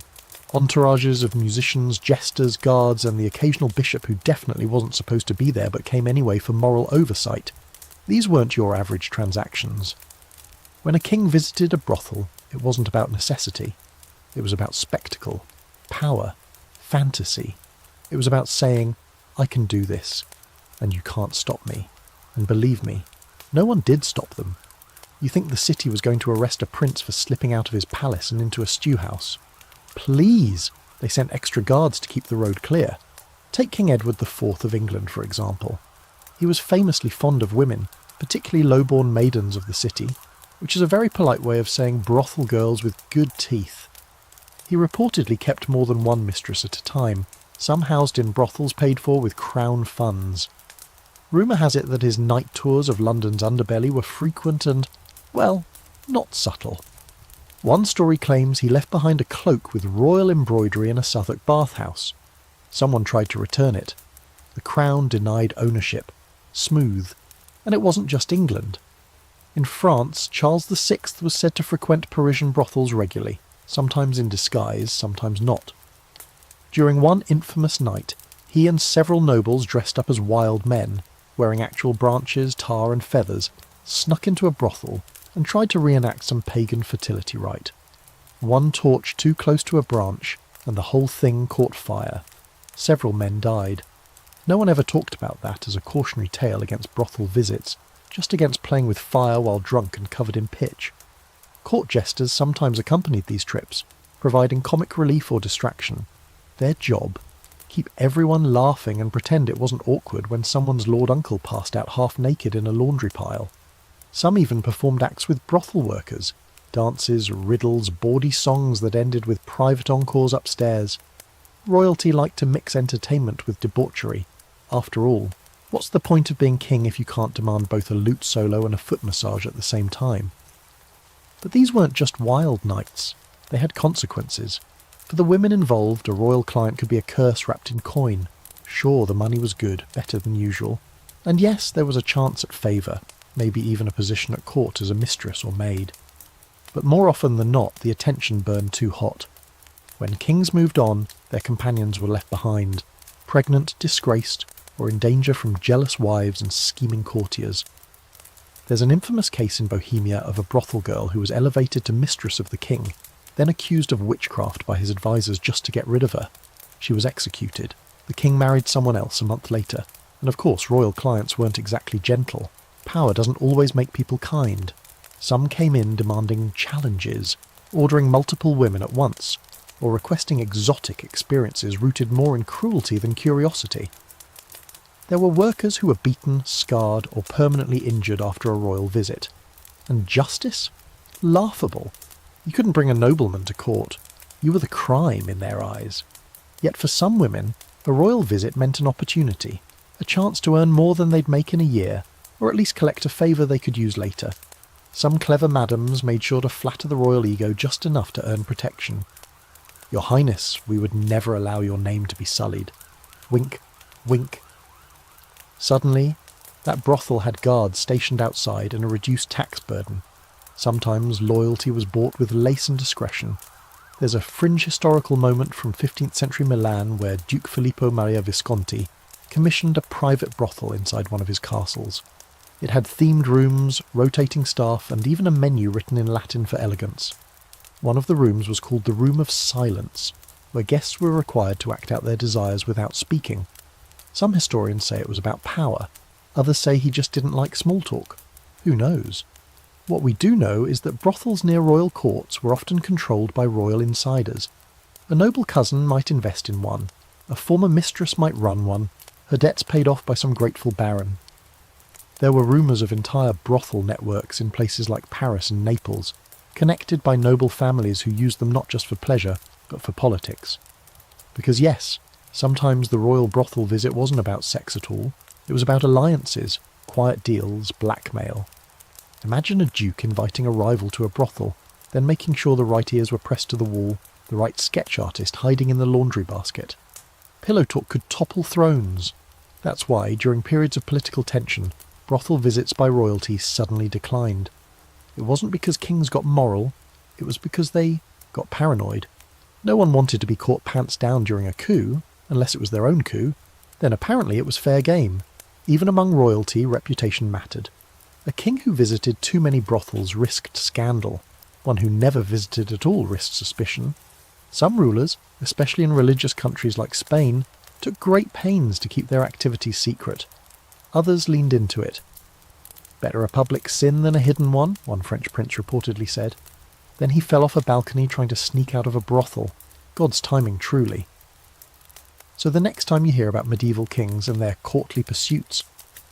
Entourages of musicians, jesters, guards, and the occasional bishop who definitely wasn't supposed to be there but came anyway for moral oversight. These weren't your average transactions. When a king visited a brothel, it wasn't about necessity. It was about spectacle, power, fantasy. It was about saying, I can do this, and you can't stop me. And believe me, no one did stop them. You think the city was going to arrest a prince for slipping out of his palace and into a stew house? Please! They sent extra guards to keep the road clear. Take King Edward IV of England, for example. He was famously fond of women, particularly low-born maidens of the city, which is a very polite way of saying brothel girls with good teeth. He reportedly kept more than one mistress at a time, some housed in brothels paid for with crown funds. Rumour has it that his night tours of London's underbelly were frequent and, well, not subtle. One story claims he left behind a cloak with royal embroidery in a Southwark bathhouse. Someone tried to return it. The Crown denied ownership. Smooth. And it wasn't just England. In France, Charles VI was said to frequent Parisian brothels regularly, sometimes in disguise, sometimes not. During one infamous night, he and several nobles dressed up as wild men, wearing actual branches, tar and feathers, snuck into a brothel and tried to reenact some pagan fertility rite. One torch too close to a branch, and the whole thing caught fire. Several men died. No one ever talked about that as a cautionary tale against brothel visits, just against playing with fire while drunk and covered in pitch. Court jesters sometimes accompanied these trips, providing comic relief or distraction. Their job? Keep everyone laughing and pretend it wasn't awkward when someone's lord uncle passed out half naked in a laundry pile. Some even performed acts with brothel workers, dances, riddles, bawdy songs that ended with private encores upstairs. Royalty liked to mix entertainment with debauchery. After all, what's the point of being king if you can't demand both a lute solo and a foot massage at the same time? But these weren't just wild nights. They had consequences. For the women involved, a royal client could be a curse wrapped in coin. Sure, the money was good, better than usual. And yes, there was a chance at favour, maybe even a position at court as a mistress or maid. But more often than not, the attention burned too hot. When kings moved on, their companions were left behind, pregnant, disgraced, or in danger from jealous wives and scheming courtiers. There's an infamous case in Bohemia of a brothel girl who was elevated to mistress of the king, then accused of witchcraft by his advisers just to get rid of her. She was executed. The king married someone else a month later, and of course royal clients weren't exactly gentle. Power doesn't always make people kind. Some came in demanding challenges, ordering multiple women at once, or requesting exotic experiences rooted more in cruelty than curiosity. There were workers who were beaten, scarred, or permanently injured after a royal visit. And justice? Laughable. You couldn't bring a nobleman to court. You were the crime in their eyes. Yet for some women, a royal visit meant an opportunity, a chance to earn more than they'd make in a year, or at least collect a favour they could use later. Some clever madams made sure to flatter the royal ego just enough to earn protection. Your Highness, we would never allow your name to be sullied. Wink, wink. Suddenly, that brothel had guards stationed outside and a reduced tax burden. Sometimes loyalty was bought with lace and discretion. There's a fringe historical moment from 15th century Milan where Duke Filippo Maria Visconti commissioned a private brothel inside one of his castles. It had themed rooms, rotating staff, and even a menu written in Latin for elegance. One of the rooms was called the Room of Silence, where guests were required to act out their desires without speaking. Some historians say it was about power. Others say he just didn't like small talk. Who knows? What we do know is that brothels near royal courts were often controlled by royal insiders. A noble cousin might invest in one. A former mistress might run one, her debts paid off by some grateful baron. There were rumours of entire brothel networks in places like Paris and Naples, connected by noble families who used them not just for pleasure, but for politics. Because yes, sometimes the royal brothel visit wasn't about sex at all. It was about alliances, quiet deals, blackmail. Imagine a duke inviting a rival to a brothel, then making sure the right ears were pressed to the wall, the right sketch artist hiding in the laundry basket. Pillow talk could topple thrones. That's why, during periods of political tension, brothel visits by royalty suddenly declined. It wasn't because kings got moral, it was because they got paranoid. No one wanted to be caught pants down during a coup, unless it was their own coup. Then apparently it was fair game. Even among royalty, reputation mattered. A king who visited too many brothels risked scandal. One who never visited at all risked suspicion. Some rulers, especially in religious countries like Spain, took great pains to keep their activities secret. Others leaned into it. Better a public sin than a hidden one French prince reportedly said. Then he fell off a balcony trying to sneak out of a brothel. God's timing, truly. So the next time you hear about medieval kings and their courtly pursuits,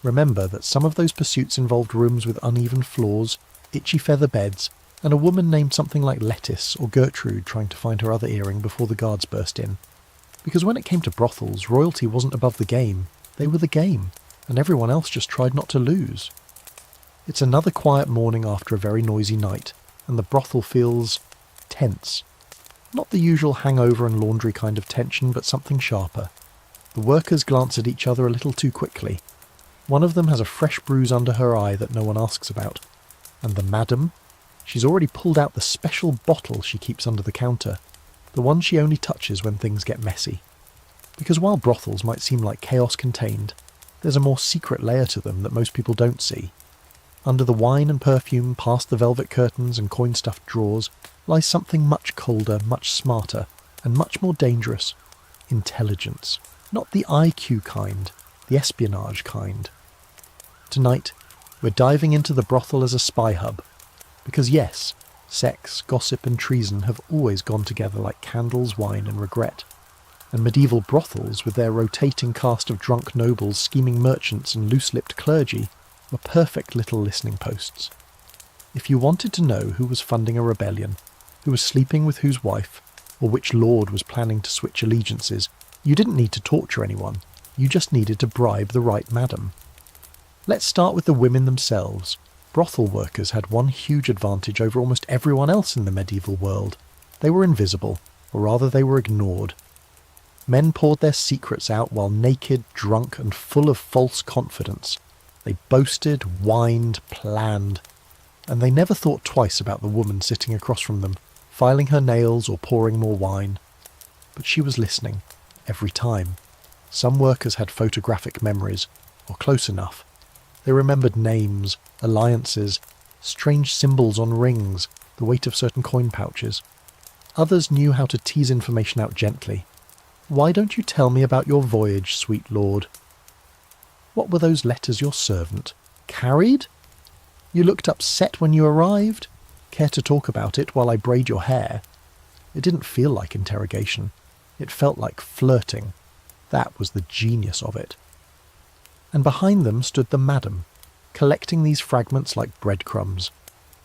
remember that some of those pursuits involved rooms with uneven floors, itchy feather beds, and a woman named something like Lettice or Gertrude trying to find her other earring before the guards burst in. Because when it came to brothels, royalty wasn't above the game. They were the game, and everyone else just tried not to lose. It's another quiet morning after a very noisy night, and the brothel feels tense. Not the usual hangover and laundry kind of tension, but something sharper. The workers glance at each other a little too quickly. One of them has a fresh bruise under her eye that no one asks about. And the madam? She's already pulled out the special bottle she keeps under the counter, the one she only touches when things get messy. Because while brothels might seem like chaos contained, there's a more secret layer to them that most people don't see. Under the wine and perfume, past the velvet curtains and coin-stuffed drawers, lies something much colder, much smarter, and much more dangerous. Intelligence. Not the IQ kind, the espionage kind. Tonight, we're diving into the brothel as a spy hub. Because yes, sex, gossip and treason have always gone together like candles, wine and regret. And medieval brothels, with their rotating cast of drunk nobles, scheming merchants and loose-lipped clergy, were perfect little listening posts. If you wanted to know who was funding a rebellion, who was sleeping with whose wife, or which lord was planning to switch allegiances, you didn't need to torture anyone. You just needed to bribe the right madam. Let's start with the women themselves. Brothel workers had one huge advantage over almost everyone else in the medieval world. They were invisible, or rather they were ignored. Men poured their secrets out while naked, drunk, and full of false confidence. They boasted, whined, planned, and they never thought twice about the woman sitting across from them, filing her nails or pouring more wine. But she was listening, every time. Some workers had photographic memories, or close enough. They remembered names, alliances, strange symbols on rings, the weight of certain coin pouches. Others knew how to tease information out gently. "Why don't you tell me about your voyage, sweet lord? What were those letters your servant carried? You looked upset when you arrived? Care to talk about it while I braid your hair?" It didn't feel like interrogation. It felt like flirting. That was the genius of it. And behind them stood the madam, collecting these fragments like breadcrumbs.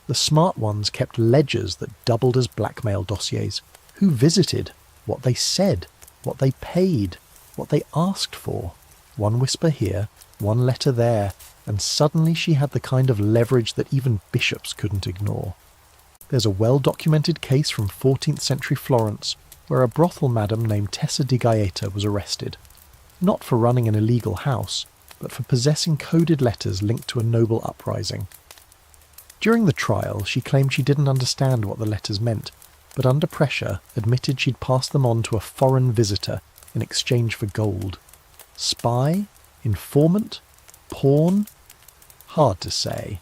The smart ones kept ledgers that doubled as blackmail dossiers. Who visited? What they said? What they paid? What they asked for? One whisper here, one letter there, and suddenly she had the kind of leverage that even bishops couldn't ignore. There's a well-documented case from 14th century Florence where a brothel madam named Tessa di Gaeta was arrested. Not for running an illegal house, but for possessing coded letters linked to a noble uprising. During the trial, she claimed she didn't understand what the letters meant, but under pressure admitted she'd passed them on to a foreign visitor in exchange for gold. Spy? Informant? Pawn? Hard to say.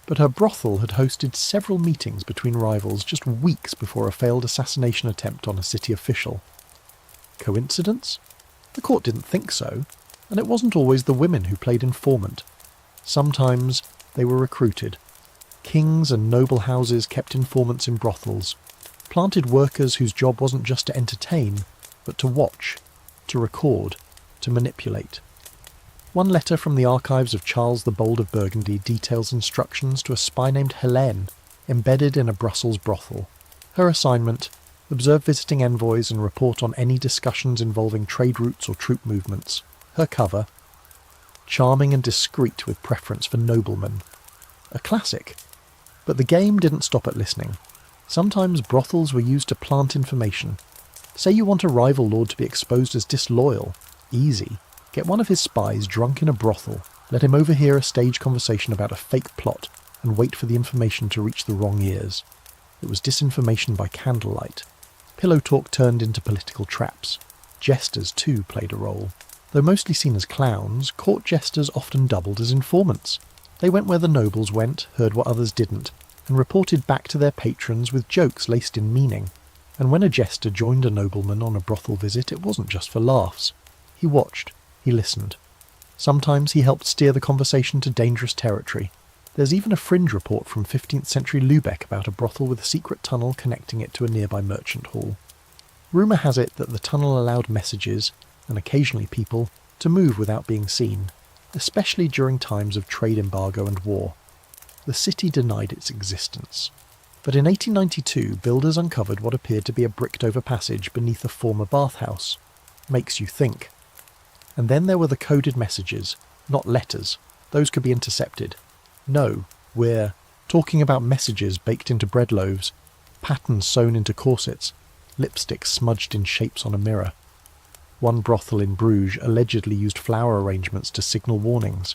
But her brothel had hosted several meetings between rivals just weeks before a failed assassination attempt on a city official. Coincidence? The court didn't think so, and it wasn't always the women who played informant. Sometimes they were recruited. Kings and noble houses kept informants in brothels, planted workers whose job wasn't just to entertain, but to watch, to record, to manipulate. One letter from the archives of Charles the Bold of Burgundy details instructions to a spy named Helene, embedded in a Brussels brothel. Her assignment: observe visiting envoys and report on any discussions involving trade routes or troop movements. Her cover: charming and discreet with preference for noblemen. A classic. But the game didn't stop at listening. Sometimes brothels were used to plant information. Say you want a rival lord to be exposed as disloyal. Easy. Get one of his spies drunk in a brothel, let him overhear a stage conversation about a fake plot, and wait for the information to reach the wrong ears. It was disinformation by candlelight. Pillow talk turned into political traps. Jesters, too, played a role. Though mostly seen as clowns, court jesters often doubled as informants. They went where the nobles went, heard what others didn't, and reported back to their patrons with jokes laced in meaning. And when a jester joined a nobleman on a brothel visit, it wasn't just for laughs. He watched. He listened. Sometimes he helped steer the conversation to dangerous territory. There's even a fringe report from 15th century Lübeck about a brothel with a secret tunnel connecting it to a nearby merchant hall. Rumour has it that the tunnel allowed messages, and occasionally people, to move without being seen, especially during times of trade embargo and war. The city denied its existence. But in 1892, builders uncovered what appeared to be a bricked-over passage beneath a former bathhouse. Makes you think. And then there were the coded messages, not letters. Those could be intercepted. No, we're talking about messages baked into bread loaves, patterns sewn into corsets, lipstick smudged in shapes on a mirror. One brothel in Bruges allegedly used flower arrangements to signal warnings.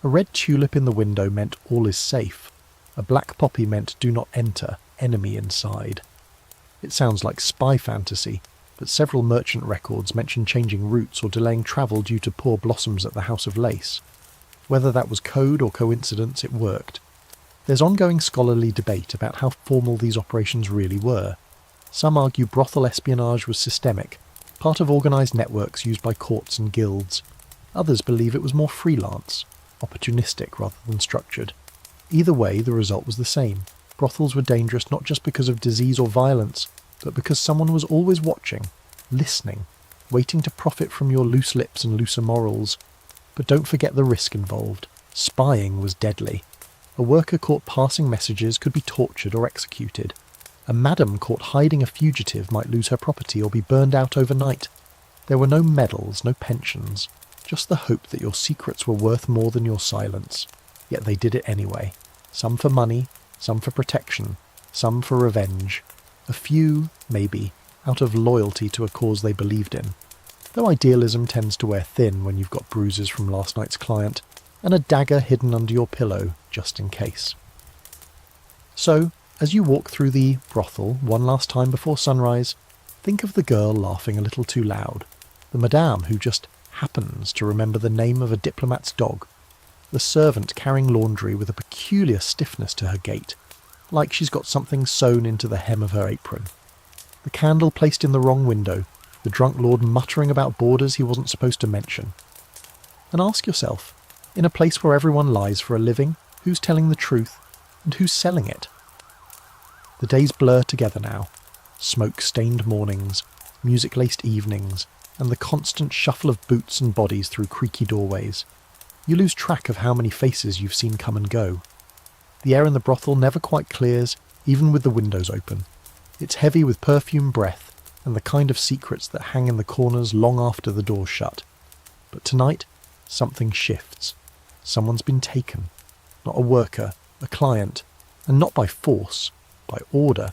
A red tulip in the window meant all is safe. A black poppy meant do not enter, enemy inside. It sounds like spy fantasy, but several merchant records mention changing routes or delaying travel due to poor blossoms at the House of Lace. Whether that was code or coincidence, it worked. There's ongoing scholarly debate about how formal these operations really were. Some argue brothel espionage was systemic, part of organised networks used by courts and guilds. Others believe it was more freelance, opportunistic rather than structured. Either way, the result was the same. Brothels were dangerous not just because of disease or violence, but because someone was always watching, listening, waiting to profit from your loose lips and looser morals. But don't forget the risk involved. Spying was deadly. A worker caught passing messages could be tortured or executed. A madam caught hiding a fugitive might lose her property or be burned out overnight. There were no medals, no pensions, just the hope that your secrets were worth more than your silence. Yet they did it anyway. Some for money, some for protection, some for revenge. A few, maybe, out of loyalty to a cause they believed in. Though idealism tends to wear thin when you've got bruises from last night's client, and a dagger hidden under your pillow, just in case. So, as you walk through the brothel one last time before sunrise, think of the girl laughing a little too loud, the madame who just happens to remember the name of a diplomat's dog, the servant carrying laundry with a peculiar stiffness to her gait, like she's got something sewn into the hem of her apron. The candle placed in the wrong window, the drunk lord muttering about borders he wasn't supposed to mention. And ask yourself, in a place where everyone lies for a living, who's telling the truth, and who's selling it? The days blur together now. Smoke-stained mornings, music-laced evenings, and the constant shuffle of boots and bodies through creaky doorways. You lose track of how many faces you've seen come and go. The air in the brothel never quite clears, even with the windows open. It's heavy with perfume breath, and the kind of secrets that hang in the corners long after the door's shut. But tonight, something shifts. Someone's been taken. Not a worker, a client, and not by force, by order.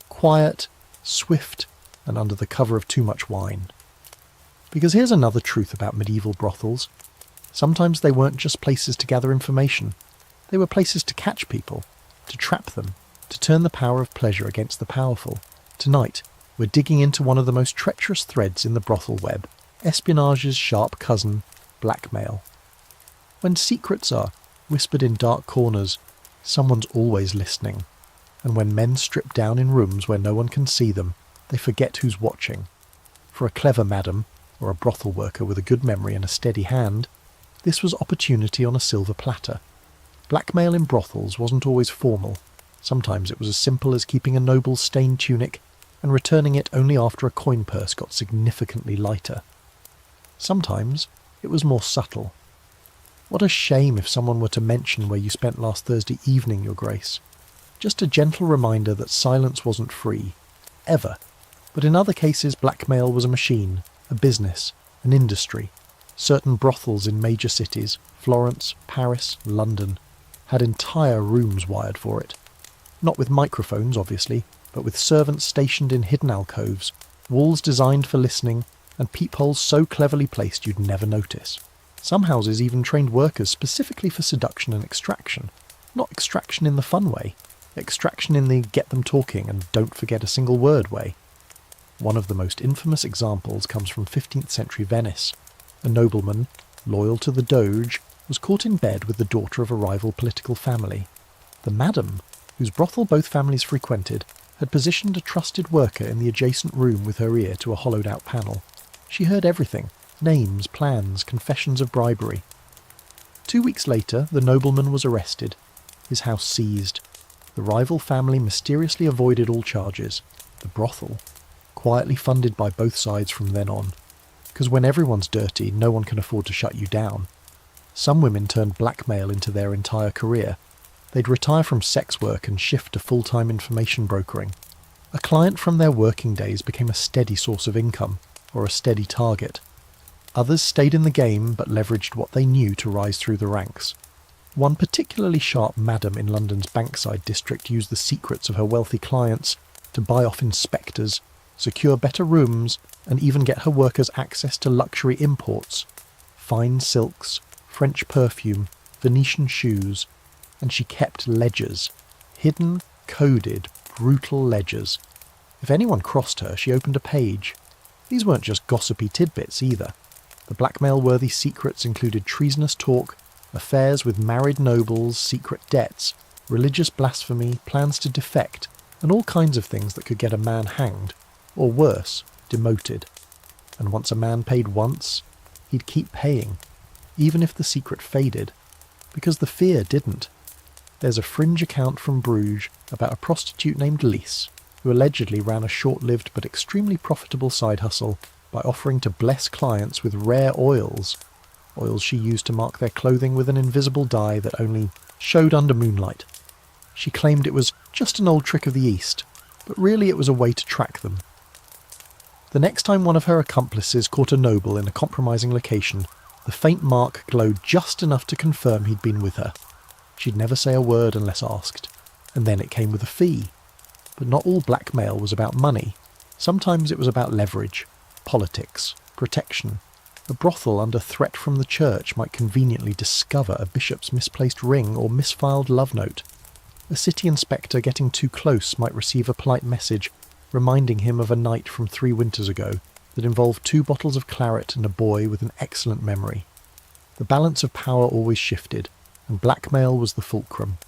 Quiet, swift, and under the cover of too much wine. Because here's another truth about medieval brothels. Sometimes they weren't just places to gather information. They were places to catch people, to trap them, to turn the power of pleasure against the powerful. Tonight, we're digging into one of the most treacherous threads in the brothel web, espionage's sharp cousin, blackmail. When secrets are whispered in dark corners, someone's always listening. And when men strip down in rooms where no one can see them, they forget who's watching. For a clever madam, or a brothel worker with a good memory and a steady hand, this was opportunity on a silver platter. Blackmail in brothels wasn't always formal. Sometimes it was as simple as keeping a noble's stained tunic and returning it only after a coin purse got significantly lighter. Sometimes it was more subtle. What a shame if someone were to mention where you spent last Thursday evening, Your Grace. Just a gentle reminder that silence wasn't free. Ever. But in other cases, blackmail was a machine, a business, an industry. Certain brothels in major cities, Florence, Paris, London, had entire rooms wired for it. Not with microphones, obviously, but with servants stationed in hidden alcoves, walls designed for listening, and peepholes so cleverly placed you'd never notice. Some houses even trained workers specifically for seduction and extraction. Not extraction in the fun way, extraction in the get them talking and don't forget a single word way. One of the most infamous examples comes from 15th century Venice. A nobleman, loyal to the Doge, was caught in bed with the daughter of a rival political family. The madam, whose brothel both families frequented, had positioned a trusted worker in the adjacent room with her ear to a hollowed-out panel. She heard everything: names, plans, confessions of bribery. 2 weeks later, the nobleman was arrested, his house seized. The rival family mysteriously avoided all charges. The brothel, quietly funded by both sides from then on. Because when everyone's dirty, no one can afford to shut you down. Some women turned blackmail into their entire career. They'd retire from sex work and shift to full-time information brokering. A client from their working days became a steady source of income, or a steady target. Others stayed in the game but leveraged what they knew to rise through the ranks. One particularly sharp madam in London's Bankside district used the secrets of her wealthy clients to buy off inspectors, secure better rooms, and even get her workers access to luxury imports. Fine silks, French perfume, Venetian shoes, and she kept ledgers. Hidden, coded, brutal ledgers. If anyone crossed her, she opened a page. These weren't just gossipy tidbits either. The blackmail-worthy secrets included treasonous talk, affairs with married nobles, secret debts, religious blasphemy, plans to defect, and all kinds of things that could get a man hanged, or worse, demoted. And once a man paid once, he'd keep paying, even if the secret faded, because the fear didn't. There's a fringe account from Bruges about a prostitute named Lise, who allegedly ran a short-lived but extremely profitable side hustle by offering to bless clients with rare oils she used to mark their clothing with an invisible dye that only showed under moonlight. She claimed it was just an old trick of the East, but really it was a way to track them. The next time one of her accomplices caught a noble in a compromising location, the faint mark glowed just enough to confirm he'd been with her. She'd never say a word unless asked, and then it came with a fee. But not all blackmail was about money. Sometimes it was about leverage, politics, protection. A brothel under threat from the church might conveniently discover a bishop's misplaced ring or misfiled love note. A city inspector getting too close might receive a polite message reminding him of a night from 3 winters ago that involved 2 bottles of claret and a boy with an excellent memory. The balance of power always shifted, and blackmail was the fulcrum.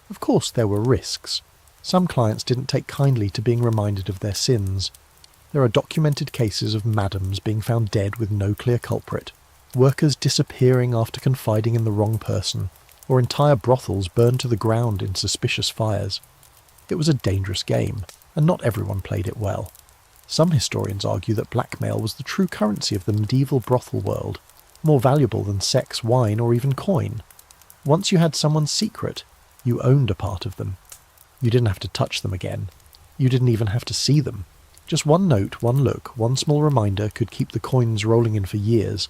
Of course there were risks. Some clients didn't take kindly to being reminded of their sins. There are documented cases of madams being found dead with no clear culprit, workers disappearing after confiding in the wrong person, or entire brothels burned to the ground in suspicious fires. It was a dangerous game, and not everyone played it well. Some historians argue that blackmail was the true currency of the medieval brothel world, more valuable than sex, wine, or even coin. Once you had someone's secret, you owned a part of them. You didn't have to touch them again. You didn't even have to see them. Just one note, one look, one small reminder could keep the coins rolling in for years.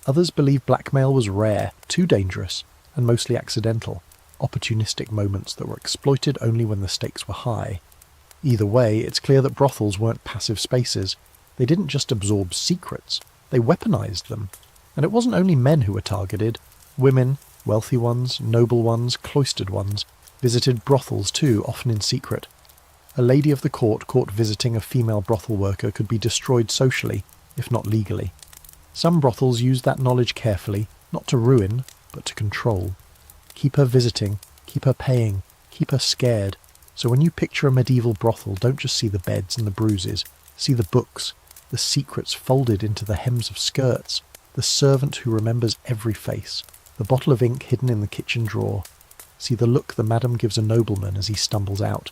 Others believe blackmail was rare, too dangerous, and mostly accidental, opportunistic moments that were exploited only when the stakes were high. Either way, it's clear that brothels weren't passive spaces. They didn't just absorb secrets, they weaponized them. And it wasn't only men who were targeted. Women, wealthy ones, noble ones, cloistered ones, visited brothels too, often in secret. A lady of the court caught visiting a female brothel worker could be destroyed socially, if not legally. Some brothels used that knowledge carefully, not to ruin, but to control. Keep her visiting, keep her paying, keep her scared. So when you picture a medieval brothel, don't just see the beds and the bruises, see the books, the secrets folded into the hems of skirts, the servant who remembers every face, the bottle of ink hidden in the kitchen drawer. See the look the madam gives a nobleman as he stumbles out.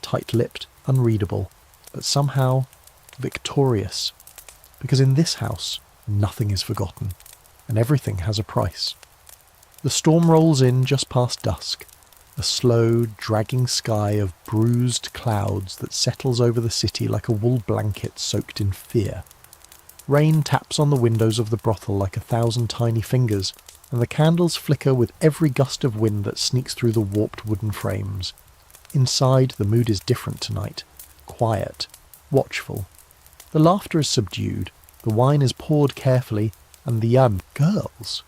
Tight-lipped, unreadable, but somehow victorious. Because in this house, nothing is forgotten, and everything has a price. The storm rolls in just past dusk, a slow, dragging sky of bruised clouds that settles over the city like a wool blanket soaked in fear. Rain taps on the windows of the brothel like 1,000 tiny fingers, and the candles flicker with every gust of wind that sneaks through the warped wooden frames. Inside, the mood is different tonight. Quiet, watchful. The laughter is subdued, the wine is poured carefully, and the girls.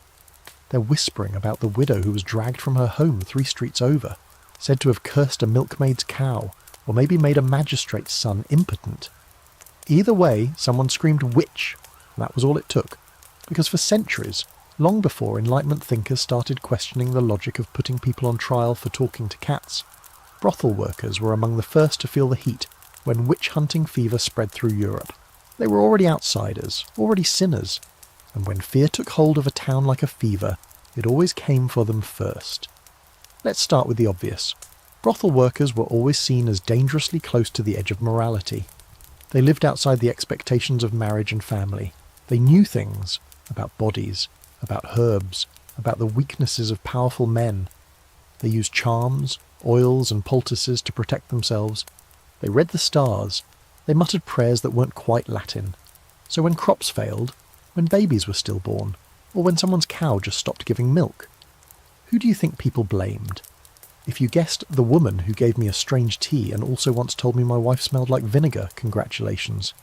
They're whispering about the widow who was dragged from her home 3 streets over, said to have cursed a milkmaid's cow, or maybe made a magistrate's son impotent. Either way, someone screamed witch, and that was all it took, because for centuries, long before Enlightenment thinkers started questioning the logic of putting people on trial for talking to cats, brothel workers were among the first to feel the heat when witch-hunting fever spread through Europe. They were already outsiders, already sinners, and when fear took hold of a town like a fever, it always came for them first. Let's start with the obvious. Brothel workers were always seen as dangerously close to the edge of morality. They lived outside the expectations of marriage and family. They knew things about bodies, about herbs, about the weaknesses of powerful men. They used charms, oils and poultices to protect themselves. They read the stars. They muttered prayers that weren't quite Latin. So when crops failed, when babies were stillborn, or when someone's cow just stopped giving milk, who do you think people blamed? If you guessed the woman who gave me a strange tea and also once told me my wife smelled like vinegar, congratulations.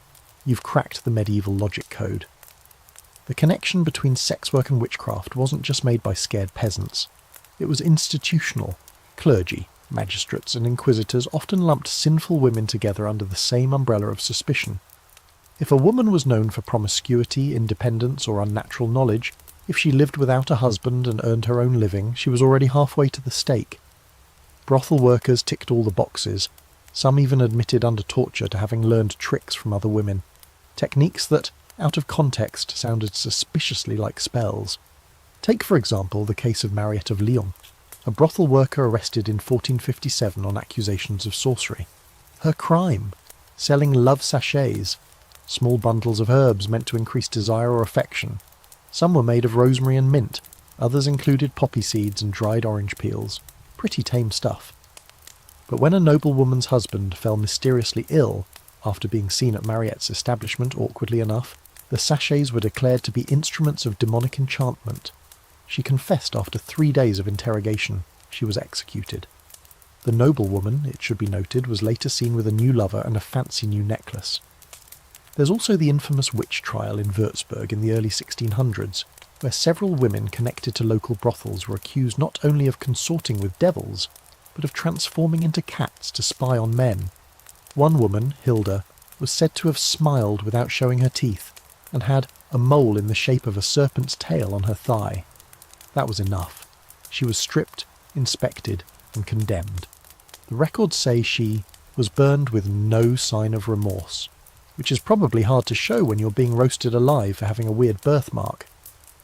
You've cracked the medieval logic code. The connection between sex work and witchcraft wasn't just made by scared peasants. It was institutional. Clergy, magistrates and inquisitors often lumped sinful women together under the same umbrella of suspicion. If a woman was known for promiscuity, independence or unnatural knowledge, if she lived without a husband and earned her own living, she was already halfway to the stake. Brothel workers ticked all the boxes. Some even admitted under torture to having learned tricks from other women. Techniques that, out of context, sounded suspiciously like spells. Take, for example, the case of Mariette of Lyon, a brothel worker arrested in 1457 on accusations of sorcery. Her crime? Selling love sachets, small bundles of herbs meant to increase desire or affection. Some were made of rosemary and mint, others included poppy seeds and dried orange peels. Pretty tame stuff. But when a noblewoman's husband fell mysteriously ill, after being seen at Mariette's establishment awkwardly enough, the sachets were declared to be instruments of demonic enchantment. She confessed after 3 days of interrogation. She was executed. The noblewoman, it should be noted, was later seen with a new lover and a fancy new necklace. There's also the infamous witch trial in Würzburg in the early 1600s, where several women connected to local brothels were accused not only of consorting with devils, but of transforming into cats to spy on men. One woman, Hilda, was said to have smiled without showing her teeth, and had a mole in the shape of a serpent's tail on her thigh. That was enough. She was stripped, inspected, and condemned. The records say she was burned with no sign of remorse, which is probably hard to show when you're being roasted alive for having a weird birthmark.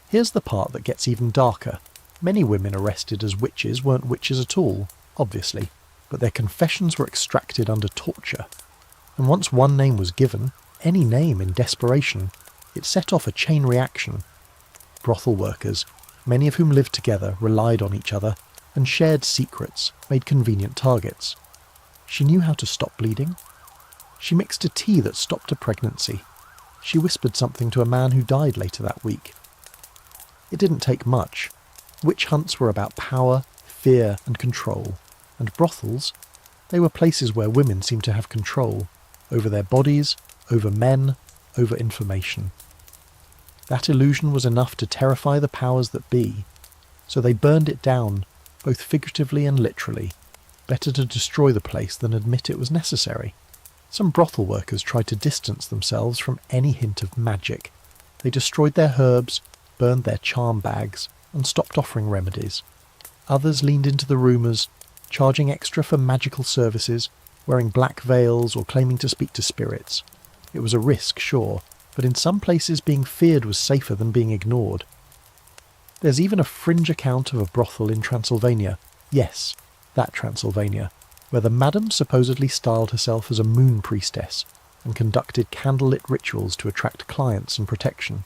Here's the part that gets even darker. Many women arrested as witches weren't witches at all, obviously, but their confessions were extracted under torture. And once one name was given, any name in desperation, it set off a chain reaction. Brothel workers, many of whom lived together, relied on each other, and shared secrets, made convenient targets. She knew how to stop bleeding. She mixed a tea that stopped a pregnancy. She whispered something to a man who died later that week. It didn't take much. Witch hunts were about power, fear and control, and brothels, they were places where women seemed to have control, over their bodies, over men, over information. That illusion was enough to terrify the powers that be, so they burned it down, both figuratively and literally. Better to destroy the place than admit it was necessary. Some brothel workers tried to distance themselves from any hint of magic. They destroyed their herbs, burned their charm bags, and stopped offering remedies. Others leaned into the rumours, charging extra for magical services, wearing black veils or claiming to speak to spirits. It was a risk, sure, but in some places being feared was safer than being ignored. There's even a fringe account of a brothel in Transylvania. Yes, that Transylvania, where the madam supposedly styled herself as a moon priestess and conducted candlelit rituals to attract clients and protection.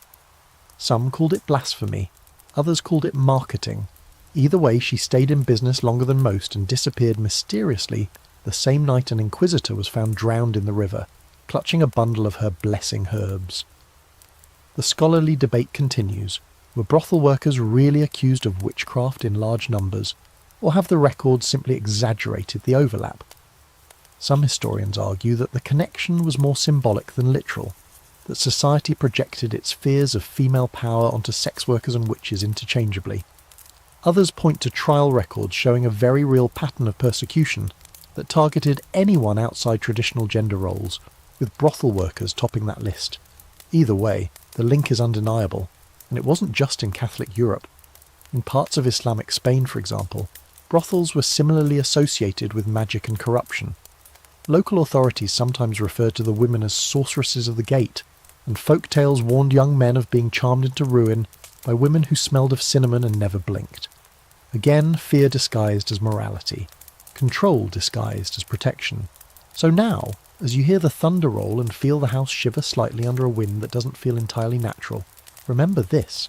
Some called it blasphemy, others called it marketing. Either way, she stayed in business longer than most and disappeared mysteriously the same night an inquisitor was found drowned in the river, clutching a bundle of her blessing herbs. The scholarly debate continues. Were brothel workers really accused of witchcraft in large numbers, or have the records simply exaggerated the overlap? Some historians argue that the connection was more symbolic than literal, that society projected its fears of female power onto sex workers and witches interchangeably. Others point to trial records showing a very real pattern of persecution that targeted anyone outside traditional gender roles, with brothel workers topping that list. Either way, the link is undeniable, and it wasn't just in Catholic Europe. In parts of Islamic Spain, for example, brothels were similarly associated with magic and corruption. Local authorities sometimes referred to the women as sorceresses of the gate, and folk tales warned young men of being charmed into ruin by women who smelled of cinnamon and never blinked. Again, fear disguised as morality, control disguised as protection. So now, as you hear the thunder roll and feel the house shiver slightly under a wind that doesn't feel entirely natural, remember this.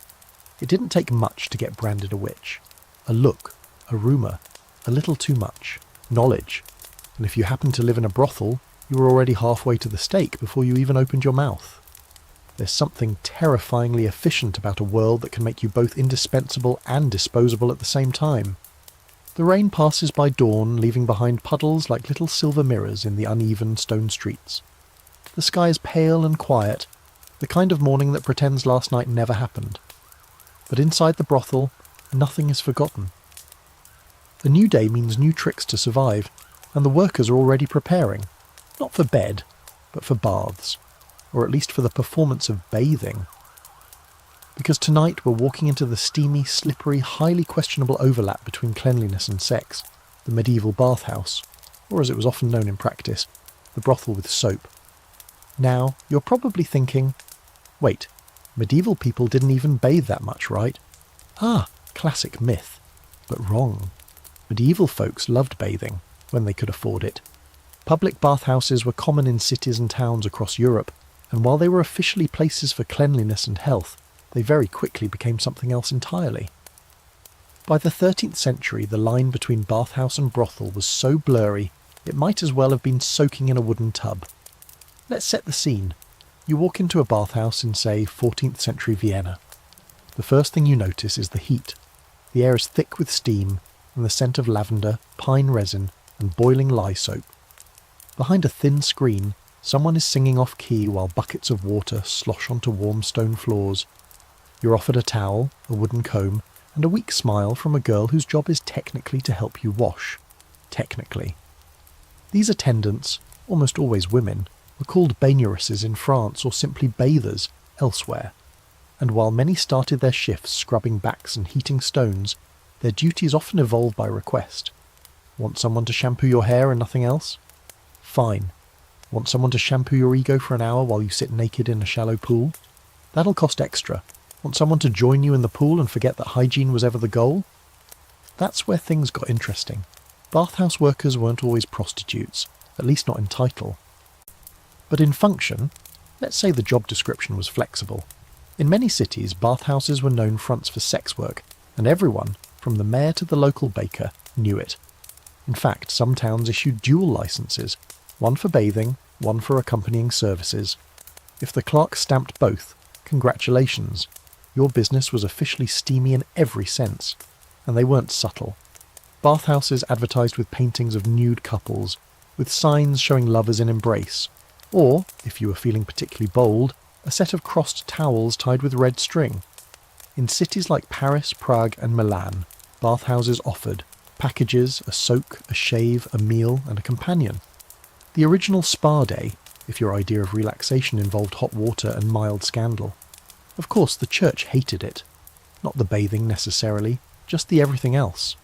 It didn't take much to get branded a witch. A look, a rumour, a little too much, knowledge. And if you happened to live in a brothel, you were already halfway to the stake before you even opened your mouth. There's something terrifyingly efficient about a world that can make you both indispensable and disposable at the same time. The rain passes by dawn, leaving behind puddles like little silver mirrors in the uneven stone streets. The sky is pale and quiet, the kind of morning that pretends last night never happened. But inside the brothel, nothing is forgotten. A new day means new tricks to survive, and the workers are already preparing, not for bed, but for baths, or at least for the performance of bathing. Because tonight we're walking into the steamy, slippery, highly questionable overlap between cleanliness and sex, the medieval bathhouse, or as it was often known in practice, the brothel with soap. Now, you're probably thinking, wait, medieval people didn't even bathe that much, right? Ah, classic myth. But wrong. Medieval folks loved bathing, when they could afford it. Public bathhouses were common in cities and towns across Europe, and while they were officially places for cleanliness and health, they very quickly became something else entirely. By the 13th century, the line between bathhouse and brothel was so blurry it might as well have been soaking in a wooden tub. Let's set the scene. You walk into a bathhouse in, say, 14th century Vienna. The first thing you notice is the heat. The air is thick with steam, and the scent of lavender, pine resin, and boiling lye soap. Behind a thin screen, someone is singing off-key while buckets of water slosh onto warm stone floors. You're offered a towel, a wooden comb, and a weak smile from a girl whose job is technically to help you wash. Technically. These attendants, almost always women, were called baigneresses in France or simply bathers elsewhere. And while many started their shifts scrubbing backs and heating stones, their duties often evolved by request. Want someone to shampoo your hair and nothing else? Fine. Want someone to shampoo your ego for an hour while you sit naked in a shallow pool? That'll cost extra. Want someone to join you in the pool and forget that hygiene was ever the goal? That's where things got interesting. Bathhouse workers weren't always prostitutes, at least not in title. But in function, let's say the job description was flexible. In many cities, bathhouses were known fronts for sex work, and everyone, from the mayor to the local baker, knew it. In fact, some towns issued dual licenses, one for bathing, one for accompanying services. If the clerk stamped both, congratulations. Your business was officially steamy in every sense, and they weren't subtle. Bathhouses advertised with paintings of nude couples, with signs showing lovers in embrace, or, if you were feeling particularly bold, a set of crossed towels tied with red string. In cities like Paris, Prague and Milan, bathhouses offered packages, a soak, a shave, a meal and a companion. The original spa day, if your idea of relaxation involved hot water and mild scandal. Of course, the church hated it. Not the bathing necessarily, just the everything else.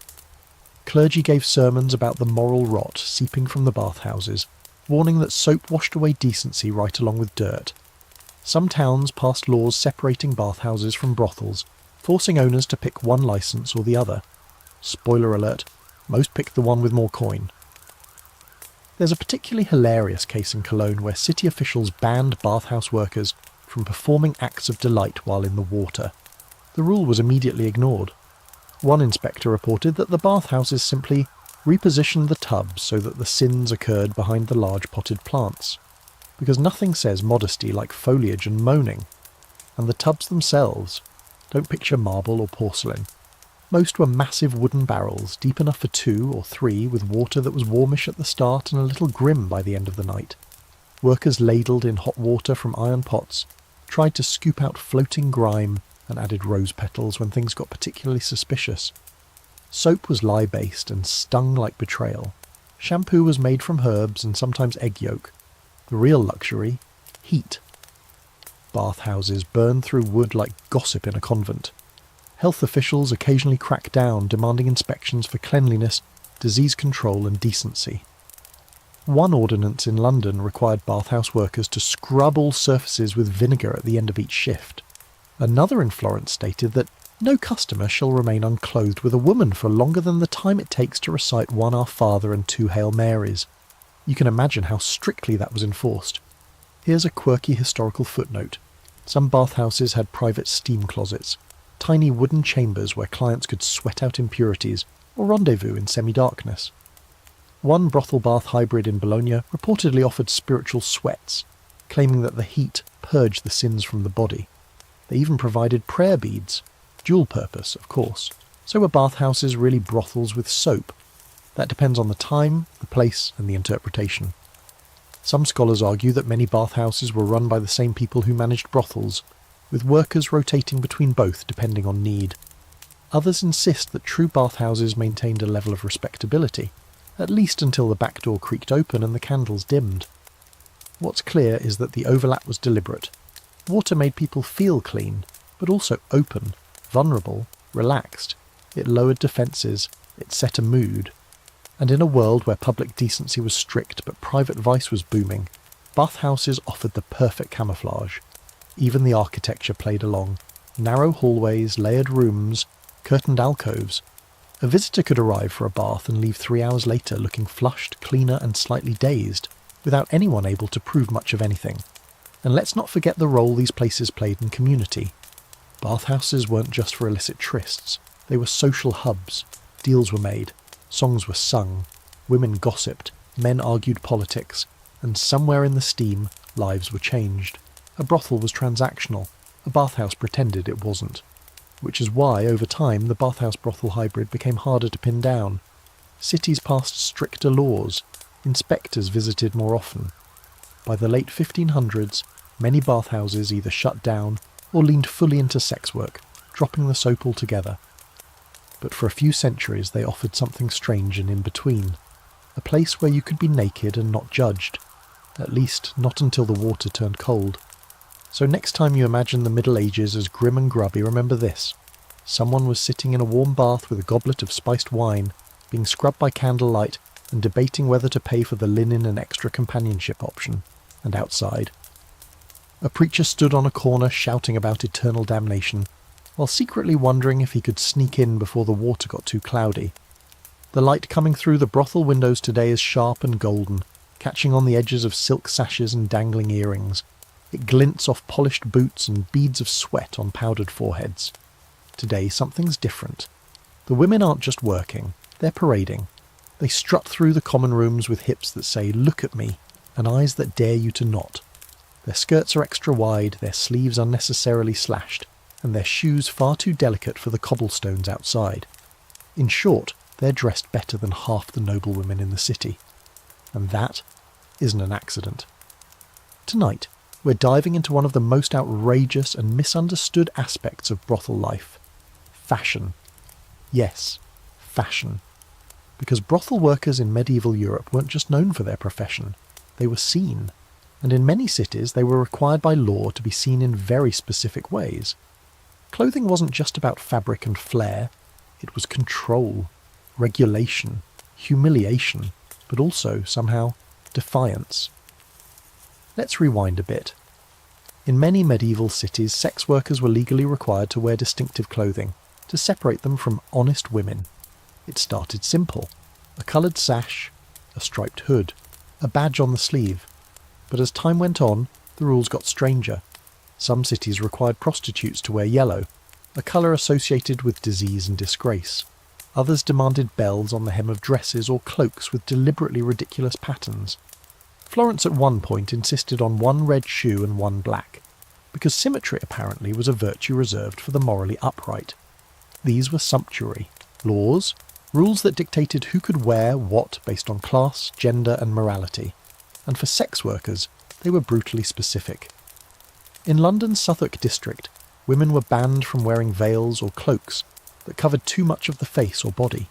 Clergy gave sermons about the moral rot seeping from the bathhouses, warning that soap washed away decency right along with dirt. Some towns passed laws separating bathhouses from brothels, forcing owners to pick one licence or the other. Spoiler alert, most picked the one with more coin. There's a particularly hilarious case in Cologne where city officials banned bathhouse workers from performing acts of delight while in the water. The rule was immediately ignored. One inspector reported that the bathhouses simply repositioned the tubs so that the sins occurred behind the large potted plants, because nothing says modesty like foliage and moaning. And the tubs themselves, don't picture marble or porcelain. Most were massive wooden barrels, deep enough for 2 or 3, with water that was warmish at the start and a little grim by the end of the night. Workers ladled in hot water from iron pots, tried to scoop out floating grime, and added rose petals when things got particularly suspicious. Soap was lye-based and stung like betrayal. Shampoo was made from herbs and sometimes egg yolk. The real luxury? Heat. Bathhouses burned through wood like gossip in a convent. Health officials occasionally cracked down, demanding inspections for cleanliness, disease control and decency. One ordinance in London required bathhouse workers to scrub all surfaces with vinegar at the end of each shift. Another in Florence stated that no customer shall remain unclothed with a woman for longer than the time it takes to recite 1 Our Father and 2 Hail Marys. You can imagine how strictly that was enforced. Here's a quirky historical footnote. Some bathhouses had private steam closets, tiny wooden chambers where clients could sweat out impurities or rendezvous in semi-darkness. One brothel bath hybrid in Bologna reportedly offered spiritual sweats, claiming that the heat purged the sins from the body. They even provided prayer beads, dual purpose, of course. So were bathhouses really brothels with soap? That depends on the time, the place, and the interpretation. Some scholars argue that many bathhouses were run by the same people who managed brothels, with workers rotating between both depending on need. Others insist that true bathhouses maintained a level of respectability, at least until the back door creaked open and the candles dimmed. What's clear is that the overlap was deliberate. Water made people feel clean, but also open, vulnerable, relaxed. It lowered defences, it set a mood. And in a world where public decency was strict but private vice was booming, bathhouses offered the perfect camouflage. Even the architecture played along. Narrow hallways, layered rooms, curtained alcoves. A visitor could arrive for a bath and leave 3 hours later looking flushed, cleaner and slightly dazed, without anyone able to prove much of anything. And let's not forget the role these places played in community. Bathhouses weren't just for illicit trysts. They were social hubs. Deals were made. Songs were sung. Women gossiped. Men argued politics. And somewhere in the steam, lives were changed. A brothel was transactional. A bathhouse pretended it wasn't. Which is why, over time, the bathhouse-brothel hybrid became harder to pin down. Cities passed stricter laws. Inspectors visited more often. By the late 1500s, many bathhouses either shut down or leaned fully into sex work, dropping the soap altogether. But for a few centuries they offered something strange and in between. A place where you could be naked and not judged. At least, not until the water turned cold. So next time you imagine the Middle Ages as grim and grubby, remember this. Someone was sitting in a warm bath with a goblet of spiced wine, being scrubbed by candlelight, and debating whether to pay for the linen and extra companionship option. And outside, a preacher stood on a corner shouting about eternal damnation, while secretly wondering if he could sneak in before the water got too cloudy. The light coming through the brothel windows today is sharp and golden, catching on the edges of silk sashes and dangling earrings. It glints off polished boots and beads of sweat on powdered foreheads. Today something's different. The women aren't just working, they're parading. They strut through the common rooms with hips that say, "Look at me," and eyes that dare you to not. Their skirts are extra wide, their sleeves unnecessarily slashed, and their shoes far too delicate for the cobblestones outside. In short, they're dressed better than half the noblewomen in the city. And that isn't an accident. Tonight, we're diving into one of the most outrageous and misunderstood aspects of brothel life. Fashion. Yes, fashion. Because brothel workers in medieval Europe weren't just known for their profession, they were seen. And in many cities they were required by law to be seen in very specific ways. Clothing wasn't just about fabric and flair, it was control, regulation, humiliation, but also, somehow, defiance. Let's rewind a bit. In many medieval cities, sex workers were legally required to wear distinctive clothing to separate them from honest women. It started simple: a coloured sash, a striped hood, a badge on the sleeve. But as time went on, the rules got stranger. Some cities required prostitutes to wear yellow, a colour associated with disease and disgrace. Others demanded bells on the hem of dresses or cloaks with deliberately ridiculous patterns. Florence at one point insisted on one red shoe and one black, because symmetry apparently was a virtue reserved for the morally upright. These were sumptuary laws, rules that dictated who could wear what based on class, gender and morality. And for sex workers, they were brutally specific. In London's Southwark district, women were banned from wearing veils or cloaks that covered too much of the face or body.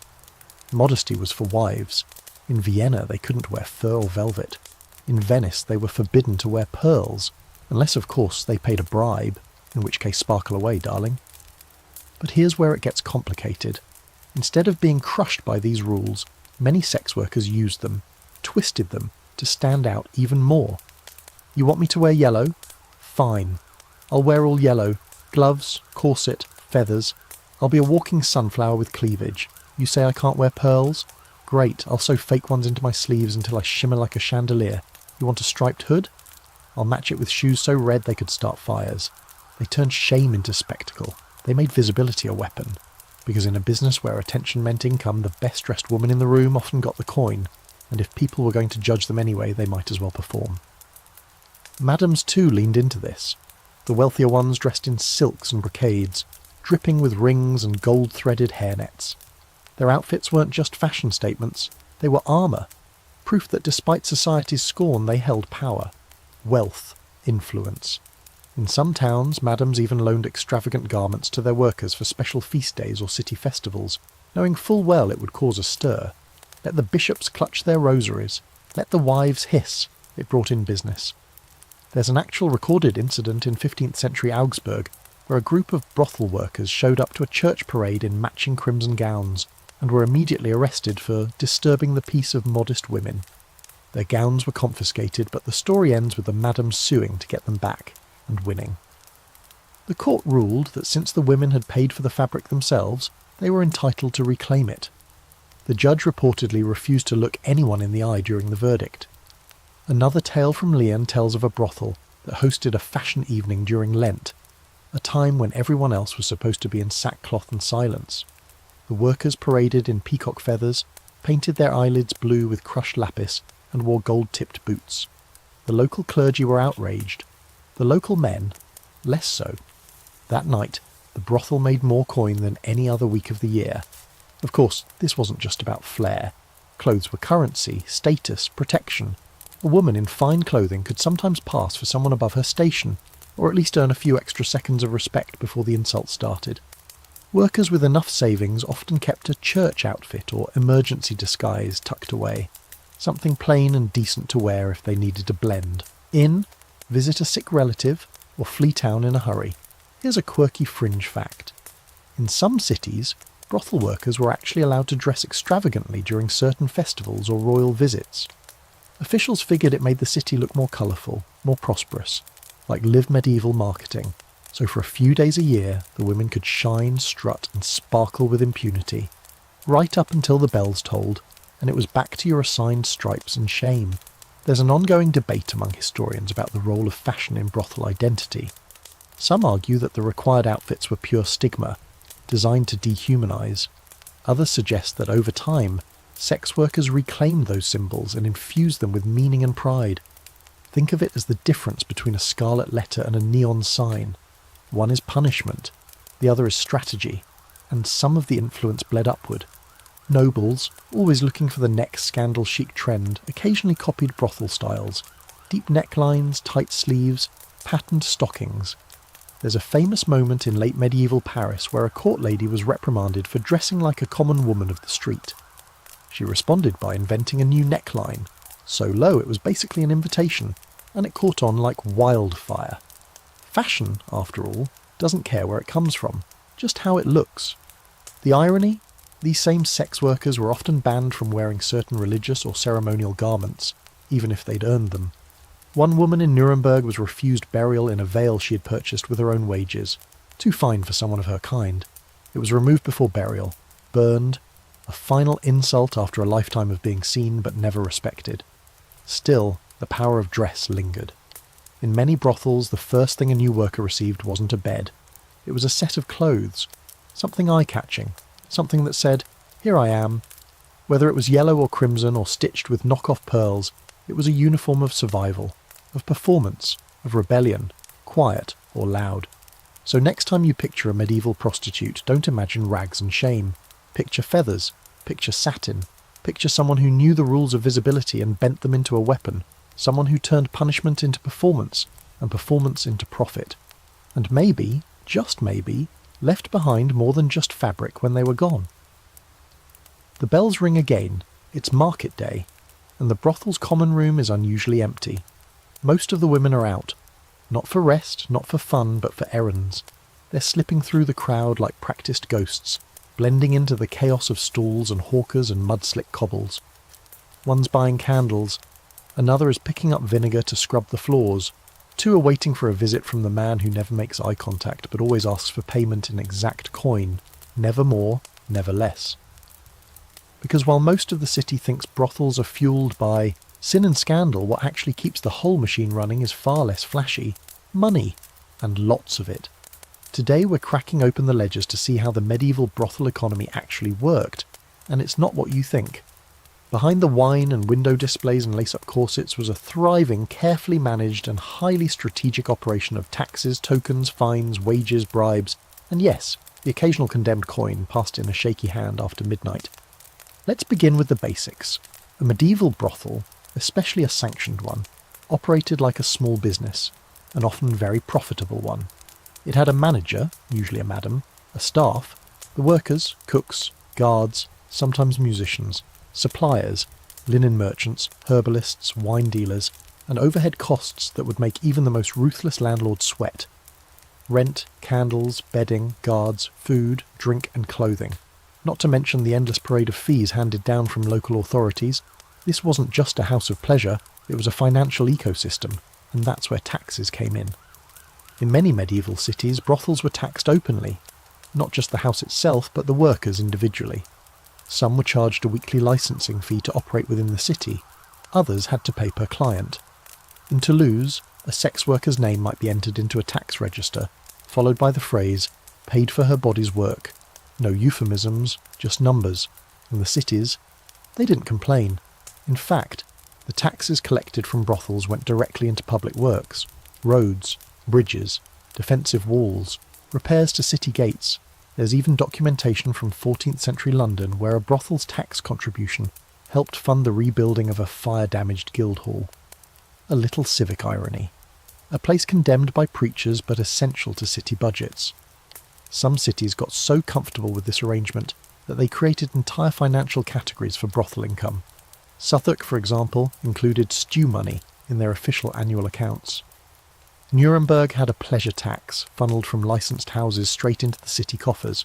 Modesty was for wives. In Vienna, they couldn't wear fur or velvet. In Venice, they were forbidden to wear pearls, unless, of course, they paid a bribe, in which case sparkle away, darling. But here's where it gets complicated. Instead of being crushed by these rules, many sex workers used them, twisted them, to stand out even more. You want me to wear yellow? Fine. I'll wear all yellow. Gloves, corset, feathers. I'll be a walking sunflower with cleavage. You say I can't wear pearls? Great, I'll sew fake ones into my sleeves until I shimmer like a chandelier. You want a striped hood? I'll match it with shoes so red they could start fires. They turned shame into spectacle. They made visibility a weapon. Because in a business where attention meant income, the best-dressed woman in the room often got the coin, and if people were going to judge them anyway, they might as well perform. Madams too leaned into this. The wealthier ones dressed in silks and brocades, dripping with rings and gold-threaded hairnets. Their outfits weren't just fashion statements, they were armour, proof that despite society's scorn they held power, wealth, influence. In some towns, madams even loaned extravagant garments to their workers for special feast days or city festivals, knowing full well it would cause a stir. Let the bishops clutch their rosaries, let the wives hiss, it brought in business. There's an actual recorded incident in 15th century Augsburg where a group of brothel workers showed up to a church parade in matching crimson gowns and were immediately arrested for disturbing the peace of modest women. Their gowns were confiscated, but the story ends with the madams suing to get them back, and winning. The court ruled that since the women had paid for the fabric themselves, they were entitled to reclaim it. The judge reportedly refused to look anyone in the eye during the verdict. Another tale from Lyon tells of a brothel that hosted a fashion evening during Lent, a time when everyone else was supposed to be in sackcloth and silence. The workers paraded in peacock feathers, painted their eyelids blue with crushed lapis, and wore gold-tipped boots. The local clergy were outraged. The local men, less so. That night, the brothel made more coin than any other week of the year. Of course, this wasn't just about flair. Clothes were currency, status, protection. A woman in fine clothing could sometimes pass for someone above her station, or at least earn a few extra seconds of respect before the insult started. Workers with enough savings often kept a church outfit or emergency disguise tucked away, something plain and decent to wear if they needed to blend in, visit a sick relative, or flee town in a hurry. Here's a quirky fringe fact. In some cities, brothel workers were actually allowed to dress extravagantly during certain festivals or royal visits. Officials figured it made the city look more colourful, more prosperous, like live medieval marketing. So for a few days a year, the women could shine, strut, and sparkle with impunity, right up until the bells tolled, and it was back to your assigned stripes and shame. There's an ongoing debate among historians about the role of fashion in brothel identity. Some argue that the required outfits were pure stigma, designed to dehumanize. Others suggest that over time, sex workers reclaimed those symbols and infused them with meaning and pride. Think of it as the difference between a scarlet letter and a neon sign. One is punishment, the other is strategy, and some of the influence bled upward. Nobles, always looking for the next scandal chic trend, occasionally copied brothel styles. Deep necklines, tight sleeves, patterned stockings. There's a famous moment in late medieval Paris where a court lady was reprimanded for dressing like a common woman of the street. She responded by inventing a new neckline, so low it was basically an invitation, and it caught on like wildfire. Fashion, after all, doesn't care where it comes from, just how it looks. The irony? These same sex workers were often banned from wearing certain religious or ceremonial garments, even if they'd earned them. One woman in Nuremberg was refused burial in a veil she had purchased with her own wages. Too fine for someone of her kind. It was removed before burial, burned, a final insult after a lifetime of being seen but never respected. Still, the power of dress lingered. In many brothels, the first thing a new worker received wasn't a bed. It was a set of clothes, something eye-catching, something that said, "Here I am." Whether it was yellow or crimson or stitched with knock-off pearls, it was a uniform of survival, of performance, of rebellion, quiet or loud. So next time you picture a medieval prostitute, don't imagine rags and shame. Picture feathers, picture satin, picture someone who knew the rules of visibility and bent them into a weapon, someone who turned punishment into performance and performance into profit. And maybe, just maybe, left behind more than just fabric when they were gone. The bells ring again. It's market day, and the brothel's common room is unusually empty. Most of the women are out. Not for rest, not for fun, but for errands. They're slipping through the crowd like practiced ghosts, blending into the chaos of stalls and hawkers and mud-slick cobbles. One's buying candles, another is picking up vinegar to scrub the floors. Two are waiting for a visit from the man who never makes eye contact but always asks for payment in exact coin, never more, never less. Because while most of the city thinks brothels are fueled by sin and scandal, what actually keeps the whole machine running is far less flashy. Money. And lots of it. Today we're cracking open the ledgers to see how the medieval brothel economy actually worked, and it's not what you think. Behind the wine and window displays and lace-up corsets was a thriving, carefully managed and highly strategic operation of taxes, tokens, fines, wages, bribes, and yes, the occasional condemned coin passed in a shaky hand after midnight. Let's begin with the basics. A medieval brothel, especially a sanctioned one, operated like a small business, an often very profitable one. It had a manager, usually a madam, a staff, the workers, cooks, guards, sometimes musicians, suppliers, linen merchants, herbalists, wine dealers, and overhead costs that would make even the most ruthless landlord sweat. Rent, candles, bedding, guards, food, drink and clothing. Not to mention the endless parade of fees handed down from local authorities. This wasn't just a house of pleasure, it was a financial ecosystem, and that's where taxes came in. In many medieval cities, brothels were taxed openly, not just the house itself, but the workers individually. Some were charged a weekly licensing fee to operate within the city, others had to pay per client. In Toulouse, a sex worker's name might be entered into a tax register, followed by the phrase, "paid for her body's work." No euphemisms, just numbers. In the cities, they didn't complain. In fact, the taxes collected from brothels went directly into public works, roads, bridges, defensive walls, repairs to city gates. There's even documentation from 14th century London where a brothel's tax contribution helped fund the rebuilding of a fire-damaged guildhall. A little civic irony. A place condemned by preachers but essential to city budgets. Some cities got so comfortable with this arrangement that they created entire financial categories for brothel income. Suffolk, for example, included stew money in their official annual accounts. Nuremberg had a pleasure tax funneled from licensed houses straight into the city coffers.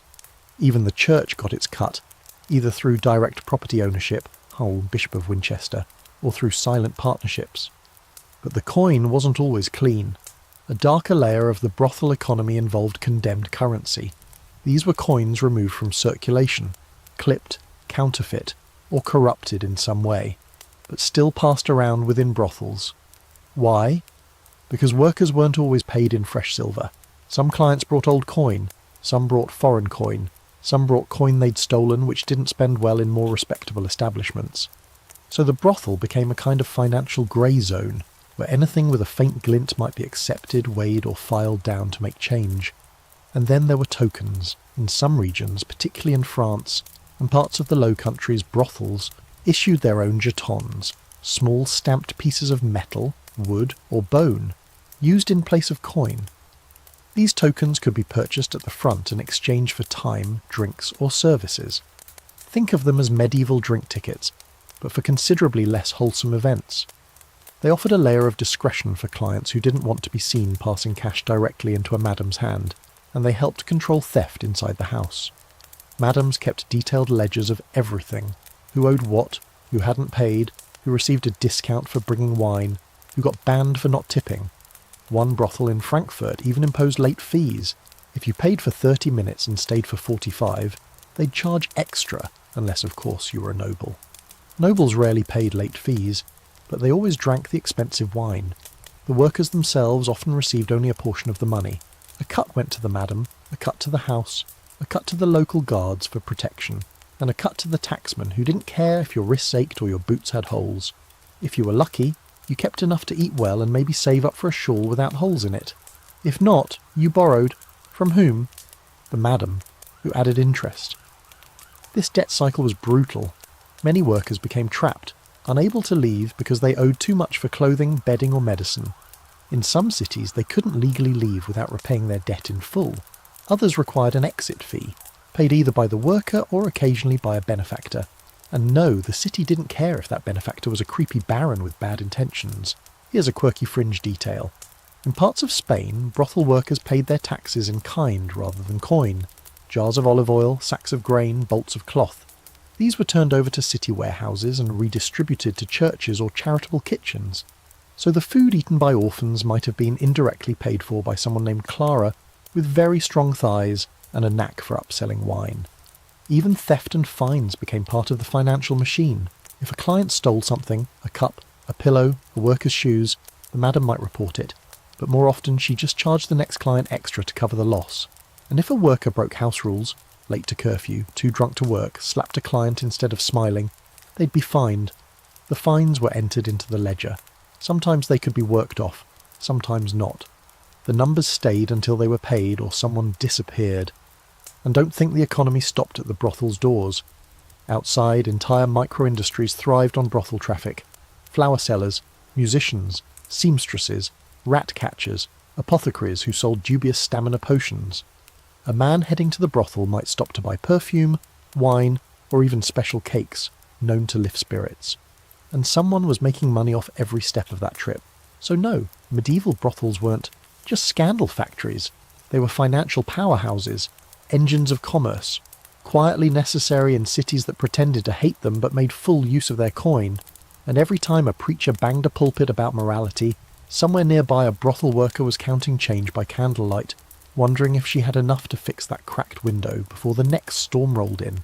Even the church got its cut, either through direct property ownership, Bishop of Winchester, or through silent partnerships. But the coin wasn't always clean. A darker layer of the brothel economy involved condemned currency. These were coins removed from circulation, clipped, counterfeit, or corrupted in some way, but still passed around within brothels. Why? Because workers weren't always paid in fresh silver. Some clients brought old coin, some brought foreign coin, some brought coin they'd stolen which didn't spend well in more respectable establishments. So the brothel became a kind of financial grey zone, where anything with a faint glint might be accepted, weighed or filed down to make change. And then there were tokens. In some regions, particularly in France, and parts of the Low Countries, brothels issued their own jetons, small stamped pieces of metal, wood or bone, used in place of coin. These tokens could be purchased at the front in exchange for time, drinks or services. Think of them as medieval drink tickets, but for considerably less wholesome events. They offered a layer of discretion for clients who didn't want to be seen passing cash directly into a madam's hand, and they helped control theft inside the house. Madams kept detailed ledgers of everything, who owed what, who hadn't paid, who received a discount for bringing wine, who got banned for not tipping. One brothel in Frankfurt even imposed late fees. If you paid for 30 minutes and stayed for 45, they'd charge extra, unless of course you were a noble. Nobles rarely paid late fees, but they always drank the expensive wine. The workers themselves often received only a portion of the money. A cut went to the madam, a cut to the house, a cut to the local guards for protection, and a cut to the tacksman who didn't care if your wrists ached or your boots had holes. If you were lucky, you kept enough to eat well and maybe save up for a shawl without holes in it. If not, you borrowed. From whom? The madam, who added interest. This debt cycle was brutal. Many workers became trapped, unable to leave because they owed too much for clothing, bedding or medicine. In some cities they couldn't legally leave without repaying their debt in full. Others required an exit fee, paid either by the worker or occasionally by a benefactor. And no, the city didn't care if that benefactor was a creepy baron with bad intentions. Here's a quirky fringe detail. In parts of Spain, brothel workers paid their taxes in kind rather than coin. Jars of olive oil, sacks of grain, bolts of cloth. These were turned over to city warehouses and redistributed to churches or charitable kitchens. So the food eaten by orphans might have been indirectly paid for by someone named Clara with very strong thighs and a knack for upselling wine. Even theft and fines became part of the financial machine. If a client stole something, a cup, a pillow, a worker's shoes, the madam might report it, but more often she just charged the next client extra to cover the loss. And if a worker broke house rules, late to curfew, too drunk to work, slapped a client instead of smiling, they'd be fined. The fines were entered into the ledger. Sometimes they could be worked off, sometimes not. The numbers stayed until they were paid or someone disappeared. And don't think the economy stopped at the brothel's doors. Outside, entire micro-industries thrived on brothel traffic. Flower sellers, musicians, seamstresses, rat catchers, apothecaries who sold dubious stamina potions. A man heading to the brothel might stop to buy perfume, wine, or even special cakes, known to lift spirits. And someone was making money off every step of that trip. So no, medieval brothels weren't just scandal factories. They were financial powerhouses, engines of commerce, quietly necessary in cities that pretended to hate them but made full use of their coin. And every time a preacher banged a pulpit about morality, somewhere nearby a brothel worker was counting change by candlelight, wondering if she had enough to fix that cracked window before the next storm rolled in.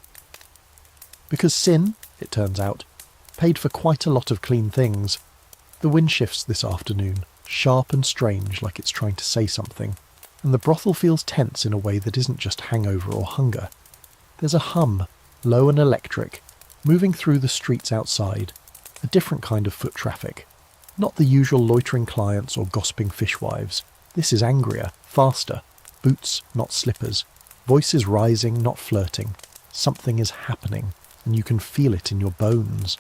Because sin, it turns out, paid for quite a lot of clean things. The wind shifts this afternoon, sharp and strange like it's trying to say something, and the brothel feels tense in a way that isn't just hangover or hunger. There's a hum, low and electric, moving through the streets outside, a different kind of foot traffic. Not the usual loitering clients or gossiping fishwives. This is angrier, faster, boots, not slippers, voices rising, not flirting. Something is happening, and you can feel it in your bones.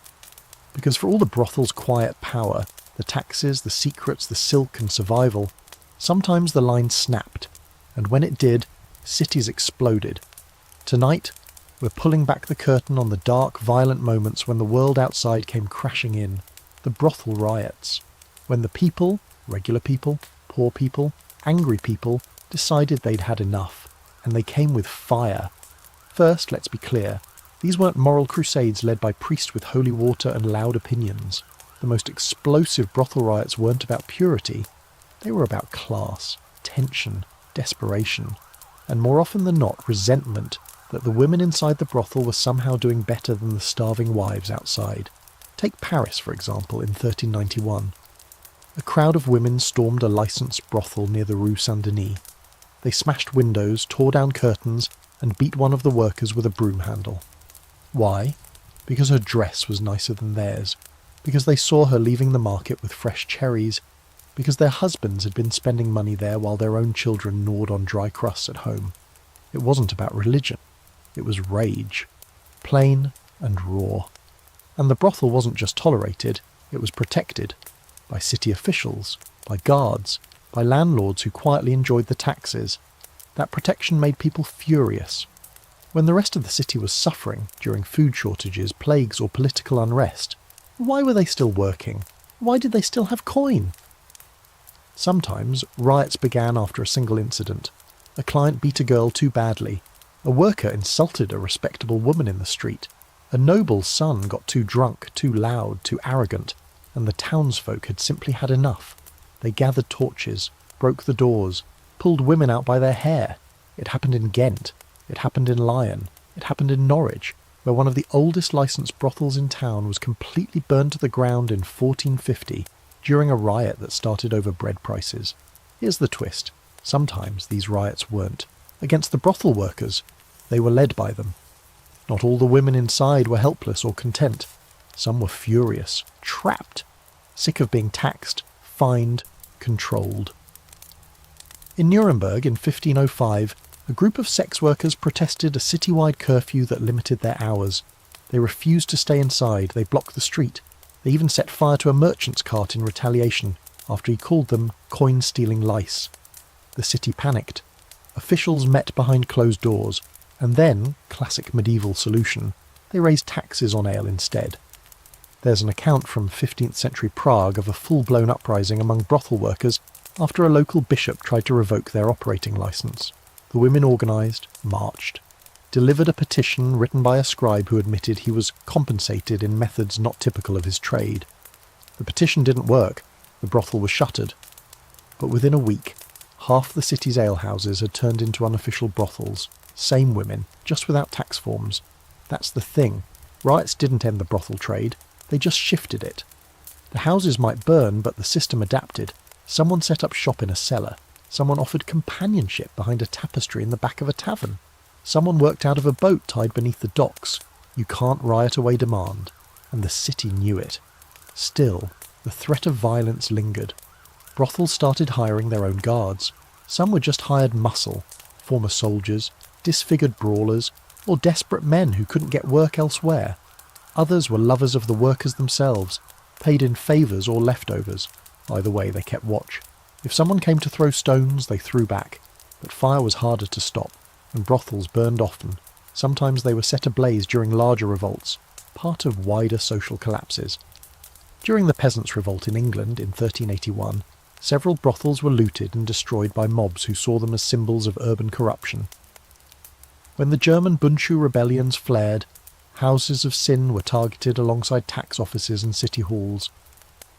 Because for all the brothel's quiet power, the taxes, the secrets, the silk and survival, sometimes the line snapped, and when it did, cities exploded. Tonight, we're pulling back the curtain on the dark, violent moments when the world outside came crashing in, the brothel riots, when the people, regular people, poor people, angry people, decided they'd had enough, and they came with fire. First, let's be clear, these weren't moral crusades led by priests with holy water and loud opinions. The most explosive brothel riots weren't about purity, they were about class, tension, desperation, and more often than not, resentment that the women inside the brothel were somehow doing better than the starving wives outside. Take Paris, for example, in 1391. A crowd of women stormed a licensed brothel near the Rue Saint-Denis. They smashed windows, tore down curtains, and beat one of the workers with a broom handle. Why? Because her dress was nicer than theirs, because they saw her leaving the market with fresh cherries, because their husbands had been spending money there while their own children gnawed on dry crusts at home. It wasn't about religion. It was rage. Plain and raw. And the brothel wasn't just tolerated, it was protected. By city officials, by guards, by landlords who quietly enjoyed the taxes. That protection made people furious. When the rest of the city was suffering during food shortages, plagues or political unrest, why were they still working? Why did they still have coin? Sometimes riots began after a single incident. A client beat a girl too badly. A worker insulted a respectable woman in the street. A noble's son got too drunk, too loud, too arrogant, and the townsfolk had simply had enough. They gathered torches, broke the doors, pulled women out by their hair. It happened in Ghent. It happened in Lyon. It happened in Norwich, where one of the oldest licensed brothels in town was completely burned to the ground in 1450 during a riot that started over bread prices. Here's the twist. Sometimes these riots weren't against the brothel workers. They were led by them. Not all the women inside were helpless or content. Some were furious, trapped, sick of being taxed, fined, controlled. In Nuremberg in 1505, a group of sex workers protested a citywide curfew that limited their hours. They refused to stay inside. They blocked the street. They even set fire to a merchant's cart in retaliation after he called them coin-stealing lice. The city panicked. Officials met behind closed doors, and then, classic medieval solution, they raised taxes on ale instead. There's an account from 15th century Prague of a full-blown uprising among brothel workers after a local bishop tried to revoke their operating licence. The women organised, marched, delivered a petition written by a scribe who admitted he was compensated in methods not typical of his trade. The petition didn't work. The brothel was shuttered. But within a week, half the city's alehouses had turned into unofficial brothels. Same women, just without tax forms. That's the thing. Riots didn't end the brothel trade. They just shifted it. The houses might burn, but the system adapted. Someone set up shop in a cellar. Someone offered companionship behind a tapestry in the back of a tavern. Someone worked out of a boat tied beneath the docks. You can't riot away demand. And the city knew it. Still, the threat of violence lingered. Brothels started hiring their own guards. Some were just hired muscle, former soldiers, disfigured brawlers, or desperate men who couldn't get work elsewhere. Others were lovers of the workers themselves, paid in favours or leftovers. Either way, they kept watch. If someone came to throw stones, they threw back. But fire was harder to stop, and brothels burned often. Sometimes they were set ablaze during larger revolts, part of wider social collapses. During the Peasants' Revolt in England in 1381, several brothels were looted and destroyed by mobs who saw them as symbols of urban corruption. When the German Bundschuh rebellions flared, houses of sin were targeted alongside tax offices and city halls,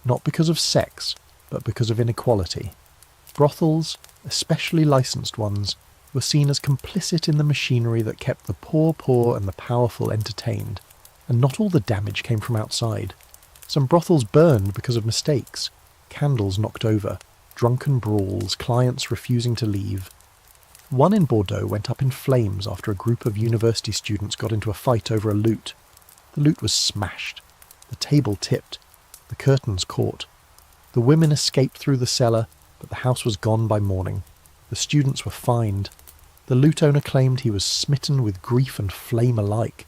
not because of sex, but because of inequality. Brothels, especially licensed ones, were seen as complicit in the machinery that kept the poor and the powerful entertained, and not all the damage came from outside. Some brothels burned because of mistakes, candles knocked over, drunken brawls, clients refusing to leave. One in Bordeaux went up in flames after a group of university students got into a fight over a lute. The lute was smashed, the table tipped, the curtains caught. The women escaped through the cellar, but the house was gone by morning. The students were fined. The lute owner claimed he was smitten with grief and flame alike.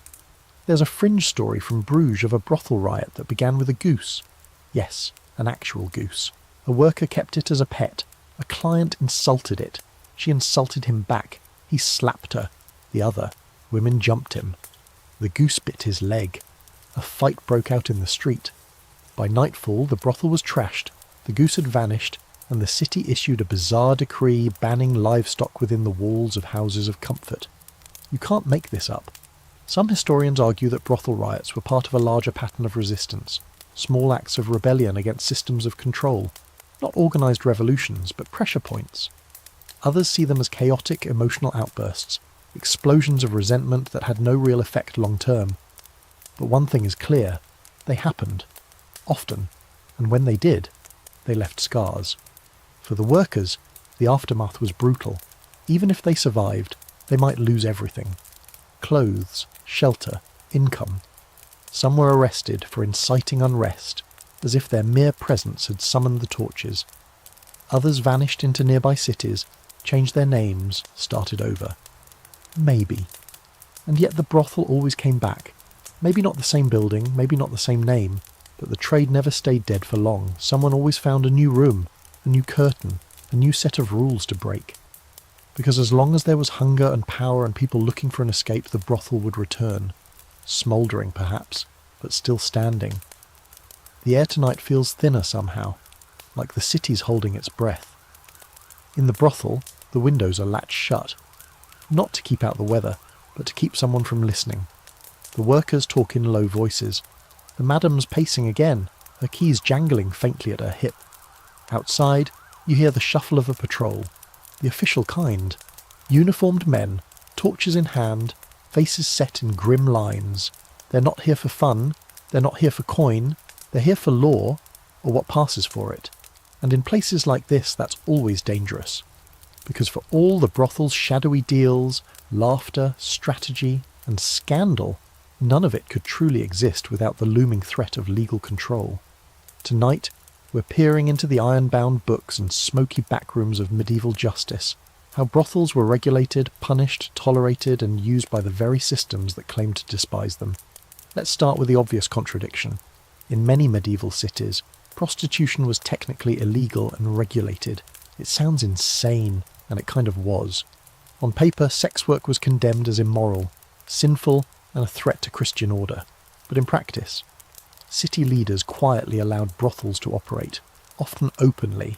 There's a fringe story from Bruges of a brothel riot that began with a goose. Yes, an actual goose. A worker kept it as a pet. A client insulted it. She insulted him back. He slapped her. The other. Women jumped him. The goose bit his leg. A fight broke out in the street. By nightfall, the brothel was trashed. The goose had vanished, and the city issued a bizarre decree banning livestock within the walls of houses of comfort. You can't make this up. Some historians argue that brothel riots were part of a larger pattern of resistance, small acts of rebellion against systems of control, not organised revolutions, but pressure points. Others see them as chaotic emotional outbursts, explosions of resentment that had no real effect long term. But one thing is clear, they happened, often, and when they did, they left scars. For the workers, the aftermath was brutal. Even if they survived, they might lose everything. Clothes, shelter, income. Some were arrested for inciting unrest, as if their mere presence had summoned the torches. Others vanished into nearby cities, changed their names, started over. Maybe. And yet the brothel always came back. Maybe not the same building, maybe not the same name, but the trade never stayed dead for long. Someone always found a new room, a new curtain, a new set of rules to break. Because as long as there was hunger and power and people looking for an escape, the brothel would return. Smouldering, perhaps, but still standing. The air tonight feels thinner somehow, like the city's holding its breath. In the brothel, the windows are latched shut. Not to keep out the weather, but to keep someone from listening. The workers talk in low voices. The madam's pacing again, her keys jangling faintly at her hip. Outside, you hear the shuffle of a patrol, the official kind. Uniformed men, torches in hand, faces set in grim lines. They're not here for fun, they're not here for coin, they're here for law, or what passes for it. And in places like this, that's always dangerous. Because for all the brothel's shadowy deals, laughter, strategy, and scandal, none of it could truly exist without the looming threat of legal control. Tonight, we're peering into the iron-bound books and smoky backrooms of medieval justice, how brothels were regulated, punished, tolerated, and used by the very systems that claimed to despise them. Let's start with the obvious contradiction. In many medieval cities, prostitution was technically illegal and regulated. It sounds insane, and it kind of was. On paper, sex work was condemned as immoral, sinful, and a threat to Christian order. But in practice, city leaders quietly allowed brothels to operate, often openly,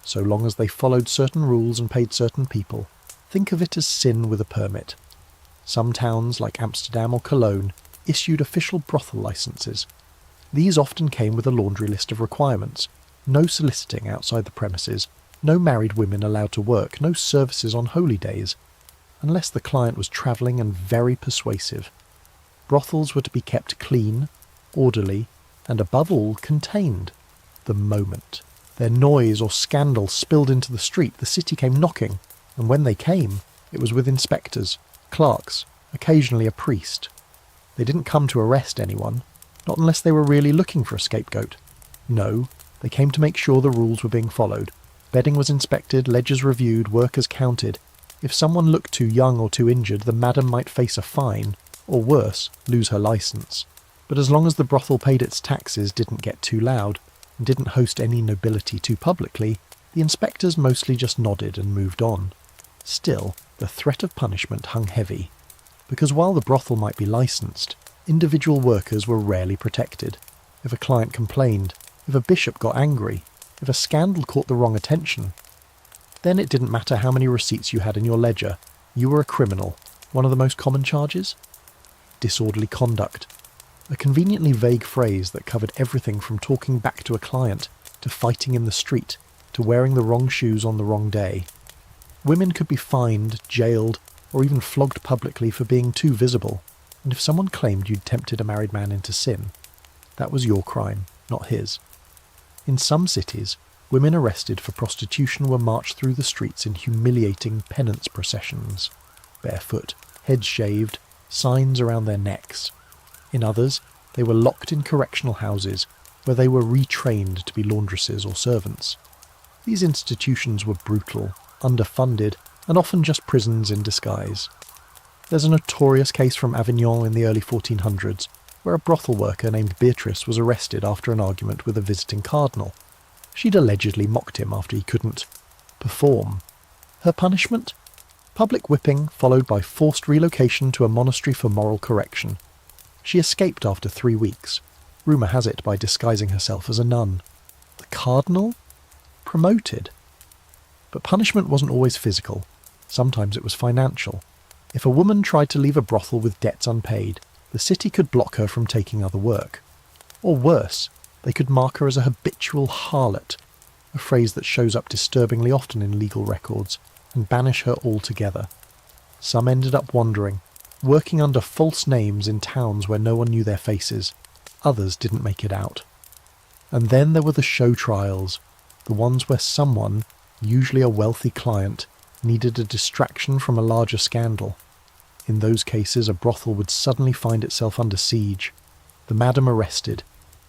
so long as they followed certain rules and paid certain people. Think of it as sin with a permit. Some towns, like Amsterdam or Cologne, issued official brothel licenses. These often came with a laundry list of requirements: no soliciting outside the premises, no married women allowed to work, no services on holy days, unless the client was travelling and very persuasive. Brothels were to be kept clean, orderly, and above all, contained. The moment their noise or scandal spilled into the street, the city came knocking, and when they came, it was with inspectors, clerks, occasionally a priest. They didn't come to arrest anyone, not unless they were really looking for a scapegoat. No, they came to make sure the rules were being followed. Bedding was inspected, ledgers reviewed, workers counted. If someone looked too young or too injured, the madam might face a fine, or worse, lose her licence. But as long as the brothel paid its taxes, didn't get too loud, and didn't host any nobility too publicly, the inspectors mostly just nodded and moved on. Still, the threat of punishment hung heavy, because while the brothel might be licensed, individual workers were rarely protected. If a client complained, if a bishop got angry, if a scandal caught the wrong attention, then it didn't matter how many receipts you had in your ledger, you were a criminal. One of the most common charges? Disorderly conduct. A conveniently vague phrase that covered everything from talking back to a client, to fighting in the street, to wearing the wrong shoes on the wrong day. Women could be fined, jailed, or even flogged publicly for being too visible, and if someone claimed you'd tempted a married man into sin, that was your crime, not his. In some cities, women arrested for prostitution were marched through the streets in humiliating penance processions, barefoot, heads shaved, signs around their necks. In others, they were locked in correctional houses, where they were retrained to be laundresses or servants. These institutions were brutal, underfunded, and often just prisons in disguise. There's a notorious case from Avignon in the early 1400s, where a brothel worker named Beatrice was arrested after an argument with a visiting cardinal. She'd allegedly mocked him after he couldn't perform. Her punishment? Public whipping, followed by forced relocation to a monastery for moral correction. She escaped after 3 weeks, rumour has it by disguising herself as a nun. The cardinal? Promoted. But punishment wasn't always physical. Sometimes it was financial. If a woman tried to leave a brothel with debts unpaid, the city could block her from taking other work. Or worse, they could mark her as a habitual harlot, a phrase that shows up disturbingly often in legal records, and banish her altogether. Some ended up wandering, working under false names in towns where no one knew their faces. Others didn't make it out. And then there were the show trials, the ones where someone, usually a wealthy client, needed a distraction from a larger scandal. In those cases, a brothel would suddenly find itself under siege, the madam arrested,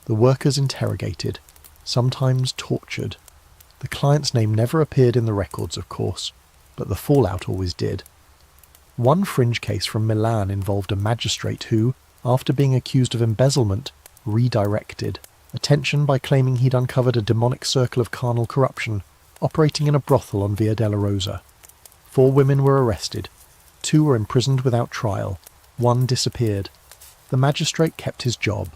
the workers interrogated, sometimes tortured. The client's name never appeared in the records, of course, but the fallout always did. One fringe case from Milan involved a magistrate who, after being accused of embezzlement, redirected attention by claiming he'd uncovered a demonic circle of carnal corruption operating in a brothel on Via della Rosa. 4 women were arrested, 2 were imprisoned without trial, 1 disappeared. The magistrate kept his job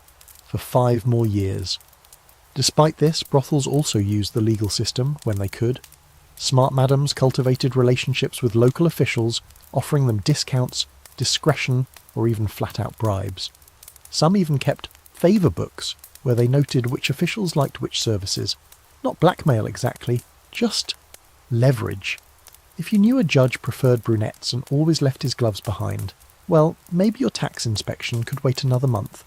for 5 more years. Despite this, brothels also used the legal system when they could. Smart madams cultivated relationships with local officials, offering them discounts, discretion, or even flat-out bribes. Some even kept favour books, where they noted which officials liked which services. Not blackmail exactly, just leverage. If you knew a judge preferred brunettes and always left his gloves behind, well, maybe your tax inspection could wait another month.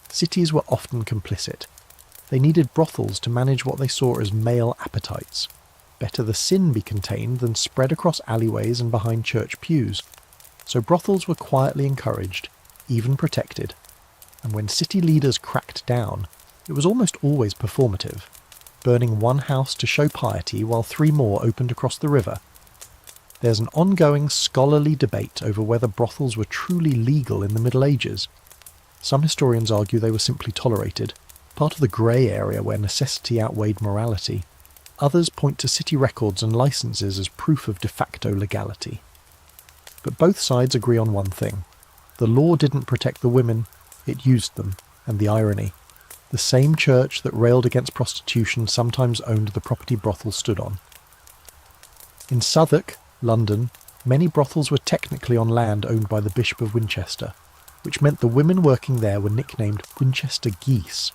Cities were often complicit. They needed brothels to manage what they saw as male appetites. Better the sin be contained than spread across alleyways and behind church pews. So brothels were quietly encouraged, even protected. And when city leaders cracked down, it was almost always performative, burning one house to show piety while 3 more opened across the river. There's an ongoing scholarly debate over whether brothels were truly legal in the Middle Ages. Some historians argue they were simply tolerated, part of the grey area where necessity outweighed morality. Others point to city records and licenses as proof of de facto legality. But both sides agree on one thing. The law didn't protect the women, it used them, and the irony. The same church that railed against prostitution sometimes owned the property brothels stood on. In Southwark, London, many brothels were technically on land owned by the Bishop of Winchester, which meant the women working there were nicknamed Winchester geese.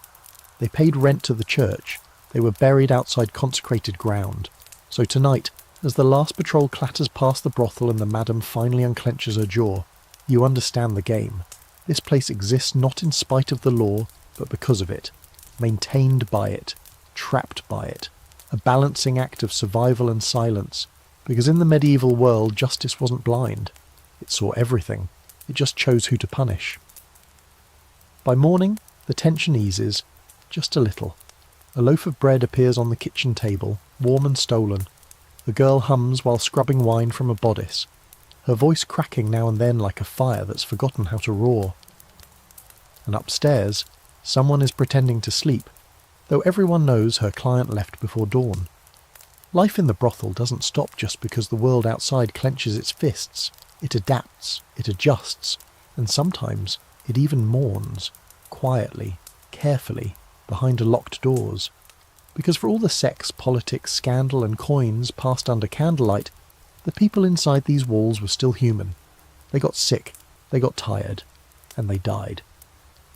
They paid rent to the church, they were buried outside consecrated ground. So tonight, as the last patrol clatters past the brothel and the madam finally unclenches her jaw, you understand the game. This place exists not in spite of the law, but because of it, maintained by it, trapped by it, a balancing act of survival and silence, because in the medieval world justice wasn't blind. It saw everything, it just chose who to punish. By morning, the tension eases, just a little. A loaf of bread appears on the kitchen table, warm and stolen. The girl hums while scrubbing wine from a bodice, her voice cracking now and then like a fire that's forgotten how to roar. And upstairs, someone is pretending to sleep, though everyone knows her client left before dawn. Life in the brothel doesn't stop just because the world outside clenches its fists. It adapts, it adjusts, and sometimes it even mourns, quietly, carefully, behind locked doors. Because for all the sex, politics, scandal and coins passed under candlelight, the people inside these walls were still human. They got sick, they got tired, and they died.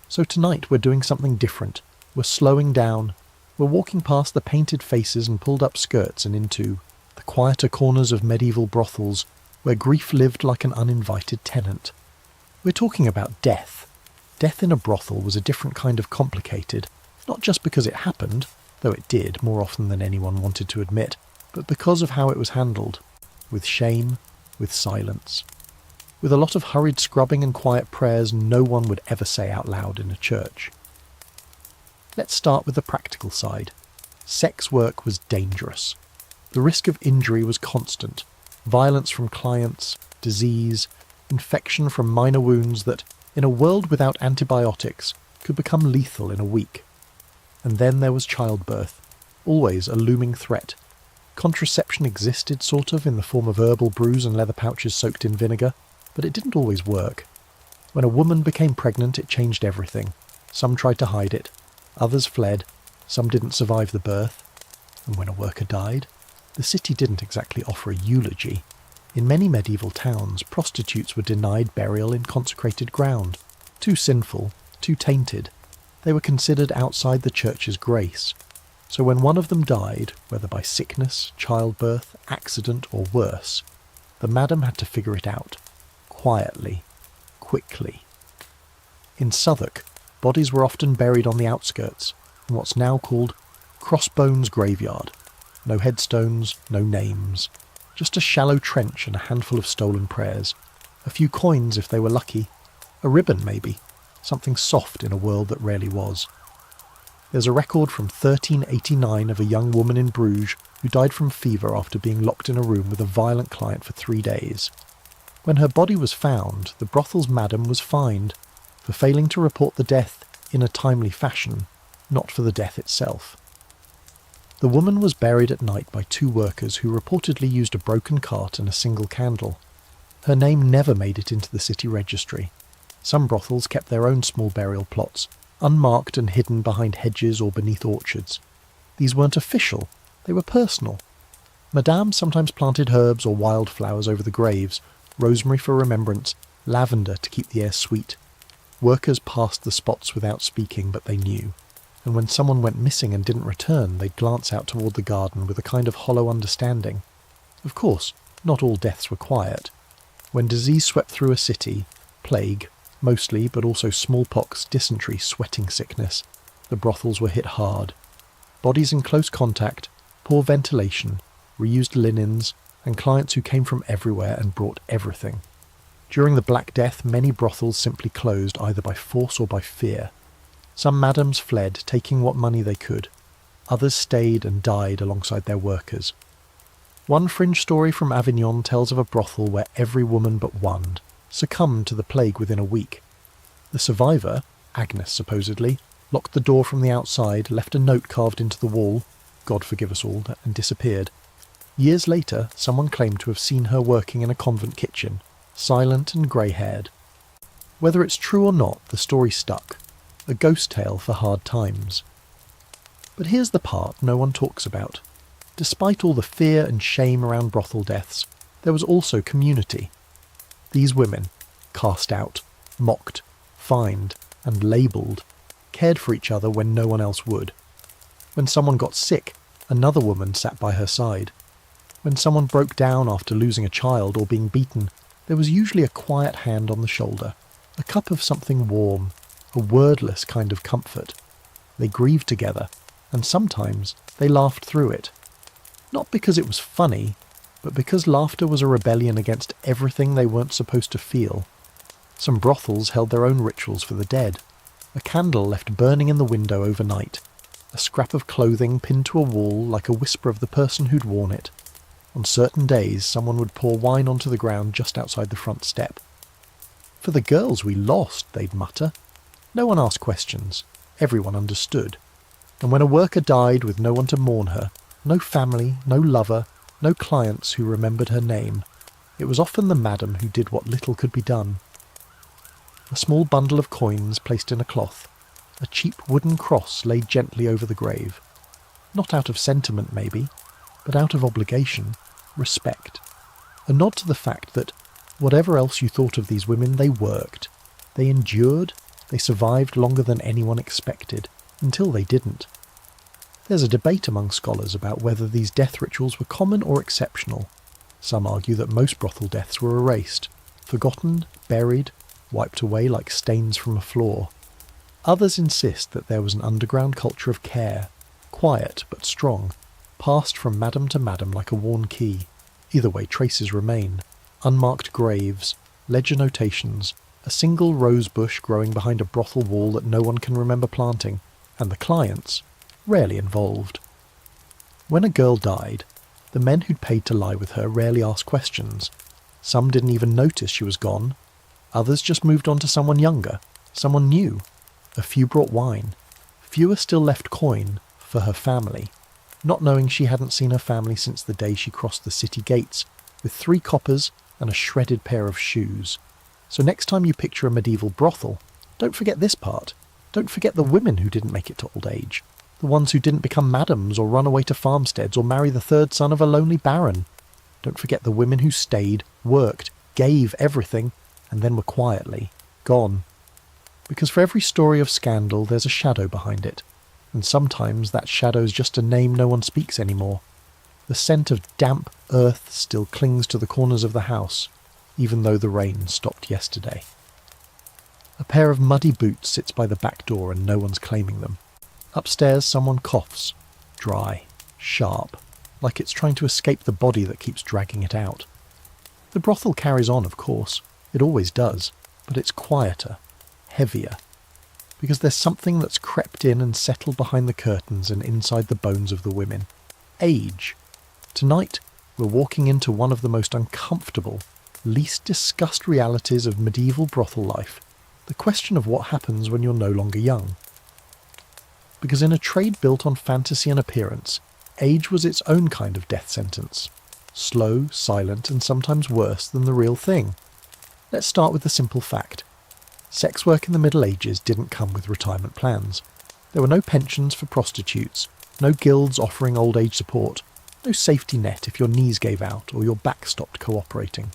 So tonight we're doing something different. We're slowing down. We're walking past the painted faces and pulled up skirts and into the quieter corners of medieval brothels where grief lived like an uninvited tenant. We're talking about death. Death in a brothel was a different kind of complicated, not just because it happened, though it did more often than anyone wanted to admit, but because of how it was handled. With shame, with silence. With a lot of hurried scrubbing and quiet prayers no one would ever say out loud in a church. Let's start with the practical side. Sex work was dangerous. The risk of injury was constant. Violence from clients, disease, infection from minor wounds that, in a world without antibiotics, could become lethal in a week. And then there was childbirth, always a looming threat. Contraception existed, sort of, in the form of herbal brews and leather pouches soaked in vinegar, but it didn't always work. When a woman became pregnant, it changed everything. Some tried to hide it. Others fled, some didn't survive the birth, and when a worker died, the city didn't exactly offer a eulogy. In many medieval towns, prostitutes were denied burial in consecrated ground. Too sinful, too tainted. They were considered outside the church's grace. So when one of them died, whether by sickness, childbirth, accident, or worse, the madam had to figure it out. Quietly, quickly. In Southwark, bodies were often buried on the outskirts, in what's now called Crossbones Graveyard. No headstones, no names. Just a shallow trench and a handful of stolen prayers. A few coins if they were lucky. A ribbon, maybe. Something soft in a world that rarely was. There's a record from 1389 of a young woman in Bruges who died from fever after being locked in a room with a violent client for 3 days. When her body was found, the brothel's madam was fined for failing to report the death in a timely fashion, not for the death itself. The woman was buried at night by 2 workers who reportedly used a broken cart and a single candle. Her name never made it into the city registry. Some brothels kept their own small burial plots, unmarked and hidden behind hedges or beneath orchards. These weren't official, they were personal. Madame sometimes planted herbs or wildflowers over the graves, rosemary for remembrance, lavender to keep the air sweet. Workers passed the spots without speaking, but they knew. And when someone went missing and didn't return, they'd glance out toward the garden with a kind of hollow understanding. Of course, not all deaths were quiet. When disease swept through a city, plague, mostly, but also smallpox, dysentery, sweating sickness, the brothels were hit hard. Bodies in close contact, poor ventilation, reused linens, and clients who came from everywhere and brought everything. During the Black Death, many brothels simply closed either by force or by fear. Some madams fled, taking what money they could. Others stayed and died alongside their workers. One fringe story from Avignon tells of a brothel where every woman but one succumbed to the plague within a week. The survivor, Agnes supposedly, locked the door from the outside, left a note carved into the wall, God forgive us all, and disappeared. Years later, someone claimed to have seen her working in a convent kitchen, silent and grey-haired. Whether it's true or not, the story stuck. A ghost tale for hard times. But here's the part no one talks about. Despite all the fear and shame around brothel deaths, there was also community. These women, cast out, mocked, fined, and labelled, cared for each other when no one else would. When someone got sick, another woman sat by her side. When someone broke down after losing a child or being beaten, there was usually a quiet hand on the shoulder, a cup of something warm, a wordless kind of comfort. They grieved together, and sometimes they laughed through it. Not because it was funny, but because laughter was a rebellion against everything they weren't supposed to feel. Some brothels held their own rituals for the dead. A candle left burning in the window overnight. A scrap of clothing pinned to a wall like a whisper of the person who'd worn it. On certain days, someone would pour wine onto the ground just outside the front step. "For the girls we lost," they'd mutter. No one asked questions. Everyone understood. And when a worker died with no one to mourn her, no family, no lover, no clients who remembered her name, it was often the madam who did what little could be done. A small bundle of coins placed in a cloth, a cheap wooden cross laid gently over the grave. Not out of sentiment, maybe, but out of obligation, respect. A nod to the fact that, whatever else you thought of these women, they worked. They endured, they survived longer than anyone expected, until they didn't. There's a debate among scholars about whether these death rituals were common or exceptional. Some argue that most brothel deaths were erased, forgotten, buried, wiped away like stains from a floor. Others insist that there was an underground culture of care, quiet but strong, passed from madam to madam like a worn key. Either way, traces remain. Unmarked graves, ledger notations, a single rose bush growing behind a brothel wall that no one can remember planting, and the clients, rarely involved. When a girl died, the men who'd paid to lie with her rarely asked questions. Some didn't even notice she was gone. Others just moved on to someone younger, someone new. A few brought wine. Fewer still left coin for her family, not knowing she hadn't seen her family since the day she crossed the city gates, with 3 coppers and a shredded pair of shoes. So next time you picture a medieval brothel, don't forget this part. Don't forget the women who didn't make it to old age. The ones who didn't become madams or run away to farmsteads or marry the 3rd son of a lonely baron. Don't forget the women who stayed, worked, gave everything, and then were quietly gone. Because for every story of scandal there's a shadow behind it, and sometimes that shadow's just a name no one speaks anymore. The scent of damp earth still clings to the corners of the house, even though the rain stopped yesterday. A pair of muddy boots sits by the back door and no one's claiming them. Upstairs someone coughs, dry, sharp, like it's trying to escape the body that keeps dragging it out. The brothel carries on, of course. It always does, but it's quieter, heavier, because there's something that's crept in and settled behind the curtains and inside the bones of the women. Age. Tonight, we're walking into one of the most uncomfortable, least discussed realities of medieval brothel life, the question of what happens when you're no longer young. Because in a trade built on fantasy and appearance, age was its own kind of death sentence. Slow, silent, and sometimes worse than the real thing. Let's start with the simple fact. Sex work in the Middle Ages didn't come with retirement plans. There were no pensions for prostitutes, no guilds offering old age support, no safety net if your knees gave out or your back stopped cooperating.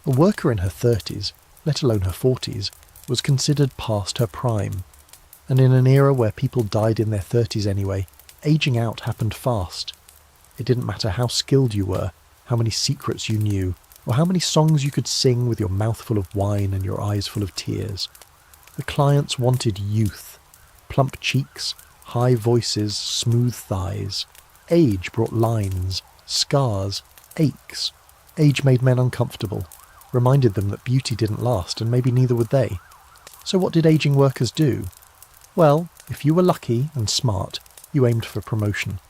A worker in her 30s, let alone her 40s, was considered past her prime. And in an era where people died in their 30s anyway, aging out happened fast. It didn't matter how skilled you were, how many secrets you knew, or how many songs you could sing with your mouth full of wine and your eyes full of tears. The clients wanted youth, plump cheeks, high voices, smooth thighs. Age brought lines, scars, aches. Age made men uncomfortable, reminded them that beauty didn't last, and maybe neither would they. So what did aging workers do? Well, if you were lucky and smart, you aimed for promotion.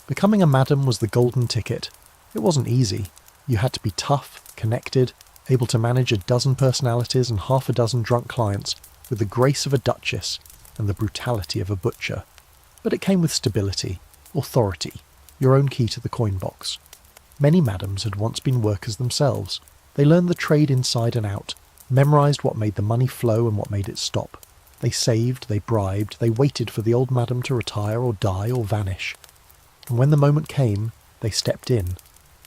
Becoming a madam was the golden ticket. It wasn't easy. You had to be tough, connected, able to manage a dozen personalities and half a dozen drunk clients with the grace of a duchess and the brutality of a butcher. But it came with stability, authority, your own key to the coin box. Many madams had once been workers themselves. They learned the trade inside and out, memorised what made the money flow and what made it stop. They saved, they bribed, they waited for the old madam to retire or die or vanish. And when the moment came, they stepped in,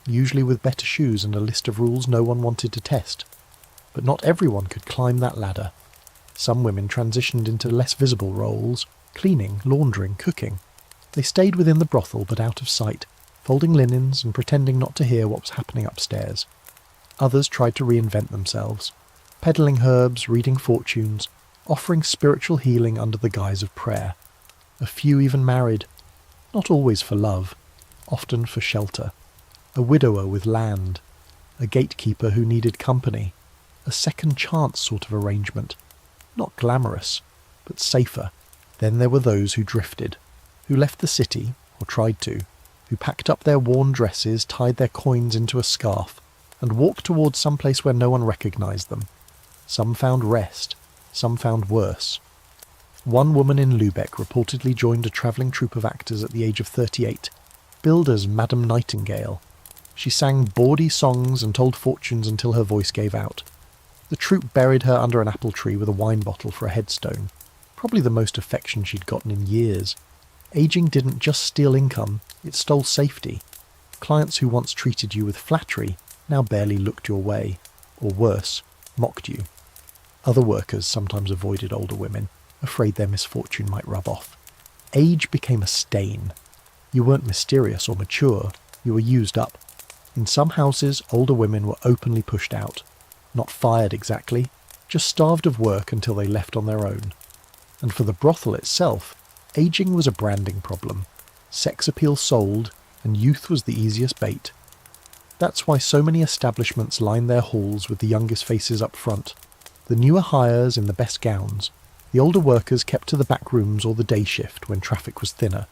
usually with better shoes and a list of rules no one wanted to test. But not everyone could climb that ladder. Some women transitioned into less visible roles, cleaning, laundering, cooking. They stayed within the brothel but out of sight, folding linens and pretending not to hear what was happening upstairs. Others tried to reinvent themselves, peddling herbs, reading fortunes, offering spiritual healing under the guise of prayer. A few even married, not always for love, often for shelter. A widower with land, a gatekeeper who needed company, a second chance sort of arrangement. Not glamorous, but safer. Then there were those who drifted, who left the city, or tried to, who packed up their worn dresses, tied their coins into a scarf, and walked towards some place where no one recognised them. Some found rest, some found worse. One woman in Lübeck reportedly joined a travelling troupe of actors at the age of 38, billed as Madame Nightingale. She sang bawdy songs and told fortunes until her voice gave out. The troupe buried her under an apple tree with a wine bottle for a headstone, probably the most affection she'd gotten in years. Aging didn't just steal income, it stole safety. Clients who once treated you with flattery now barely looked your way, or worse, mocked you. Other workers sometimes avoided older women, afraid their misfortune might rub off. Age became a stain. You weren't mysterious or mature, you were used up. In some houses, older women were openly pushed out. Not fired exactly, just starved of work until they left on their own. And for the brothel itself, aging was a branding problem. Sex appeal sold, and youth was the easiest bait. That's why so many establishments lined their halls with the youngest faces up front. The newer hires in the best gowns. The older workers kept to the back rooms or the day shift when traffic was thinner.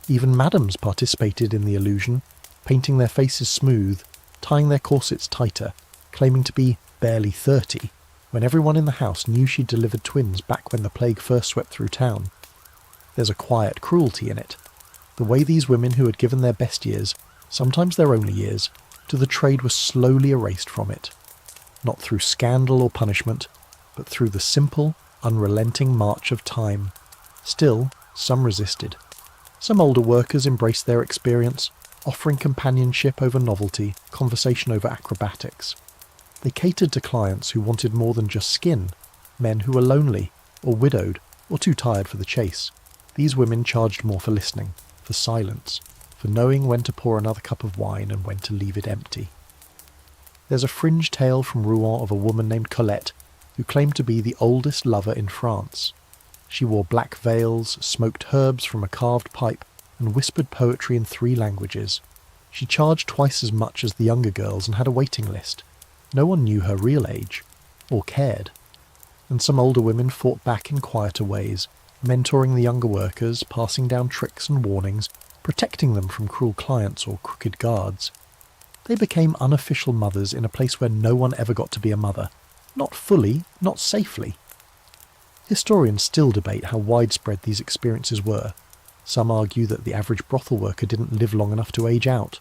Even madams participated in the illusion, painting their faces smooth, tying their corsets tighter, claiming to be barely 30, when everyone in the house knew she'd delivered twins back when the plague first swept through town. There's a quiet cruelty in it. The way these women who had given their best years, sometimes their only years, to the trade were slowly erased from it. Not through scandal or punishment, but through the simple, unrelenting march of time. Still, some resisted. Some older workers embraced their experience, offering companionship over novelty, conversation over acrobatics. They catered to clients who wanted more than just skin, men who were lonely, or widowed, or too tired for the chase. These women charged more for listening, for silence, for knowing when to pour another cup of wine and when to leave it empty. There's a fringe tale from Rouen of a woman named Colette, who claimed to be the oldest lover in France. She wore black veils, smoked herbs from a carved pipe, and whispered poetry in 3 languages. She charged twice as much as the younger girls and had a waiting list. No one knew her real age, or cared. And some older women fought back in quieter ways, mentoring the younger workers, passing down tricks and warnings, protecting them from cruel clients or crooked guards. They became unofficial mothers in a place where no one ever got to be a mother. Not fully, not safely. Historians still debate how widespread these experiences were. Some argue that the average brothel worker didn't live long enough to age out.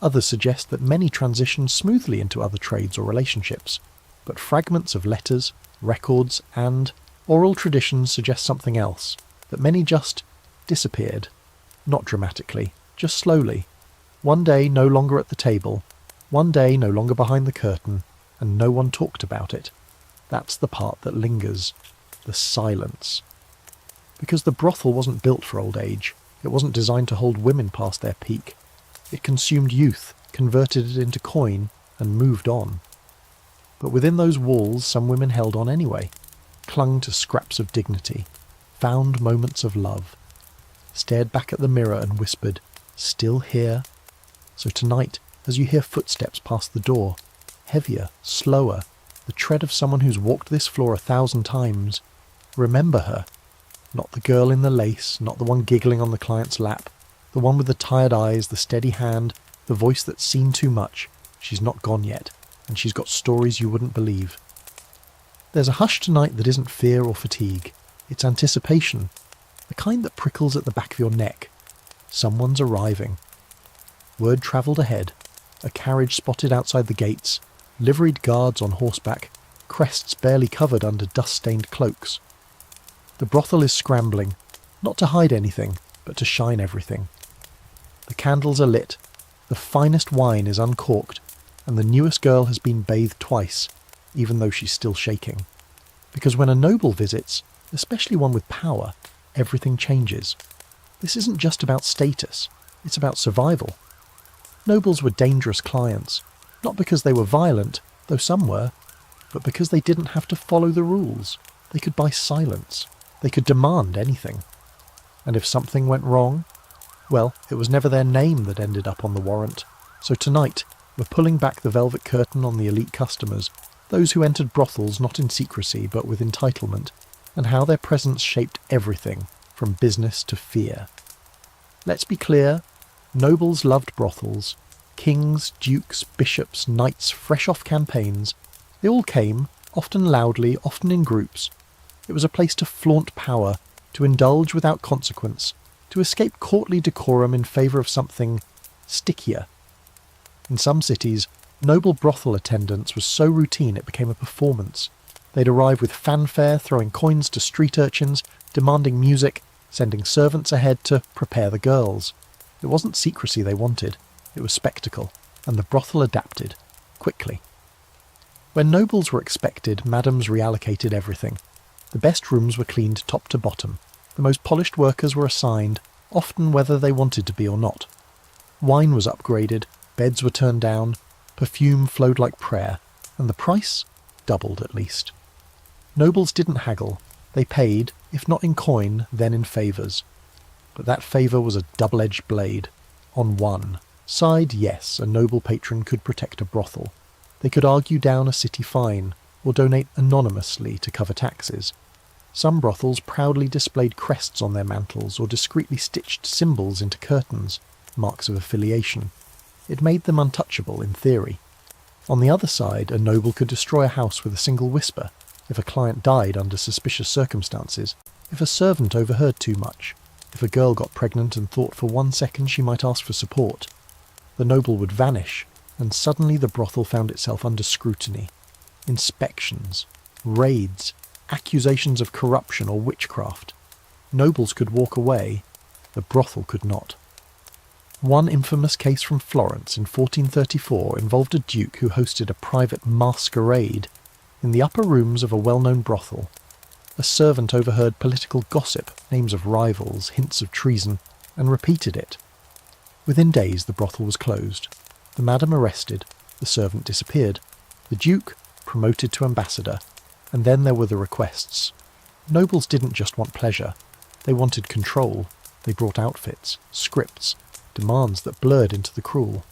Others suggest that many transitioned smoothly into other trades or relationships. But fragments of letters, records, and oral traditions suggest something else, that many just disappeared. Not dramatically, just slowly. One day no longer at the table, one day no longer behind the curtain, and no one talked about it. That's the part that lingers. The silence. Because the brothel wasn't built for old age. It wasn't designed to hold women past their peak. It consumed youth, converted it into coin, and moved on. But within those walls some women held on anyway, clung to scraps of dignity, found moments of love, stared back at the mirror and whispered, "Still here?" So tonight, as you hear footsteps past the door, heavier, slower, the tread of someone who's walked this floor 1,000 times, remember her. Not the girl in the lace, not the one giggling on the client's lap, the one with the tired eyes, the steady hand, the voice that's seen too much. She's not gone yet, and she's got stories you wouldn't believe. There's a hush tonight that isn't fear or fatigue. It's anticipation, the kind that prickles at the back of your neck. Someone's arriving. Word travelled ahead. A carriage spotted outside the gates, liveried guards on horseback, crests barely covered under dust-stained cloaks. The brothel is scrambling, not to hide anything, but to shine everything. The candles are lit, the finest wine is uncorked, and the newest girl has been bathed twice, even though she's still shaking. Because when a noble visits, especially one with power, everything changes. This isn't just about status, it's about survival. Nobles were dangerous clients, not because they were violent, though some were, but because they didn't have to follow the rules. They could buy silence. They could demand anything. And if something went wrong, well, it was never their name that ended up on the warrant. So tonight, we're pulling back the velvet curtain on the elite customers, those who entered brothels not in secrecy but with entitlement, and how their presence shaped everything, from business to fear. Let's be clear, nobles loved brothels. Kings, dukes, bishops, knights, fresh off campaigns, they all came, often loudly, often in groups. It was a place to flaunt power, to indulge without consequence, to escape courtly decorum in favour of something stickier. In some cities, noble brothel attendance was so routine it became a performance. They'd arrive with fanfare, throwing coins to street urchins, demanding music, sending servants ahead to prepare the girls. It wasn't secrecy they wanted, it was spectacle, and the brothel adapted, quickly. When nobles were expected, madams reallocated everything. The best rooms were cleaned top to bottom. The most polished workers were assigned, often whether they wanted to be or not. Wine was upgraded, beds were turned down, perfume flowed like prayer, and the price doubled at least. Nobles didn't haggle. They paid, if not in coin, then in favours. But that favour was a double-edged blade. On one side, yes, a noble patron could protect a brothel. They could argue down a city fine, or donate anonymously to cover taxes. Some brothels proudly displayed crests on their mantles or discreetly stitched symbols into curtains, marks of affiliation. It made them untouchable in theory. On the other side, a noble could destroy a house with a single whisper, if a client died under suspicious circumstances, if a servant overheard too much, if a girl got pregnant and thought for 1 second she might ask for support. The noble would vanish, and suddenly the brothel found itself under scrutiny. Inspections, raids, accusations of corruption or witchcraft. Nobles could walk away, the brothel could not. One infamous case from Florence in 1434 involved a duke who hosted a private masquerade in the upper rooms of a well-known brothel. A servant overheard political gossip, names of rivals, hints of treason, and repeated it. Within days the brothel was closed, the madam arrested, the servant disappeared, the duke promoted to ambassador, and then there were the requests. Nobles didn't just want pleasure, they wanted control. They brought outfits, scripts, demands that blurred into the cruel.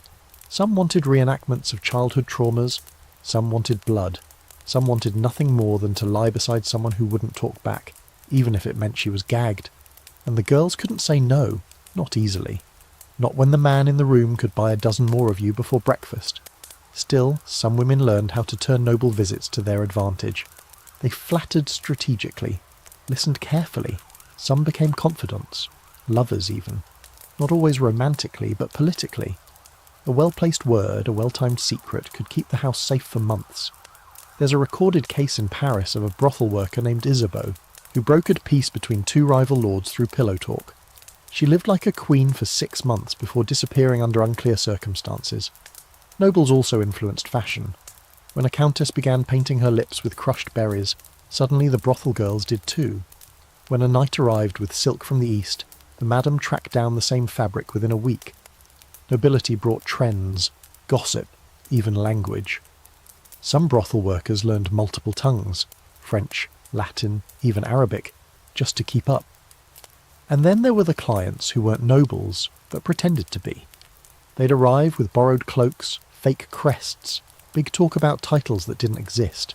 Some wanted reenactments of childhood traumas, some wanted blood, some wanted nothing more than to lie beside someone who wouldn't talk back, even if it meant she was gagged. And the girls couldn't say no, not easily. Not when the man in the room could buy a dozen more of you before breakfast. Still, some women learned how to turn noble visits to their advantage. They flattered strategically, listened carefully. Some became confidants, lovers even. Not always romantically, but politically. A well-placed word, a well-timed secret, could keep the house safe for months. There's a recorded case in Paris of a brothel worker named Isabeau, who brokered peace between two rival lords through pillow talk. She lived like a queen for 6 months before disappearing under unclear circumstances. Nobles also influenced fashion. When a countess began painting her lips with crushed berries, suddenly the brothel girls did too. When a knight arrived with silk from the east, the madam tracked down the same fabric within a week. Nobility brought trends, gossip, even language. Some brothel workers learned multiple tongues, French, Latin, even Arabic, just to keep up. And then there were the clients who weren't nobles, but pretended to be. They'd arrive with borrowed cloaks, fake crests, big talk about titles that didn't exist.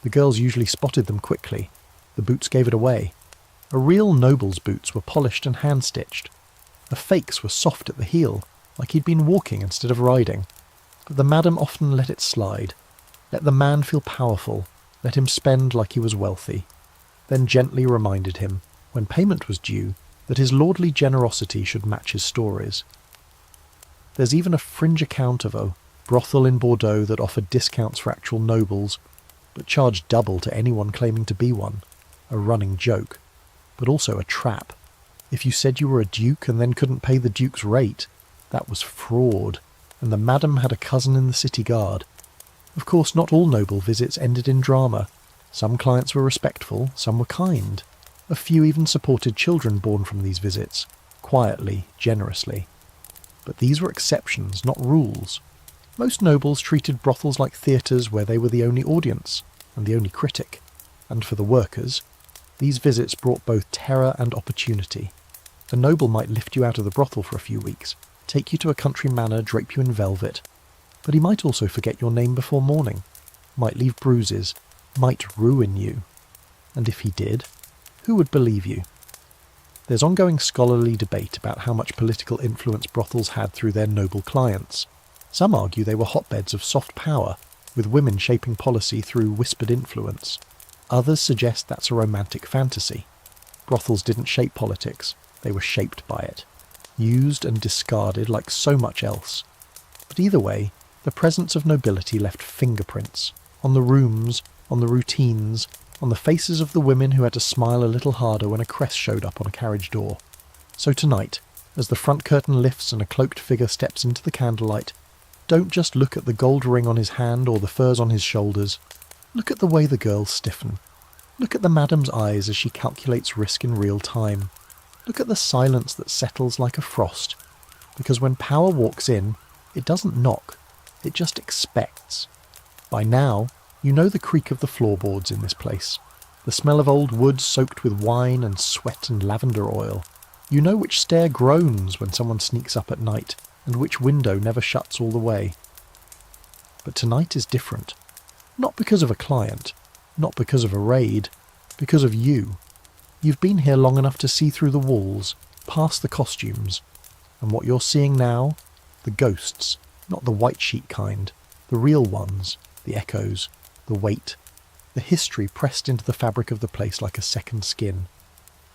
The girls usually spotted them quickly. The boots gave it away. A real noble's boots were polished and hand-stitched. The fakes were soft at the heel, like he'd been walking instead of riding. But the madam often let it slide. Let the man feel powerful, let him spend like he was wealthy. Then gently reminded him, when payment was due, that his lordly generosity should match his stories. There's even a fringe account of a brothel in Bordeaux that offered discounts for actual nobles, but charged double to anyone claiming to be one. A running joke, but also a trap. If you said you were a duke and then couldn't pay the duke's rate, that was fraud, and the madam had a cousin in the city guard. Of course, not all noble visits ended in drama. Some clients were respectful, some were kind. A few even supported children born from these visits, quietly, generously. But these were exceptions, not rules. Most nobles treated brothels like theatres where they were the only audience, and the only critic. And for the workers, these visits brought both terror and opportunity. A noble might lift you out of the brothel for a few weeks, take you to a country manor, drape you in velvet. But he might also forget your name before morning, might leave bruises, might ruin you. And if he did, who would believe you? There's ongoing scholarly debate about how much political influence brothels had through their noble clients. Some argue they were hotbeds of soft power, with women shaping policy through whispered influence. Others suggest that's a romantic fantasy. Brothels didn't shape politics, they were shaped by it, used and discarded like so much else. But either way, the presence of nobility left fingerprints, on the rooms, on the routines, on the faces of the women who had to smile a little harder when a crest showed up on a carriage door. So tonight, as the front curtain lifts and a cloaked figure steps into the candlelight, don't just look at the gold ring on his hand or the furs on his shoulders. Look at the way the girls stiffen. Look at the madam's eyes as she calculates risk in real time. Look at the silence that settles like a frost. Because when power walks in, it doesn't knock, it just expects. By now, you know the creak of the floorboards in this place, the smell of old wood soaked with wine and sweat and lavender oil. You know which stair groans when someone sneaks up at night, and which window never shuts all the way. But tonight is different. Not because of a client, not because of a raid, because of you. You've been here long enough to see through the walls, past the costumes. And what you're seeing now? The ghosts, not the white sheet kind, the real ones, the echoes, the weight, the history pressed into the fabric of the place like a second skin.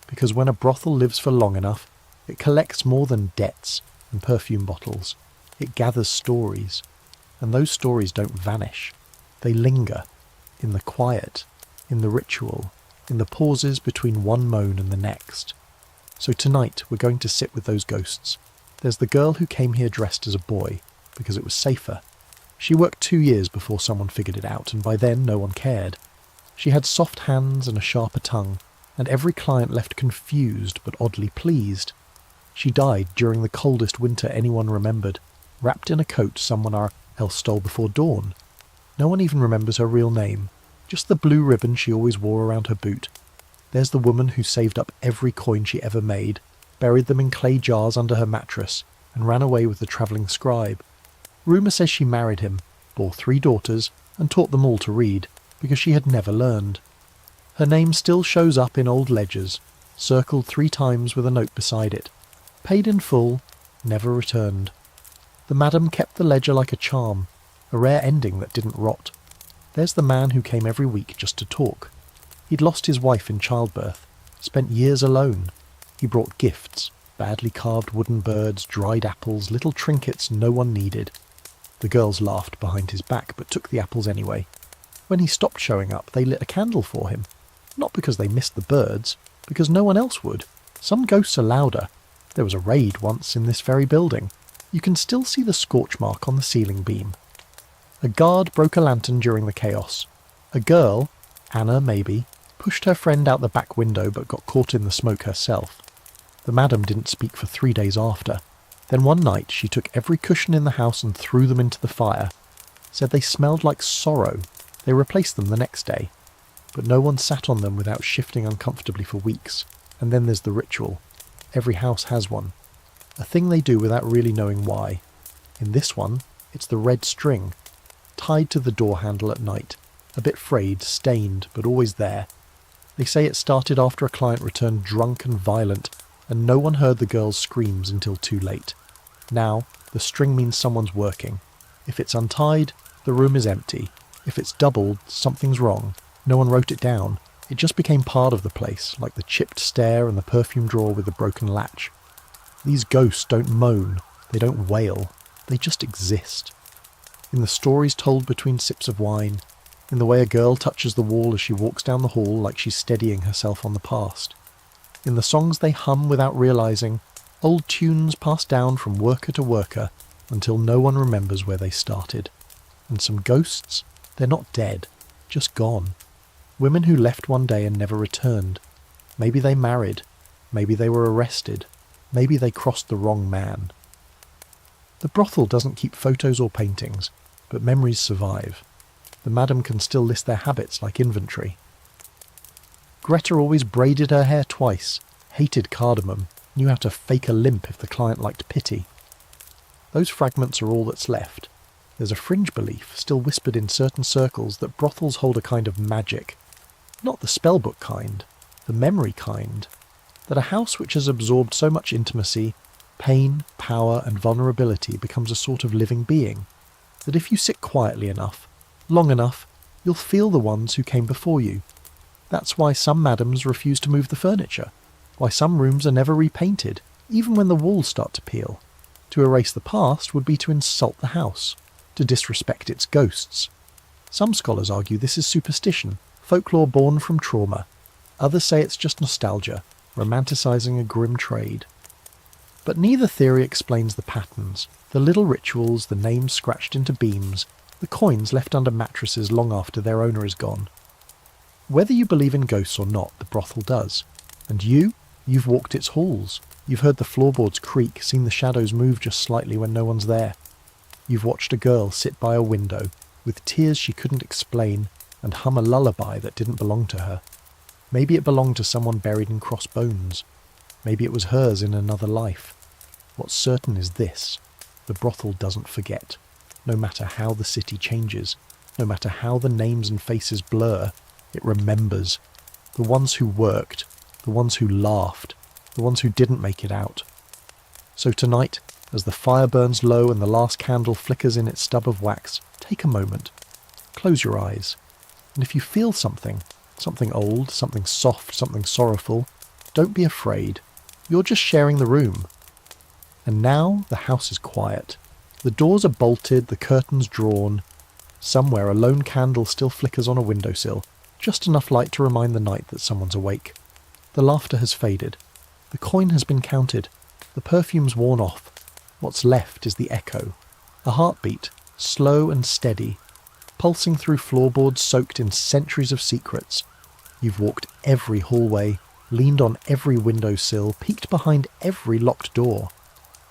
Because when a brothel lives for long enough, it collects more than debts and perfume bottles. It gathers stories, and those stories don't vanish. They linger, in the quiet, in the ritual, in the pauses between one moan and the next. So tonight we're going to sit with those ghosts. There's the girl who came here dressed as a boy, because it was safer. She worked 2 years before someone figured it out, and by then no one cared. She had soft hands and a sharper tongue, and every client left confused but oddly pleased. She died during the coldest winter anyone remembered, wrapped in a coat someone else stole before dawn. No one even remembers her real name, just the blue ribbon she always wore around her boot. There's the woman who saved up every coin she ever made, buried them in clay jars under her mattress, and ran away with the travelling scribe. Rumour says she married him, bore 3 daughters, and taught them all to read, because she had never learned. Her name still shows up in old ledgers, circled 3 times with a note beside it. Paid in full, never returned. The madam kept the ledger like a charm, a rare ending that didn't rot. There's the man who came every week just to talk. He'd lost his wife in childbirth, spent years alone. He brought gifts, badly carved wooden birds, dried apples, little trinkets no one needed. The girls laughed behind his back, but took the apples anyway. When he stopped showing up, they lit a candle for him. Not because they missed the birds, because no one else would. Some ghosts are louder. There was a raid once in this very building. You can still see the scorch mark on the ceiling beam. A guard broke a lantern during the chaos. A girl, Anna maybe, pushed her friend out the back window but got caught in the smoke herself. The madam didn't speak for 3 days after. Then one night she took every cushion in the house and threw them into the fire. Said they smelled like sorrow. They replaced them the next day. But no one sat on them without shifting uncomfortably for weeks. And then there's the ritual. Every house has one. A thing they do without really knowing why. In this one, it's the red string, tied to the door handle at night, a bit frayed, stained, but always there. They say it started after a client returned drunk and violent, and no one heard the girl's screams until too late. Now, the string means someone's working. If it's untied, the room is empty. If it's doubled, something's wrong. No one wrote it down. It just became part of the place, like the chipped stair and the perfume drawer with the broken latch. These ghosts don't moan. They don't wail. They just exist. In the stories told between sips of wine, in the way a girl touches the wall as she walks down the hall like she's steadying herself on the past. In the songs they hum without realizing, old tunes passed down from worker to worker until no one remembers where they started. And some ghosts, they're not dead, just gone. Women who left one day and never returned. Maybe they married. Maybe they were arrested. Maybe they crossed the wrong man. The brothel doesn't keep photos or paintings, but memories survive. The madam can still list their habits like inventory. Greta always braided her hair twice, hated cardamom, knew how to fake a limp if the client liked pity. Those fragments are all that's left. There's a fringe belief, still whispered in certain circles, that brothels hold a kind of magic. Not the spellbook kind, the memory kind. That a house which has absorbed so much intimacy, pain, power and vulnerability becomes a sort of living being. That if you sit quietly enough, long enough, you'll feel the ones who came before you. That's why some madams refuse to move the furniture. Why some rooms are never repainted, even when the walls start to peel. To erase the past would be to insult the house, to disrespect its ghosts. Some scholars argue this is superstition, folklore born from trauma. Others say it's just nostalgia, romanticising a grim trade. But neither theory explains the patterns, the little rituals, the names scratched into beams, the coins left under mattresses long after their owner is gone. Whether you believe in ghosts or not, the brothel does. And you've walked its halls. You've heard the floorboards creak, seen the shadows move just slightly when no one's there. You've watched a girl sit by a window, with tears she couldn't explain, and hum a lullaby that didn't belong to her. Maybe it belonged to someone buried in crossbones. Maybe it was hers in another life. What's certain is this: the brothel doesn't forget. No matter how the city changes, no matter how the names and faces blur, it remembers. The ones who worked, the ones who laughed, the ones who didn't make it out. So tonight, as the fire burns low and the last candle flickers in its stub of wax, take a moment. Close your eyes. And if you feel something old, something soft, something sorrowful, don't be afraid. You're just sharing the room. And now the house is quiet. The doors are bolted, the curtains drawn. Somewhere a lone candle still flickers on a windowsill, just enough light to remind the night that someone's awake. The laughter has faded. The coin has been counted. The perfume's worn off. What's left is the echo. A heartbeat, slow and steady, pulsing through floorboards soaked in centuries of secrets. You've walked every hallway, leaned on every windowsill, peeked behind every locked door.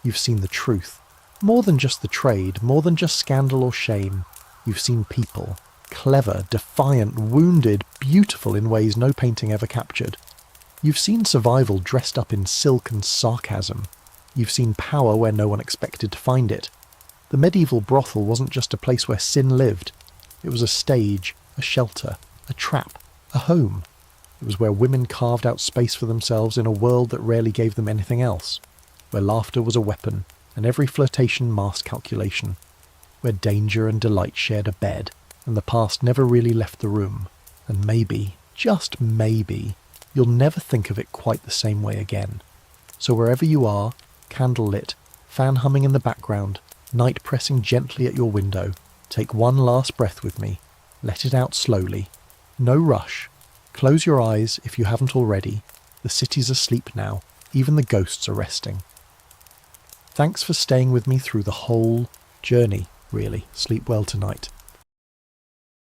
You've seen the truth. More than just the trade, more than just scandal or shame. You've seen people. Clever, defiant, wounded, beautiful in ways no painting ever captured. You've seen survival dressed up in silk and sarcasm. You've seen power where no one expected to find it. The medieval brothel wasn't just a place where sin lived. It was a stage, a shelter, a trap, a home. It was where women carved out space for themselves in a world that rarely gave them anything else. Where laughter was a weapon, and every flirtation masked calculation. Where danger and delight shared a bed, and the past never really left the room. And maybe, just maybe, you'll never think of it quite the same way again. So wherever you are, candle lit, fan humming in the background, night pressing gently at your window, take one last breath with me. Let it out slowly. No rush. Close your eyes if you haven't already. The city's asleep now. Even the ghosts are resting. Thanks for staying with me through the whole journey, really. Sleep well tonight.